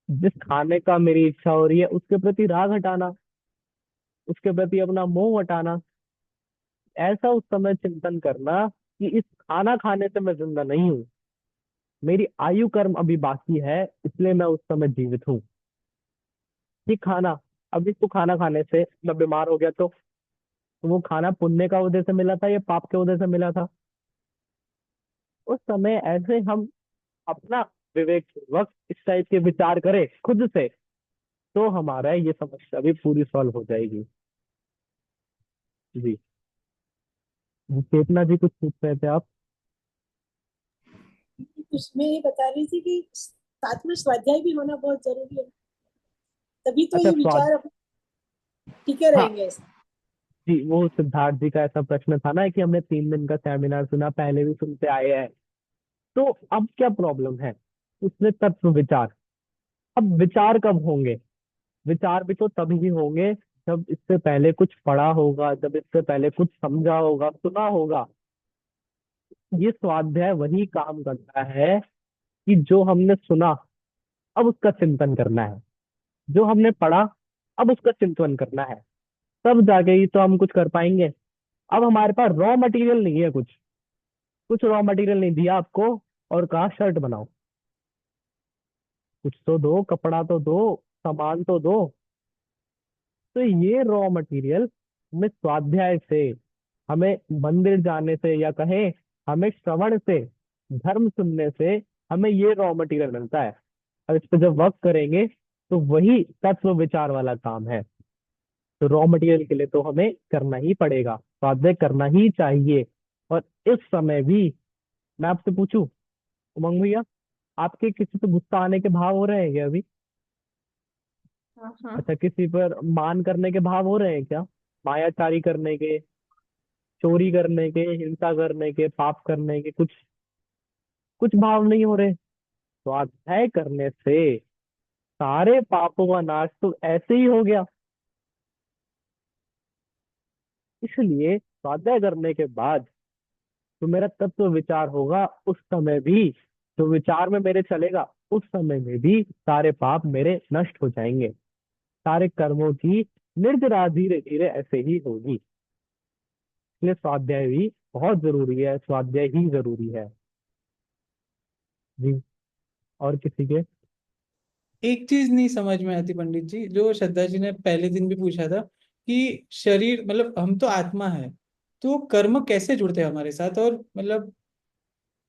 जिस खाने का मेरी इच्छा हो रही है उसके प्रति राग हटाना, उसके प्रति अपना मोह हटाना। ऐसा उस समय चिंतन करना कि इस खाना खाने से मैं जिंदा नहीं हूँ, मेरी आयु कर्म अभी बाकी है इसलिए मैं उस समय जीवित हूँ। ये खाना, अभी तो खाना खाने से मैं बीमार हो गया तो वो खाना पुण्य का वजह से मिला था या पाप के वजह से मिला था? उस समय ऐसे हम अपना विवेक पूर्वक इस टाइप के विचार करें खुद से तो हमारा ये समस्या भी पूरी सॉल्व हो जाएगी। जी। चेतना जी कुछ पूछ रहे थे आप? उसमें ये बता रही थी कि साथ में स्वाध्याय भी होना बहुत जरूरी है, तभी तो अच्छा ये विचार टिके हाँ रहेंगे ऐसे। जी, वो सिद्धार्थ जी का ऐसा प्रश्न था ना कि हमने 3 दिन का सेमिनार सुना, पहले भी सुनते आए हैं, तो अब क्या प्रॉब्लम है उसमें तत्व विचार। अब विचार कब होंगे? विचार भी तो तभी होंगे जब इससे पहले कुछ पढ़ा होगा, जब इससे पहले कुछ समझा होगा, सुना होगा। ये स्वाध्याय वही काम करता है कि जो हमने सुना अब उसका चिंतन करना है, जो हमने पढ़ा अब उसका चिंतन करना है, तब जाके ही तो हम कुछ कर पाएंगे। अब हमारे पास रॉ मटेरियल नहीं है, कुछ कुछ रॉ मटेरियल नहीं दिया आपको और कहा शर्ट बनाओ। कुछ तो दो, कपड़ा तो दो, सामान तो दो। तो ये रॉ मटेरियल हमें स्वाध्याय से, हमें मंदिर जाने से, या कहें हमें श्रवण से, धर्म सुनने से हमें ये रॉ मटेरियल मिलता है। और इस पर जब वर्क करेंगे तो वही तत्व विचार वाला काम है। तो रॉ मटेरियल के लिए तो हमें करना ही पड़ेगा, स्वाध्याय करना ही चाहिए। और इस समय भी मैं आपसे पूछूं उमंग भैया, आपके किसी पे गुस्सा आने के भाव हो रहे हैं क्या अभी? अच्छा, किसी पर मान करने के भाव हो रहे हैं क्या? मायाचारी करने के, चोरी करने के, हिंसा करने के, पाप करने के, कुछ कुछ भाव नहीं हो रहे? स्वाध्याय करने से सारे पापों का नाश तो ऐसे ही हो गया। इसलिए स्वाध्याय करने के बाद जो मेरा तत्व विचार होगा, उस समय भी जो विचार में मेरे चलेगा, उस समय में भी सारे पाप मेरे नष्ट हो जाएंगे। सारे कर्मों की निर्जरा धीरे धीरे ऐसे ही होगी। इसलिए स्वाध्याय भी बहुत जरूरी है, स्वाध्याय ही जरूरी है जी। और किसी के? एक चीज नहीं समझ में आती पंडित जी, जो श्रद्धा जी ने पहले दिन भी पूछा था कि शरीर मतलब हम तो आत्मा है, तो कर्म कैसे जुड़ते हैं हमारे साथ, और मतलब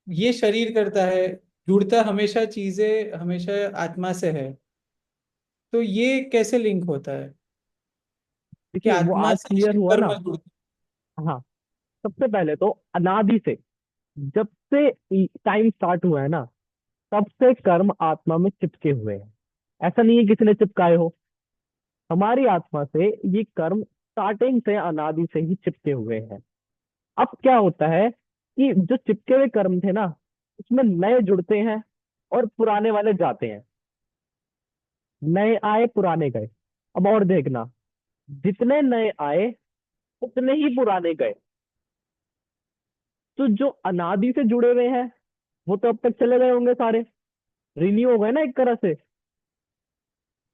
ये शरीर करता है, जुड़ता हमेशा चीजें हमेशा आत्मा से है, तो ये कैसे लिंक होता है कि देखिए, वो आत्मा आज से क्लियर ही हुआ कर्म ना। जुड़ते हाँ, सबसे पहले तो अनादि से, जब से टाइम स्टार्ट हुआ है ना, तब से कर्म आत्मा में चिपके हुए हैं। ऐसा नहीं है किसी ने चिपकाए हो, हमारी आत्मा से ये कर्म स्टार्टिंग से, अनादि से ही चिपके हुए हैं। अब क्या होता है कि जो चिपके हुए कर्म थे ना, उसमें नए जुड़ते हैं और पुराने वाले जाते हैं। नए आए, पुराने गए। अब और देखना, जितने नए आए उतने ही पुराने गए। तो जो अनादि से जुड़े हुए हैं वो तो अब तक चले गए होंगे सारे, रिन्यू हो गए ना एक तरह से।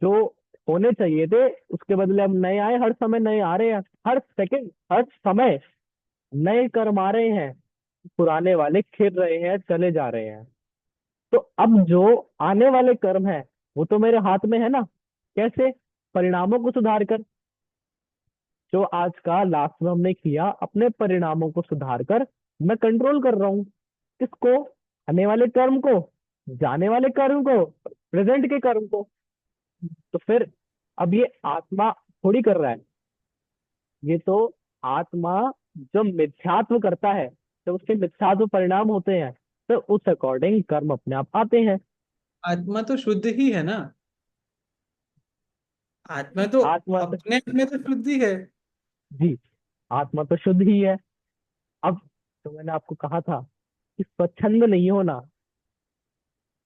जो होने चाहिए थे उसके बदले अब नए आए, हर समय नए आ रहे हैं, हर सेकंड हर समय नए कर्म आ रहे हैं। पुराने वाले खिर रहे हैं, चले जा रहे हैं। तो अब जो आने वाले कर्म है वो तो मेरे हाथ में है ना। कैसे? परिणामों को सुधार कर। जो आज का लास्ट में हमने किया, अपने परिणामों को सुधार कर मैं कंट्रोल कर रहा हूँ। किसको? आने वाले कर्म को, जाने वाले कर्म को, प्रेजेंट के कर्म को। तो फिर अब ये आत्मा थोड़ी कर रहा है, ये तो आत्मा जो मिथ्यात्व करता है, तो उसके मिथ्यात्व परिणाम होते हैं, तो उस अकॉर्डिंग कर्म अपने आप आते हैं। आत्मा तो शुद्ध ही है ना, आत्मा तो आत्मा तो, अपने आप में तो शुद्ध ही है। जी, आत्मा तो शुद्ध ही है। अब तो मैंने आपको कहा था कि स्वच्छंद नहीं होना,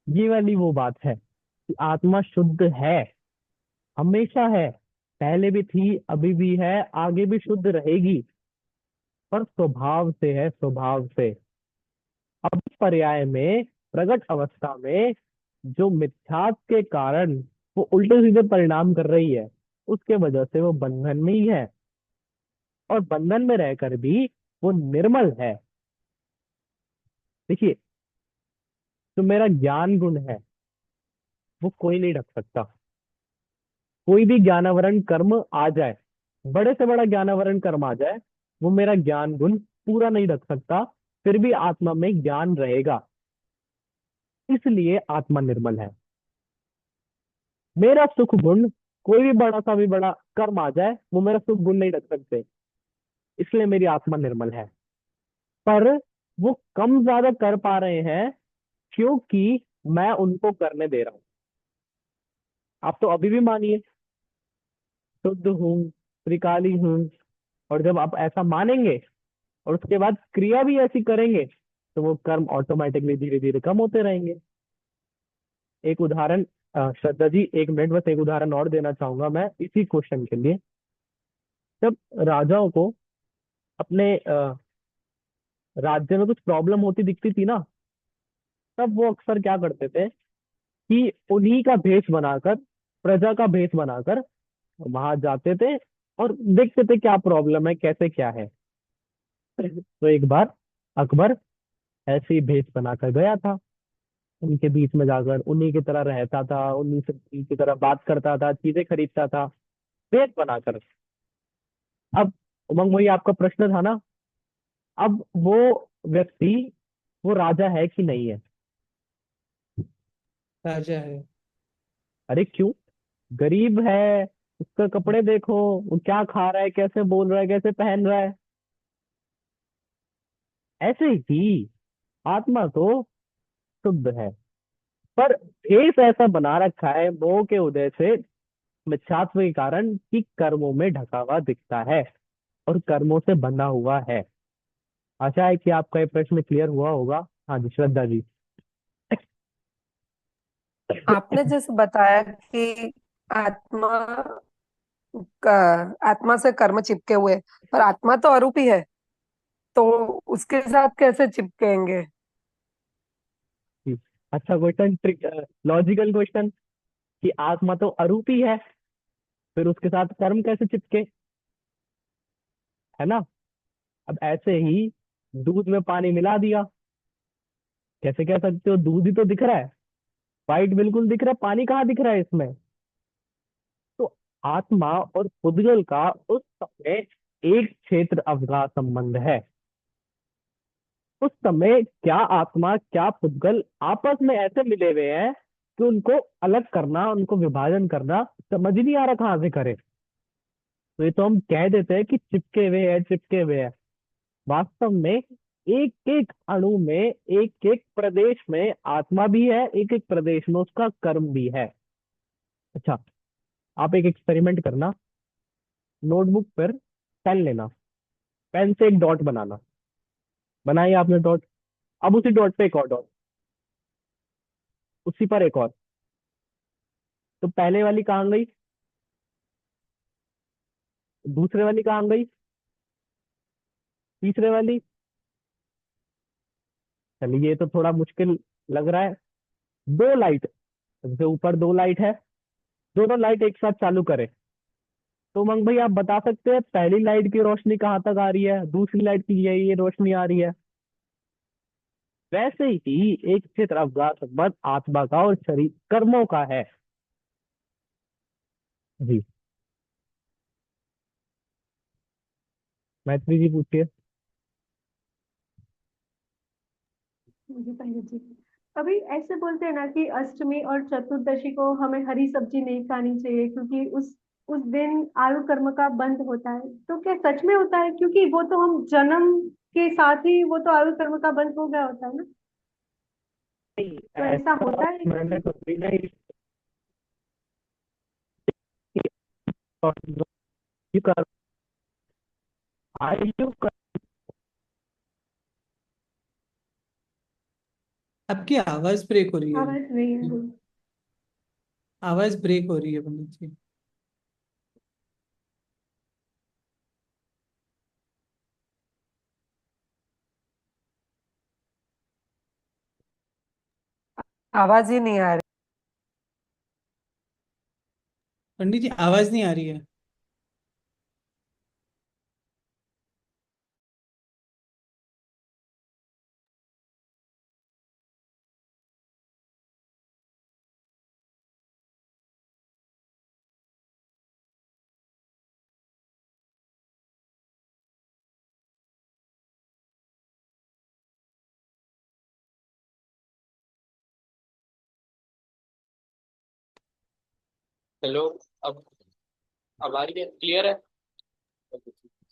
ये वाली वो बात है कि आत्मा शुद्ध है, हमेशा है, पहले भी थी, अभी भी है, आगे भी शुद्ध रहेगी। पर स्वभाव से है, स्वभाव से। अब पर्याय में, प्रगट अवस्था में जो मिथ्यात्व के कारण वो उल्टे सीधे परिणाम कर रही है, उसके वजह से वो बंधन में ही है। और बंधन में रहकर भी वो निर्मल है। देखिए, जो मेरा ज्ञान गुण है वो कोई नहीं ढक सकता। कोई भी ज्ञानावरण कर्म आ जाए, बड़े से बड़ा ज्ञानावरण कर्म आ जाए, वो मेरा ज्ञान गुण पूरा नहीं ढक सकता। फिर भी आत्मा में ज्ञान रहेगा, इसलिए आत्मा निर्मल है। मेरा सुख गुण, कोई भी बड़ा सा भी बड़ा कर्म आ जाए, वो मेरा सुख गुण नहीं ढक सकते, इसलिए मेरी आत्मा निर्मल है। पर वो कम ज्यादा कर पा रहे हैं, क्योंकि मैं उनको करने दे रहा हूँ। आप तो अभी भी मानिए, शुद्ध हूँ, त्रिकाली हूँ, और जब आप ऐसा मानेंगे और उसके बाद क्रिया भी ऐसी करेंगे तो वो कर्म ऑटोमेटिकली धीरे धीरे कम होते रहेंगे। एक उदाहरण, श्रद्धा जी, 1 मिनट, बस एक उदाहरण और देना चाहूंगा मैं इसी क्वेश्चन के लिए। जब राजाओं को अपने राज्य में कुछ प्रॉब्लम होती दिखती थी ना, तब वो अक्सर क्या करते थे कि उन्हीं का भेष बनाकर, प्रजा का भेष बनाकर वहां जाते थे और देखते थे क्या प्रॉब्लम है, कैसे क्या है। तो एक बार अकबर ऐसे ही भेष बनाकर गया था, उनके बीच में जाकर उन्हीं की तरह रहता था, उन्हीं से की तरह बात करता था, चीजें खरीदता था, भेष बनाकर। अब उमंग, वही आपका प्रश्न था ना, अब वो व्यक्ति, वो राजा है कि नहीं है? राजा है। अरे क्यों? गरीब है, उसका कपड़े देखो, वो क्या खा रहा है, कैसे बोल रहा है, कैसे पहन रहा है। ऐसे ही आत्मा तो शुद्ध है, पर भेष ऐसा बना रखा है मोह के उदय से, मिथ्यात्व के कारण, कि कर्मों में ढका हुआ दिखता है और कर्मों से बंधा हुआ है। आशा है कि आपका ये प्रश्न क्लियर हुआ होगा। हाँ जी, श्रद्धा जी। आपने जैसे बताया कि आत्मा आत्मा से कर्म चिपके हुए, पर आत्मा तो अरूपी है, तो उसके साथ कैसे चिपकेंगे? जी, अच्छा क्वेश्चन, ट्रिक, लॉजिकल क्वेश्चन, कि आत्मा तो अरूपी है, फिर उसके साथ कर्म कैसे चिपके, है ना? अब ऐसे ही दूध में पानी मिला दिया, कैसे कह सकते हो? दूध ही तो दिख रहा है, वाइट बिल्कुल दिख रहा है, पानी कहाँ दिख रहा है इसमें? तो आत्मा और पुद्गल का उस समय एक क्षेत्र अवगाह संबंध है। उस समय क्या आत्मा, क्या पुद्गल आपस में ऐसे मिले हुए हैं कि उनको अलग करना, उनको विभाजन करना समझ ही नहीं आ रहा कहाँ से करे। तो ये तो हम कह देते हैं कि चिपके हुए है, चिपके हुए है। वास्तव में एक एक अणु में, एक एक प्रदेश में आत्मा भी है, एक एक प्रदेश में उसका कर्म भी है। अच्छा, आप एक एक्सपेरिमेंट करना, नोटबुक पर पेन लेना, पेन से एक डॉट बनाना। बनाइए आपने डॉट, अब उसी डॉट पे एक और डॉट, उसी पर एक और। तो पहले वाली कहाँ गई, दूसरे वाली कहाँ गई, तीसरे वाली? चलिए, ये तो थोड़ा मुश्किल लग रहा है। दो लाइट, सबसे ऊपर दो लाइट है, दोनों लाइट एक साथ चालू करें, तो उमंग भाई आप बता सकते हैं पहली लाइट की रोशनी कहाँ तक आ रही है, दूसरी लाइट की ये रोशनी आ रही है? वैसे ही एक क्षेत्र अवगाह संबंध आत्मा का और शरीर कर्मों का है। जी, मैत्री जी पूछिए। मुझे पहले जी, अभी ऐसे बोलते हैं ना कि अष्टमी और चतुर्दशी को हमें हरी सब्जी नहीं खानी चाहिए क्योंकि उस दिन आयु कर्म का बंद होता है। तो क्या सच में होता है? क्योंकि वो तो हम जन्म के साथ ही वो तो आयु कर्म का बंद हो गया होता है ना। नहीं, तो ऐसा ऐसा होता है क्या? मैंने कभी नहीं कर, आयु का। आपकी आवाज ब्रेक हो रही है। आवाज नहीं है। आवाज ब्रेक हो रही है पंडित जी। आवाज ही नहीं आ रही। पंडित जी आवाज नहीं आ रही है। हेलो। अब अब आ रही है, क्लियर है?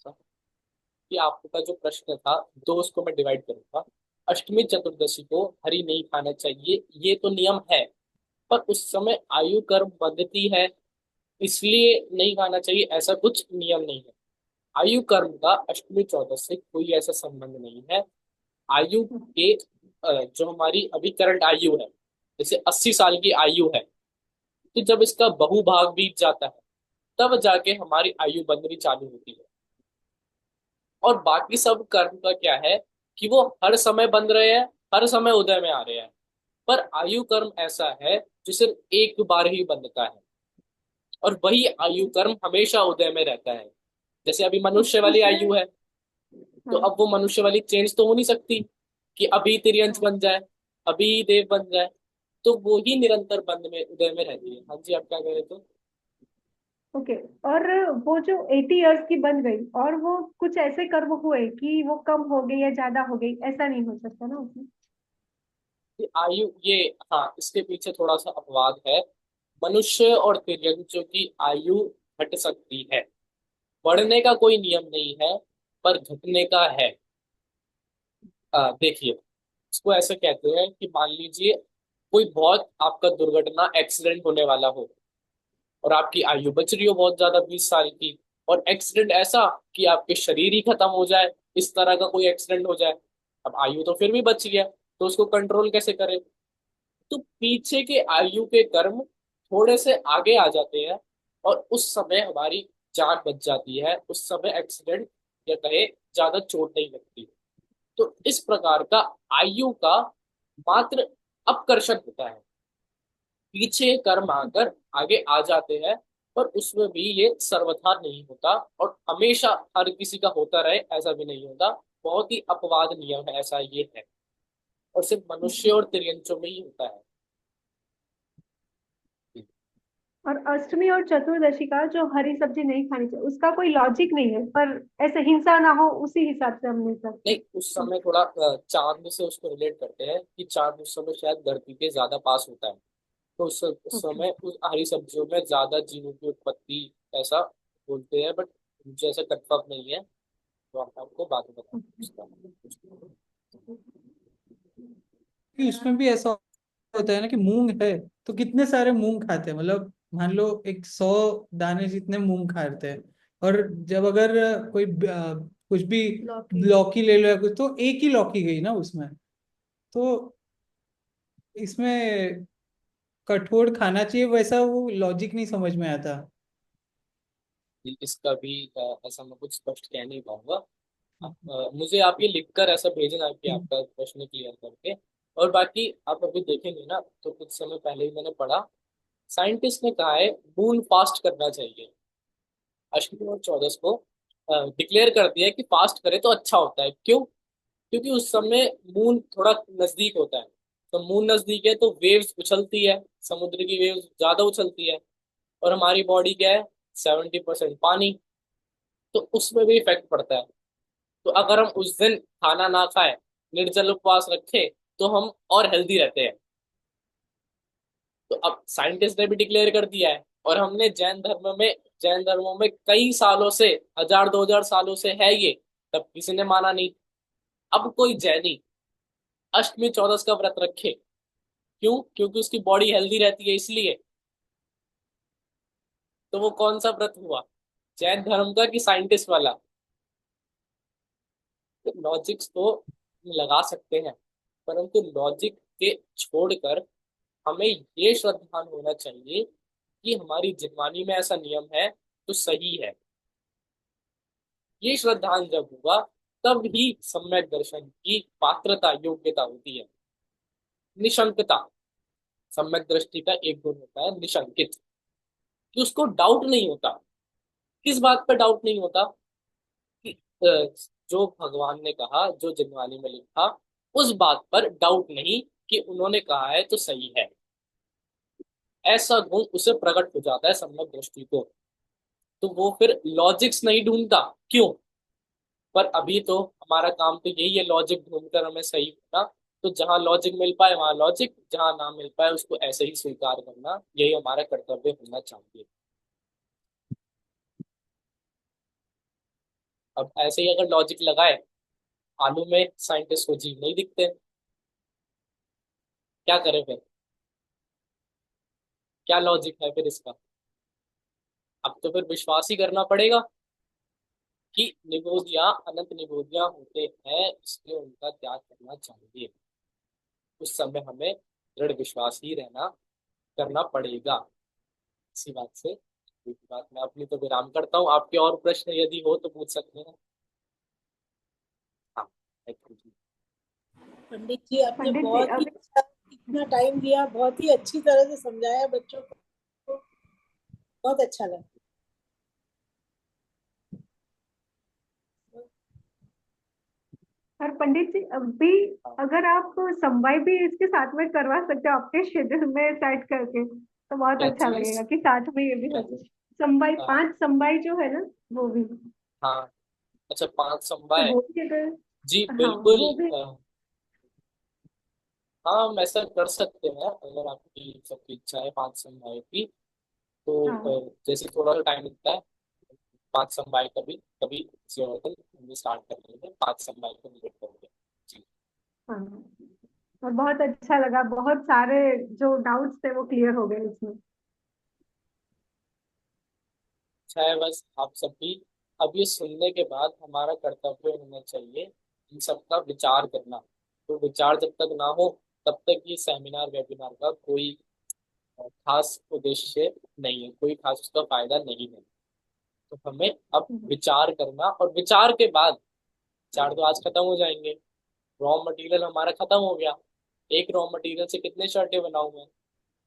कि आपका जो प्रश्न था, दो उसको मैं डिवाइड करूंगा। अष्टमी चतुर्दशी को हरी नहीं खाना चाहिए, ये तो नियम है। पर उस समय आयु कर्म बंधती है, इसलिए नहीं खाना चाहिए, ऐसा कुछ नियम नहीं है। आयु कर्म का अष्टमी चौदस से कोई ऐसा संबंध नहीं है। आयु के जो हमारी अभी करंट आयु है, जैसे 80 साल की आयु है, तो जब इसका बहुभाग बीत जाता है तब जाके हमारी आयु बंधनी चालू होती है। और बाकी सब कर्म का क्या है कि वो हर समय बंध रहे हैं, हर समय उदय में आ रहे हैं। पर आयु कर्म ऐसा है जो सिर्फ एक बार ही बंधता है, और वही आयु कर्म हमेशा उदय में रहता है। जैसे अभी मनुष्य वाली आयु है, तो अब वो मनुष्य वाली चेंज तो हो नहीं सकती कि अभी तिर्यंच बन जाए, अभी देव बन जाए, तो वो ही निरंतर बंध में उदय में रहती है। हाँ जी, आप क्या कह रहे थे? ओके। और वो जो 80 इयर्स की बन गई और वो कुछ ऐसे कर्म हुए कि वो कम हो गई या ज्यादा हो गई, ऐसा नहीं हो सकता ना उसमें? आयु ये, हाँ, इसके पीछे थोड़ा सा अपवाद है। मनुष्य और तिर्यंचों की आयु घट सकती है, बढ़ने का कोई नियम नहीं है, पर घटने का है। देखिए, इसको ऐसे कहते हैं कि मान लीजिए कोई बहुत आपका दुर्घटना एक्सीडेंट होने वाला हो, और आपकी आयु बच रही हो बहुत ज्यादा, 20 साल की, और एक्सीडेंट ऐसा कि आपके शरीर ही खत्म हो जाए, इस तरह का कोई एक्सीडेंट हो जाए। अब आयु तो फिर भी बच गया, तो उसको कंट्रोल कैसे करें? तो पीछे के आयु के कर्म थोड़े से आगे आ जाते हैं, और उस समय हमारी जान बच जाती है, उस समय एक्सीडेंट या कहे ज्यादा चोट नहीं लगती। तो इस प्रकार का आयु का मात्र अपकर्षण होता है, पीछे कर्म आकर आगे आ जाते हैं, पर उसमें भी ये सर्वथा नहीं होता, और हमेशा हर किसी का होता रहे ऐसा भी नहीं होता। बहुत ही अपवाद नियम है, ऐसा ये है, और सिर्फ मनुष्य और तिर्यंचों में ही होता है। और अष्टमी और चतुर्दशी का जो हरी सब्जी नहीं खानी चाहिए, उसका कोई लॉजिक नहीं है, पर ऐसे हिंसा ना हो उसी हिसाब से हमने सब। नहीं, उस समय थोड़ा चांद से उसको रिलेट करते हैं कि चांद उस समय शायद धरती के ज्यादा पास होता है, तो उस ओके। समय उस हरी सब्जियों में ज्यादा जीवों की उत्पत्ति, ऐसा बोलते हैं। बट मुझे ऐसा कंफर्म नहीं है, तो हम आपको बाद में बताएंगे उसका। कि उसमें भी ऐसा होता है ना कि मूंग है तो कितने सारे मूंग खाते हैं, मतलब मान लो 100 दाने जितने मूंग खाते हैं। और जब अगर कोई कुछ भी लौकी ले लो या कुछ, तो एक ही लौकी गई ना उसमें। तो इसमें कठोर खाना चाहिए, वैसा वो लॉजिक नहीं समझ में आता। इसका भी ऐसा मैं कुछ स्पष्ट कह नहीं पाऊंगा। मुझे आप ये लिखकर ऐसा भेजना कि आपका प्रश्न क्लियर करके। और बाकी आप अभी देखेंगे ना, तो कुछ समय पहले ही मैंने पढ़ा, साइंटिस्ट ने कहा है मून फास्ट करना चाहिए। अष्टमी और चौदस को डिक्लेयर कर दिया है कि फास्ट करे तो अच्छा होता है। क्यों? क्योंकि उस समय मून थोड़ा नजदीक होता है, तो मून नजदीक है तो वेव्स उछलती है, समुद्र की वेव्स ज्यादा उछलती है, और हमारी बॉडी क्या है, 70% पानी, तो उसमें भी इफेक्ट पड़ता है। तो अगर हम उस दिन खाना ना खाए, निर्जल उपवास रखें, तो हम और हेल्दी रहते हैं। तो अब साइंटिस्ट ने भी डिक्लेयर कर दिया है, और हमने जैन धर्मों में कई सालों से, 1000-2000 सालों से है ये, तब किसी ने माना नहीं। अब कोई जैनी अष्टमी चौदस का व्रत रखे, क्यों? क्योंकि उसकी बॉडी हेल्दी रहती है, इसलिए। तो वो कौन सा व्रत हुआ, जैन धर्म का कि साइंटिस्ट वाला? तो लॉजिक्स तो लगा सकते हैं, परंतु लॉजिक के छोड़कर हमें ये श्रद्धान होना चाहिए कि हमारी जिह्वानी में ऐसा नियम है तो सही है। ये श्रद्धान जब हुआ, तब ही सम्यक दर्शन की पात्रता, योग्यता होती है। निशंकता, सम्यक दृष्टि का एक गुण होता है निशंकित, कि उसको डाउट नहीं होता। किस बात पर डाउट नहीं होता? कि जो भगवान ने कहा, जो जिह्वानी में लिखा, उस बात पर डाउट नहीं कि उन्होंने कहा है तो सही है। ऐसा गुण उसे प्रकट हो जाता है सम्यक दृष्टि को। तो वो फिर लॉजिक्स नहीं ढूंढता। क्यों? पर अभी तो हमारा काम तो यही है, लॉजिक ढूंढकर हमें सही होना। तो जहां लॉजिक मिल पाए वहां लॉजिक, जहां ना मिल पाए उसको ऐसे ही स्वीकार करना, यही हमारा कर्तव्य होना चाहिए। अब ऐसे ही अगर लॉजिक लगाए आलू में साइंटिस्ट को जीव नहीं दिखते, क्या करें फिर? क्या लॉजिक है फिर इसका? अब तो फिर विश्वास ही करना पड़ेगा कि निगोदिया अनंत निगोदिया होते हैं, इसलिए उनका त्याग करना चाहिए। उस समय हमें दृढ़ विश्वास ही रहना करना पड़ेगा। इसी बात से एक बात मैं अपनी तो विराम करता हूँ। आपके और प्रश्न यदि हो तो पूछ सकते हैं। हाँ, thank you। पंडित जी आपने पंडित जी बहुत ही अभी अच्छा इतना टाइम दिया, बहुत ही अच्छी तरह से समझाया बच्चों को, बहुत अच्छा लगा। और पंडित जी अभी अगर आप समवाय भी इसके साथ में करवा सकते हो आपके शेड्यूल में सेट करके तो बहुत क्या अच्छा चीज? लगेगा कि साथ में ये भी हो जाए। समवाय हाँ 5 समवाय जो है ना वो भी, हाँ, अच्छा 5 तो समवाय। वो भी अगर, जी हाँ बिल्कुल। वो भी, हाँ हम ऐसा कर सकते हैं अगर आपकी सबकी इच्छा है 5 समवाय की। तो हाँ जैसे थोड़ा सा टाइम लगता है, 5 समवाय कभी कभी किसी और दिन हम स्टार्ट कर लेंगे, 5 समवाय को निकट करेंगे। जी हाँ। और बहुत अच्छा लगा, बहुत सारे जो डाउट्स थे वो क्लियर हो गए इसमें। अच्छा है। बस आप सब भी अब ये सुनने के बाद हमारा कर्तव्य होना चाहिए इन सबका विचार करना। तो विचार जब तक ना हो तब तक ये सेमिनार वेबिनार का कोई खास उद्देश्य नहीं है, कोई खास उसका फायदा नहीं है। तो हमें अब विचार करना, और विचार के बाद विचार तो आज खत्म हो जाएंगे। रॉ मटेरियल हमारा खत्म हो गया। एक रॉ मटेरियल से कितने शर्टें बनाऊं मैं?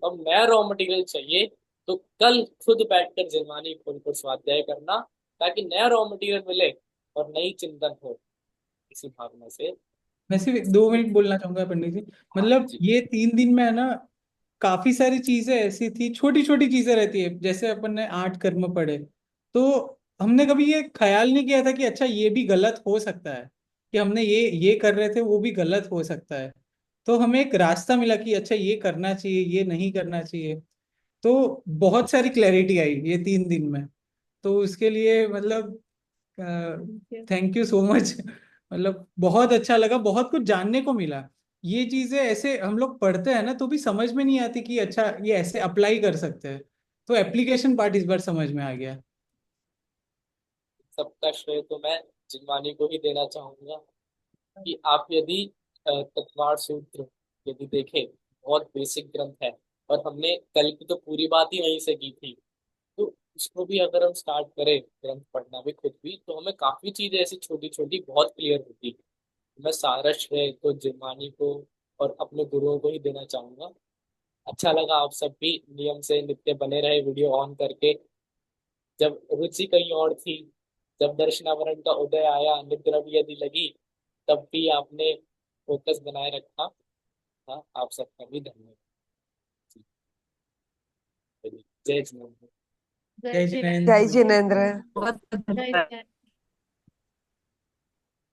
अब नया रॉ मटेरियल चाहिए। तो कल खुद बैठकर जिरमानी खोलकर स्वाध्याय करना, ताकि नया रॉ मटेरियल मिले और नई चिंतन हो। इसी भावना से। मैं सिर्फ 2 मिनट बोलना चाहूंगा पंडित जी। हाँ मतलब जी। ये 3 दिन में है ना, काफी सारी चीजें ऐसी थी, छोटी छोटी चीजें रहती है, जैसे अपन ने 8 कर्म पढ़े, तो हमने कभी ये ख्याल नहीं किया था कि अच्छा ये भी गलत हो सकता है, कि हमने ये कर रहे थे वो भी गलत हो सकता है। तो हमें एक रास्ता मिला कि अच्छा ये करना चाहिए, ये नहीं करना चाहिए। तो बहुत सारी क्लैरिटी आई ये 3 दिन में। तो उसके लिए मतलब थैंक यू सो मच। मतलब बहुत अच्छा लगा, बहुत कुछ जानने को मिला। ये चीजें ऐसे हम लोग पढ़ते हैं ना तो भी समझ में नहीं आती कि अच्छा ये ऐसे अप्लाई कर सकते हैं। तो एप्लीकेशन पार्ट इस बार समझ में आ गया। सबका श्रेय तो मैं जिनवानी को ही देना चाहूंगा कि आप यदि तत्वार सूत्र यदि देखें, बहुत बेसिक ग्रंथ है। और हमने कल की तो पूरी बात ही वहीं से की थी। तो उसको भी अगर हम स्टार्ट करें ग्रंथ पढ़ना भी खुद भी, तो हमें काफी चीजें ऐसी छोटी छोटी बहुत क्लियर होती। मैं सारा श्रेय तो जिनवानी को और अपने गुरुओं को ही देना चाहूंगा। अच्छा लगा आप सब भी नियम से नित्य बने रहे वीडियो ऑन करके। जब रुचि कहीं और थी, जब दर्शनावरण का उदय आया, निद्रा भी यदि लगी, तब भी आपने फोकस बनाए रखा। हाँ, आप सबका भी धन्यवाद। जी, जय जिनेन्द्र। जय जय जिनेंद्र। जय जिनेन्द्र। बहुत बहुत धन्यवाद।